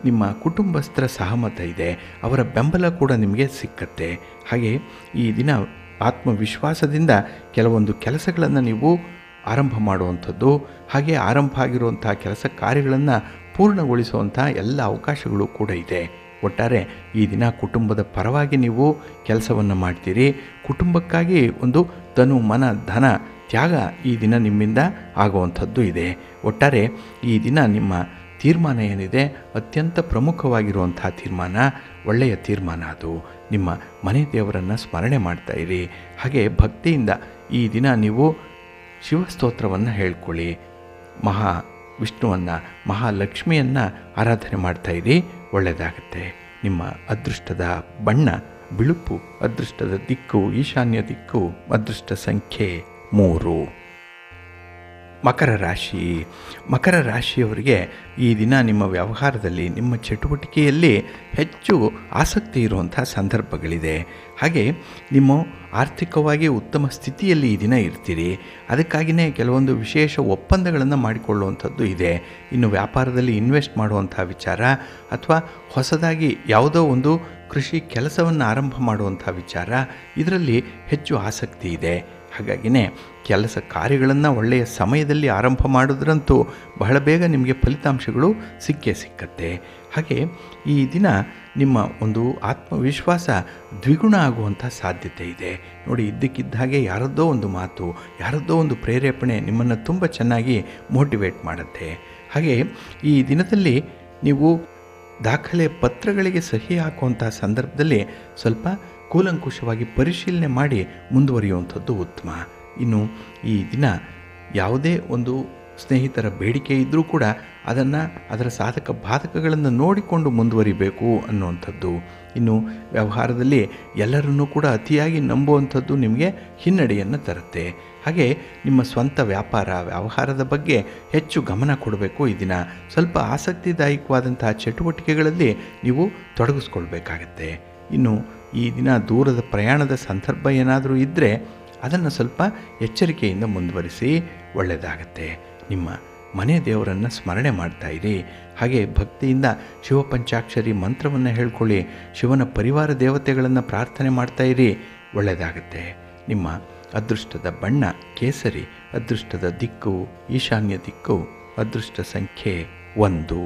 ನಿಮ್ಮ ಕುಟುಂಬಸ್ಥರ ಸಹಮತ ಇದೆ, ಅವರ ಬೆಂಬಲ ಕೂಡ ನಿಮಗೆ ಸಿಕ್ಕತ್ತೆ. ಹಾಗೆ ಈ ದಿನ ಆತ್ಮವಿಶ್ವಾಸದಿಂದ ಕೆಲವೊಂದು ಕೆಲಸಗಳನ್ನು ನೀವು ಆರಂಭ ಮಾಡುವಂಥದ್ದು, ಹಾಗೆ ಆರಂಭ ಆಗಿರುವಂಥ ಕೆಲಸ ಕಾರ್ಯಗಳನ್ನು ಪೂರ್ಣಗೊಳಿಸುವಂಥ ಎಲ್ಲ ಅವಕಾಶಗಳು ಕೂಡ ಇದೆ. ಒಟ್ಟಾರೆ ಈ ದಿನ ಕುಟುಂಬದ ಪರವಾಗಿ ನೀವು ಕೆಲಸವನ್ನು ಮಾಡ್ತೀರಿ. ಕುಟುಂಬಕ್ಕಾಗಿ ಒಂದು ತನು ಮನ ಧನ ತ್ಯಾಗ ಈ ದಿನ ನಿಮ್ಮಿಂದ ಆಗುವಂಥದ್ದು ಇದೆ. ಒಟ್ಟಾರೆ ಈ ದಿನ ನಿಮ್ಮ ತೀರ್ಮಾನ ಏನಿದೆ ಅತ್ಯಂತ ಪ್ರಮುಖವಾಗಿರುವಂಥ ತೀರ್ಮಾನ, ಒಳ್ಳೆಯ ತೀರ್ಮಾನ. ಅದು ನಿಮ್ಮ ಮನೆ ದೇವರನ್ನು ಸ್ಮರಣೆ ಮಾಡ್ತಾಯಿರಿ. ಹಾಗೆ ಭಕ್ತಿಯಿಂದ ಈ ದಿನ ನೀವು ಶಿವಸ್ತೋತ್ರವನ್ನು ಹೇಳ್ಕೊಳ್ಳಿ, ವಿಷ್ಣುವನ್ನು ಮಹಾಲಕ್ಷ್ಮಿಯನ್ನು ಆರಾಧನೆ ಮಾಡ್ತಾಯಿರಿ, ಒಳ್ಳೆಯದಾಗತ್ತೆ. ನಿಮ್ಮ ಅದೃಷ್ಟದ ಬಣ್ಣ ಬಿಳುಪು, ಅದೃಷ್ಟದ ದಿಕ್ಕು ಈಶಾನ್ಯ ದಿಕ್ಕು, ಅದೃಷ್ಟ ಸಂಖ್ಯೆ 3. ಮಕರ ರಾಶಿಯವರಿಗೆ ಈ ದಿನ ನಿಮ್ಮ ವ್ಯವಹಾರದಲ್ಲಿ, ನಿಮ್ಮ ಚಟುವಟಿಕೆಯಲ್ಲಿ ಹೆಚ್ಚು ಆಸಕ್ತಿ ಇರುವಂಥ ಸಂದರ್ಭಗಳಿದೆ. ಹಾಗೆ ನಿಮ್ಮ ಆರ್ಥಿಕವಾಗಿ ಉತ್ತಮ ಸ್ಥಿತಿಯಲ್ಲಿ ಈ ದಿನ ಇರ್ತೀರಿ. ಅದಕ್ಕಾಗಿಯೇ ಕೆಲವೊಂದು ವಿಶೇಷ ಒಪ್ಪಂದಗಳನ್ನು ಮಾಡಿಕೊಳ್ಳುವಂಥದ್ದು ಇದೆ. ಇನ್ನು ವ್ಯಾಪಾರದಲ್ಲಿ ಇನ್ವೆಸ್ಟ್ ಮಾಡುವಂಥ ವಿಚಾರ ಅಥವಾ ಹೊಸದಾಗಿ ಯಾವುದೋ ಒಂದು ಕೃಷಿ ಕೆಲಸವನ್ನು ಆರಂಭ ಮಾಡುವಂಥ ವಿಚಾರ, ಇದರಲ್ಲಿ ಹೆಚ್ಚು ಆಸಕ್ತಿ ಇದೆ. ಹಾಗಾಗಿಯೇ ಕೆಲಸ ಕಾರ್ಯಗಳನ್ನು ಒಳ್ಳೆಯ ಸಮಯದಲ್ಲಿ ಆರಂಭ ಮಾಡೋದ್ರಂತೂ ಬಹಳ ಬೇಗ ನಿಮಗೆ ಫಲಿತಾಂಶಗಳು ಸಿಕ್ಕತ್ತೆ. ಹಾಗೆ ಈ ದಿನ ನಿಮ್ಮ ಒಂದು ಆತ್ಮವಿಶ್ವಾಸ ದ್ವಿಗುಣ ಆಗುವಂಥ ಸಾಧ್ಯತೆ ಇದೆ. ನೋಡಿ, ಇದ್ದಕ್ಕಿದ್ದ ಹಾಗೆ ಯಾರದ್ದೋ ಒಂದು ಮಾತು, ಯಾರದ್ದೋ ಒಂದು ಪ್ರೇರೇಪಣೆ ನಿಮ್ಮನ್ನು ತುಂಬ ಚೆನ್ನಾಗಿ ಮೋಟಿವೇಟ್ ಮಾಡುತ್ತೆ. ಹಾಗೆ ಈ ದಿನದಲ್ಲಿ ನೀವು ದಾಖಲೆ ಪತ್ರಗಳಿಗೆ ಸಹಿ ಹಾಕುವಂಥ ಸಂದರ್ಭದಲ್ಲಿ ಸ್ವಲ್ಪ ಕೂಲಂಕುಷವಾಗಿ ಪರಿಶೀಲನೆ ಮಾಡಿ ಮುಂದುವರಿಯುವಂಥದ್ದು ಉತ್ತಮ. ಇನ್ನು ಈ ದಿನ ಯಾವುದೇ ಒಂದು ಸ್ನೇಹಿತರ ಬೇಡಿಕೆ ಇದ್ದರೂ ಕೂಡ ಅದರ ಸಾಧಕ ಬಾಧಕಗಳನ್ನು ನೋಡಿಕೊಂಡು ಮುಂದುವರಿಬೇಕು ಅನ್ನುವಂಥದ್ದು. ಇನ್ನು ವ್ಯವಹಾರದಲ್ಲಿ ಎಲ್ಲರನ್ನೂ ಕೂಡ ಅತಿಯಾಗಿ ನಂಬುವಂಥದ್ದು ನಿಮಗೆ ಹಿನ್ನಡೆಯನ್ನು ತರುತ್ತೆ. ಹಾಗೆ ನಿಮ್ಮ ಸ್ವಂತ ವ್ಯವಹಾರದ ಬಗ್ಗೆ ಹೆಚ್ಚು ಗಮನ ಕೊಡಬೇಕು. ಈ ದಿನ ಸ್ವಲ್ಪ ಆಸಕ್ತಿದಾಯಕವಾದಂಥ ಚಟುವಟಿಕೆಗಳಲ್ಲಿ ನೀವು ತೊಡಗಿಸ್ಕೊಳ್ಬೇಕಾಗತ್ತೆ. ಇನ್ನು ಈ ದಿನ ದೂರದ ಪ್ರಯಾಣದ ಸಂದರ್ಭ ಏನಾದರೂ ಇದ್ದರೆ ಅದನ್ನು ಸ್ವಲ್ಪ ಎಚ್ಚರಿಕೆಯಿಂದ ಮುಂದುವರಿಸಿ, ಒಳ್ಳೆಯದಾಗತ್ತೆ. ನಿಮ್ಮ ಮನೆ ದೇವರನ್ನು ಸ್ಮರಣೆ ಮಾಡ್ತಾಯಿರಿ. ಹಾಗೆ ಭಕ್ತಿಯಿಂದ ಶಿವಪಂಚಾಕ್ಷರಿ ಮಂತ್ರವನ್ನು ಹೇಳ್ಕೊಳ್ಳಿ, ಶಿವನ ಪರಿವಾರ ದೇವತೆಗಳನ್ನು ಪ್ರಾರ್ಥನೆ ಮಾಡ್ತಾಯಿರಿ, ಒಳ್ಳೆಯದಾಗತ್ತೆ. ನಿಮ್ಮ ಅದೃಷ್ಟದ ಬಣ್ಣ ಕೇಸರಿ, ಅದೃಷ್ಟದ ದಿಕ್ಕು ಈಶಾನ್ಯ ದಿಕ್ಕು, ಅದೃಷ್ಟ ಸಂಖ್ಯೆ 1.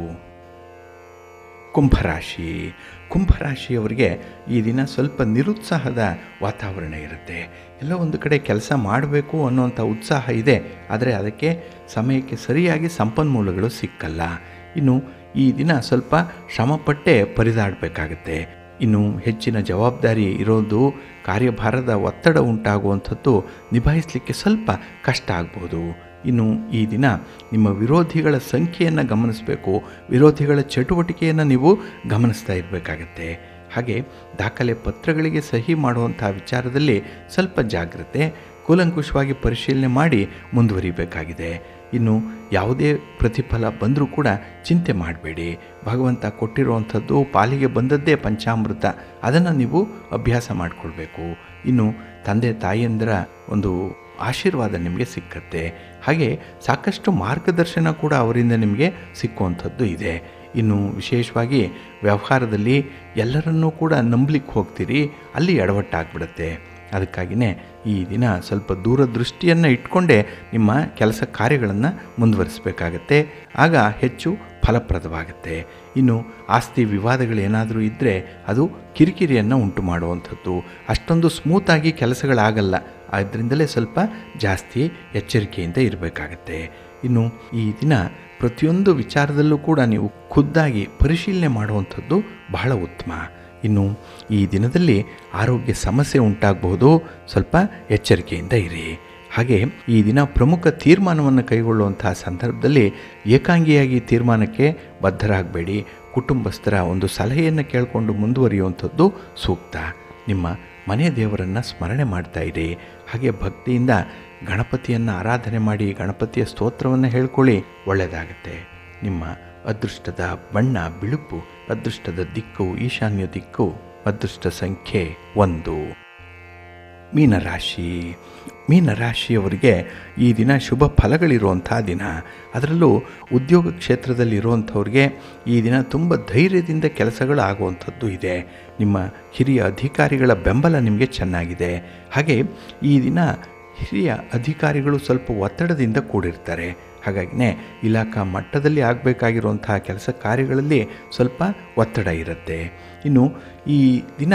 ಕುಂಭರಾಶಿಯವರಿಗೆ ಈ ದಿನ ಸ್ವಲ್ಪ ನಿರುತ್ಸಾಹದ ವಾತಾವರಣ ಇರುತ್ತೆ. ಎಲ್ಲೋ ಒಂದು ಕಡೆ ಕೆಲಸ ಮಾಡಬೇಕು ಅನ್ನೋಂಥ ಉತ್ಸಾಹ ಇದೆ, ಆದರೆ ಅದಕ್ಕೆ ಸಮಯಕ್ಕೆ ಸರಿಯಾಗಿ ಸಂಪನ್ಮೂಲಗಳು ಸಿಕ್ಕಲ್ಲ. ಇನ್ನು ಈ ದಿನ ಸ್ವಲ್ಪ ಶ್ರಮಪಟ್ಟೆ ಪರಿದಾಡಬೇಕಾಗತ್ತೆ. ಇನ್ನು ಹೆಚ್ಚಿನ ಜವಾಬ್ದಾರಿ ಇರೋದು, ಕಾರ್ಯಭಾರದ ಒತ್ತಡ ಉಂಟಾಗುವಂಥದ್ದು ನಿಭಾಯಿಸಲಿಕ್ಕೆ ಸ್ವಲ್ಪ ಕಷ್ಟ ಆಗ್ಬೋದು. ಇನ್ನು ಈ ದಿನ ನಿಮ್ಮ ವಿರೋಧಿಗಳ ಸಂಖ್ಯೆಯನ್ನು ಗಮನಿಸಬೇಕು, ವಿರೋಧಿಗಳ ಚಟುವಟಿಕೆಯನ್ನು ನೀವು ಗಮನಿಸ್ತಾ ಇರಬೇಕಾಗತ್ತೆ. ಹಾಗೆ ದಾಖಲೆ ಪತ್ರಗಳಿಗೆ ಸಹಿ ಮಾಡುವಂಥ ವಿಚಾರದಲ್ಲಿ ಸ್ವಲ್ಪ ಜಾಗ್ರತೆ, ಕೂಲಂಕುಷವಾಗಿ ಪರಿಶೀಲನೆ ಮಾಡಿ ಮುಂದುವರಿಬೇಕಾಗಿದೆ. ಇನ್ನು ಯಾವುದೇ ಪ್ರತಿಫಲ ಬಂದರೂ ಕೂಡ ಚಿಂತೆ ಮಾಡಬೇಡಿ. ಭಗವಂತ ಕೊಟ್ಟಿರುವಂಥದ್ದು ಪಾಲಿಗೆ ಬಂದದ್ದೇ ಪಂಚಾಮೃತ, ಅದನ್ನು ನೀವು ಅಭ್ಯಾಸ ಮಾಡಿಕೊಳ್ಬೇಕು. ಇನ್ನು ತಂದೆ ತಾಯಿಯಂದರ ಒಂದು ಆಶೀರ್ವಾದ ನಿಮಗೆ ಸಿಕ್ಕತ್ತೆ. ಹಾಗೆ ಸಾಕಷ್ಟು ಮಾರ್ಗದರ್ಶನ ಕೂಡ ಅವರಿಂದ ನಿಮಗೆ ಸಿಕ್ಕುವಂಥದ್ದು ಇದೆ. ಇನ್ನು ವಿಶೇಷವಾಗಿ ವ್ಯವಹಾರದಲ್ಲಿ ಎಲ್ಲರನ್ನೂ ಕೂಡ ನಂಬಲಿಕ್ಕೆ ಹೋಗ್ತೀರಿ, ಅಲ್ಲಿ ಎಡವಟ್ಟಾಗ್ಬಿಡುತ್ತೆ. ಅದಕ್ಕಾಗಿಯೇ ಈ ದಿನ ಸ್ವಲ್ಪ ದೂರದೃಷ್ಟಿಯನ್ನು ಇಟ್ಕೊಂಡೇ ನಿಮ್ಮ ಕೆಲಸ ಕಾರ್ಯಗಳನ್ನು ಮುಂದುವರಿಸಬೇಕಾಗತ್ತೆ, ಆಗ ಹೆಚ್ಚು ಫಲಪ್ರದವಾಗುತ್ತೆ. ಇನ್ನು ಆಸ್ತಿ ವಿವಾದಗಳೇನಾದರೂ ಇದ್ದರೆ ಅದು ಕಿರಿಕಿರಿಯನ್ನು ಉಂಟು ಮಾಡುವಂಥದ್ದು, ಅಷ್ಟೊಂದು ಸ್ಮೂತಾಗಿ ಕೆಲಸಗಳಾಗಲ್ಲ. ಅದರಿಂದಲೇ ಸ್ವಲ್ಪ ಜಾಸ್ತಿ ಎಚ್ಚರಿಕೆಯಿಂದ ಇರಬೇಕಾಗತ್ತೆ. ಇನ್ನು ಈ ದಿನ ಪ್ರತಿಯೊಂದು ವಿಚಾರದಲ್ಲೂ ಕೂಡ ನೀವು ಖುದ್ದಾಗಿ ಪರಿಶೀಲನೆ ಮಾಡುವಂಥದ್ದು ಬಹಳ ಉತ್ತಮ. ಇನ್ನು ಈ ದಿನದಲ್ಲಿ ಆರೋಗ್ಯ ಸಮಸ್ಯೆ ಉಂಟಾಗಬಹುದು, ಸ್ವಲ್ಪ ಎಚ್ಚರಿಕೆಯಿಂದ ಇರಿ. ಹಾಗೆ ಈ ದಿನ ಪ್ರಮುಖ ತೀರ್ಮಾನವನ್ನು ಕೈಗೊಳ್ಳುವಂತಹ ಸಂದರ್ಭದಲ್ಲಿ ಏಕಾಂಗಿಯಾಗಿ ತೀರ್ಮಾನಕ್ಕೆ ಬದ್ಧರಾಗಬೇಡಿ. ಕುಟುಂಬಸ್ಥರ ಒಂದು ಸಲಹೆಯನ್ನು ಕೇಳಿಕೊಂಡು ಮುಂದುವರಿಯುವಂಥದ್ದು ಸೂಕ್ತ. ನಿಮ್ಮ ಮನೆಯ ದೇವರನ್ನು ಸ್ಮರಣೆ ಮಾಡ್ತಾ ಇರಿ. ಹಾಗೆ ಭಕ್ತಿಯಿಂದ ಗಣಪತಿಯನ್ನು ಆರಾಧನೆ ಮಾಡಿ ಗಣಪತಿಯ ಸ್ತೋತ್ರವನ್ನು ಹೇಳ್ಕೊಳ್ಳಿ, ಒಳ್ಳೆಯದಾಗತ್ತೆ. ನಿಮ್ಮ ಅದೃಷ್ಟದ ಬಣ್ಣ ಬಿಳುಪು, ಅದೃಷ್ಟದ ದಿಕ್ಕು ಈಶಾನ್ಯ ದಿಕ್ಕು, ಅದೃಷ್ಟ ಸಂಖ್ಯೆ 1. ಮೀನರಾಶಿ. ಮೀನರಾಶಿಯವರಿಗೆ ಈ ದಿನ ಶುಭ ಫಲಗಳಿರುವಂಥ ದಿನ. ಅದರಲ್ಲೂ ಉದ್ಯೋಗ ಕ್ಷೇತ್ರದಲ್ಲಿರುವಂಥವ್ರಿಗೆ ಈ ದಿನ ತುಂಬ ಧೈರ್ಯದಿಂದ ಕೆಲಸಗಳು ಆಗುವಂಥದ್ದು ಇದೆ. ನಿಮ್ಮ ಹಿರಿಯ ಅಧಿಕಾರಿಗಳ ಬೆಂಬಲ ನಿಮಗೆ ಚೆನ್ನಾಗಿದೆ. ಹಾಗೆ ಈ ದಿನ ಹಿರಿಯ ಅಧಿಕಾರಿಗಳು ಸ್ವಲ್ಪ ಒತ್ತಡದಿಂದ ಕೂಡಿರ್ತಾರೆ. ಹಾಗಾಗಿನೇ ಇಲಾಖಾ ಮಟ್ಟದಲ್ಲಿ ಆಗಬೇಕಾಗಿರುವಂತಹ ಕೆಲಸ ಕಾರ್ಯಗಳಲ್ಲಿ ಸ್ವಲ್ಪ ಒತ್ತಡ ಇರುತ್ತೆ. ಇನ್ನು ಈ ದಿನ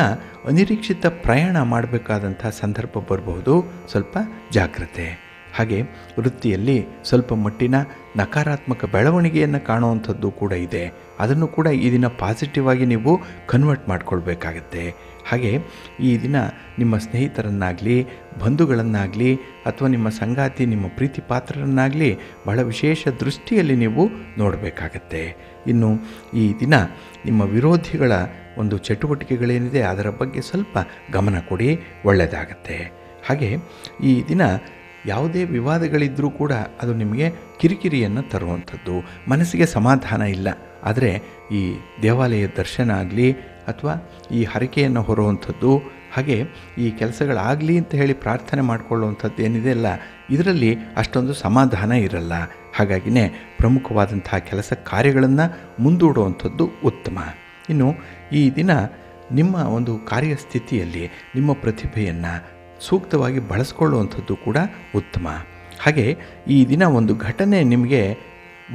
ಅನಿರೀಕ್ಷಿತ ಪ್ರಯಾಣ ಮಾಡಬೇಕಾದಂಥ ಸಂದರ್ಭ ಬರಬಹುದು, ಸ್ವಲ್ಪ ಜಾಗ್ರತೆ. ಹಾಗೆ ವೃತ್ತಿಯಲ್ಲಿ ಸ್ವಲ್ಪ ಮಟ್ಟಿನ ನಕಾರಾತ್ಮಕ ಬೆಳವಣಿಗೆಯನ್ನು ಕಾಣುವಂಥದ್ದು ಕೂಡ ಇದೆ. ಅದನ್ನು ಕೂಡ ಈ ದಿನ ಪಾಸಿಟಿವ್ ಆಗಿ ನೀವು ಕನ್ವರ್ಟ್ ಮಾಡ್ಕೊಳ್ಬೇಕಾಗತ್ತೆ. ಹಾಗೆ ಈ ದಿನ ನಿಮ್ಮ ಸ್ನೇಹಿತರನ್ನಾಗಲಿ ಬಂಧುಗಳನ್ನಾಗಲಿ ಅಥವಾ ನಿಮ್ಮ ಸಂಗಾತಿ ನಿಮ್ಮ ಪ್ರೀತಿ ಪಾತ್ರರನ್ನಾಗಲಿ ಬಹಳ ವಿಶೇಷ ದೃಷ್ಟಿಯಲ್ಲಿ ನೀವು ನೋಡಬೇಕಾಗತ್ತೆ. ಇನ್ನು ಈ ದಿನ ನಿಮ್ಮ ವಿರೋಧಿಗಳ ಒಂದು ಚಟುವಟಿಕೆಗಳೇನಿದೆ ಅದರ ಬಗ್ಗೆ ಸ್ವಲ್ಪ ಗಮನ ಕೊಡಿ, ಒಳ್ಳೆಯದಾಗತ್ತೆ. ಹಾಗೆ ಈ ದಿನ ಯಾವುದೇ ವಿವಾದಗಳಿದ್ದರೂ ಕೂಡ ಅದು ನಿಮಗೆ ಕಿರಿಕಿರಿಯನ್ನು ತರುವಂಥದ್ದು, ಮನಸ್ಸಿಗೆ ಸಮಾಧಾನ ಇಲ್ಲ. ಆದರೆ ಈ ದೇವಾಲಯ ದರ್ಶನ ಆಗಲಿ ಅಥವಾ ಈ ಹರಕೆಯನ್ನು ಹೊರುವಂಥದ್ದು, ಹಾಗೆ ಈ ಕೆಲಸಗಳಾಗಲಿ ಅಂತ ಹೇಳಿ ಪ್ರಾರ್ಥನೆ ಮಾಡಿಕೊಳ್ಳುವಂಥದ್ದು ಏನಿದೆ ಅಲ್ಲ, ಇದರಲ್ಲಿ ಅಷ್ಟೊಂದು ಸಮಾಧಾನ ಇರಲ್ಲ. ಹಾಗಾಗಿನೇ ಪ್ರಮುಖವಾದಂತಹ ಕೆಲಸ ಕಾರ್ಯಗಳನ್ನು ಮುಂದೂಡುವಂಥದ್ದು ಉತ್ತಮ. ಇನ್ನು ಈ ದಿನ ನಿಮ್ಮ ಒಂದು ಕಾರ್ಯಸ್ಥಿತಿಯಲ್ಲಿ ನಿಮ್ಮ ಪ್ರತಿಭೆಯನ್ನು ಸೂಕ್ತವಾಗಿ ಬಳಸ್ಕೊಳ್ಳುವಂಥದ್ದು ಕೂಡ ಉತ್ತಮ. ಹಾಗೆ ಈ ದಿನ ಒಂದು ಘಟನೆ ನಿಮಗೆ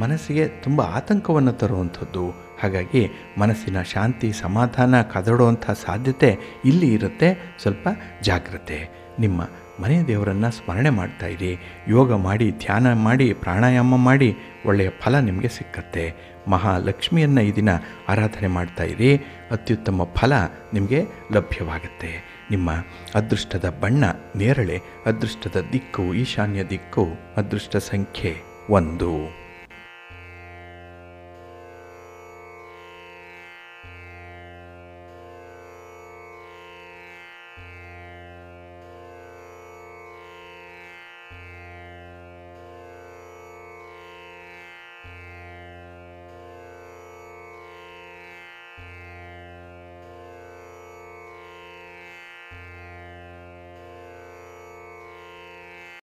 ಮನಸ್ಸಿಗೆ ತುಂಬ ಆತಂಕವನ್ನು ತರುವಂಥದ್ದು. ಹಾಗಾಗಿ ಮನಸ್ಸಿನ ಶಾಂತಿ ಸಮಾಧಾನ ಕದಡುವಂಥ ಸಾಧ್ಯತೆ ಇಲ್ಲಿ ಇರುತ್ತೆ, ಸ್ವಲ್ಪ ಜಾಗ್ರತೆ. ನಿಮ್ಮ ಮನೆಯ ದೇವರನ್ನು ಸ್ಮರಣೆ ಮಾಡ್ತಾ ಇರಿ, ಯೋಗ ಮಾಡಿ ಧ್ಯಾನ ಮಾಡಿ ಪ್ರಾಣಾಯಾಮ ಮಾಡಿ ಒಳ್ಳೆಯ ಫಲ ನಿಮಗೆ ಸಿಕ್ಕತ್ತೆ. ಮಹಾಲಕ್ಷ್ಮಿಯನ್ನು ಈ ದಿನ ಆರಾಧನೆ ಮಾಡ್ತಾ ಇರಿ, ಅತ್ಯುತ್ತಮ ಫಲ ನಿಮಗೆ ಲಭ್ಯವಾಗುತ್ತೆ. ನಿಮ್ಮ ಅದೃಷ್ಟದ ಬಣ್ಣ ನೇರಳೆ, ಅದೃಷ್ಟದ ದಿಕ್ಕು ಈಶಾನ್ಯ ದಿಕ್ಕು, ಅದೃಷ್ಟ ಸಂಖ್ಯೆ 1.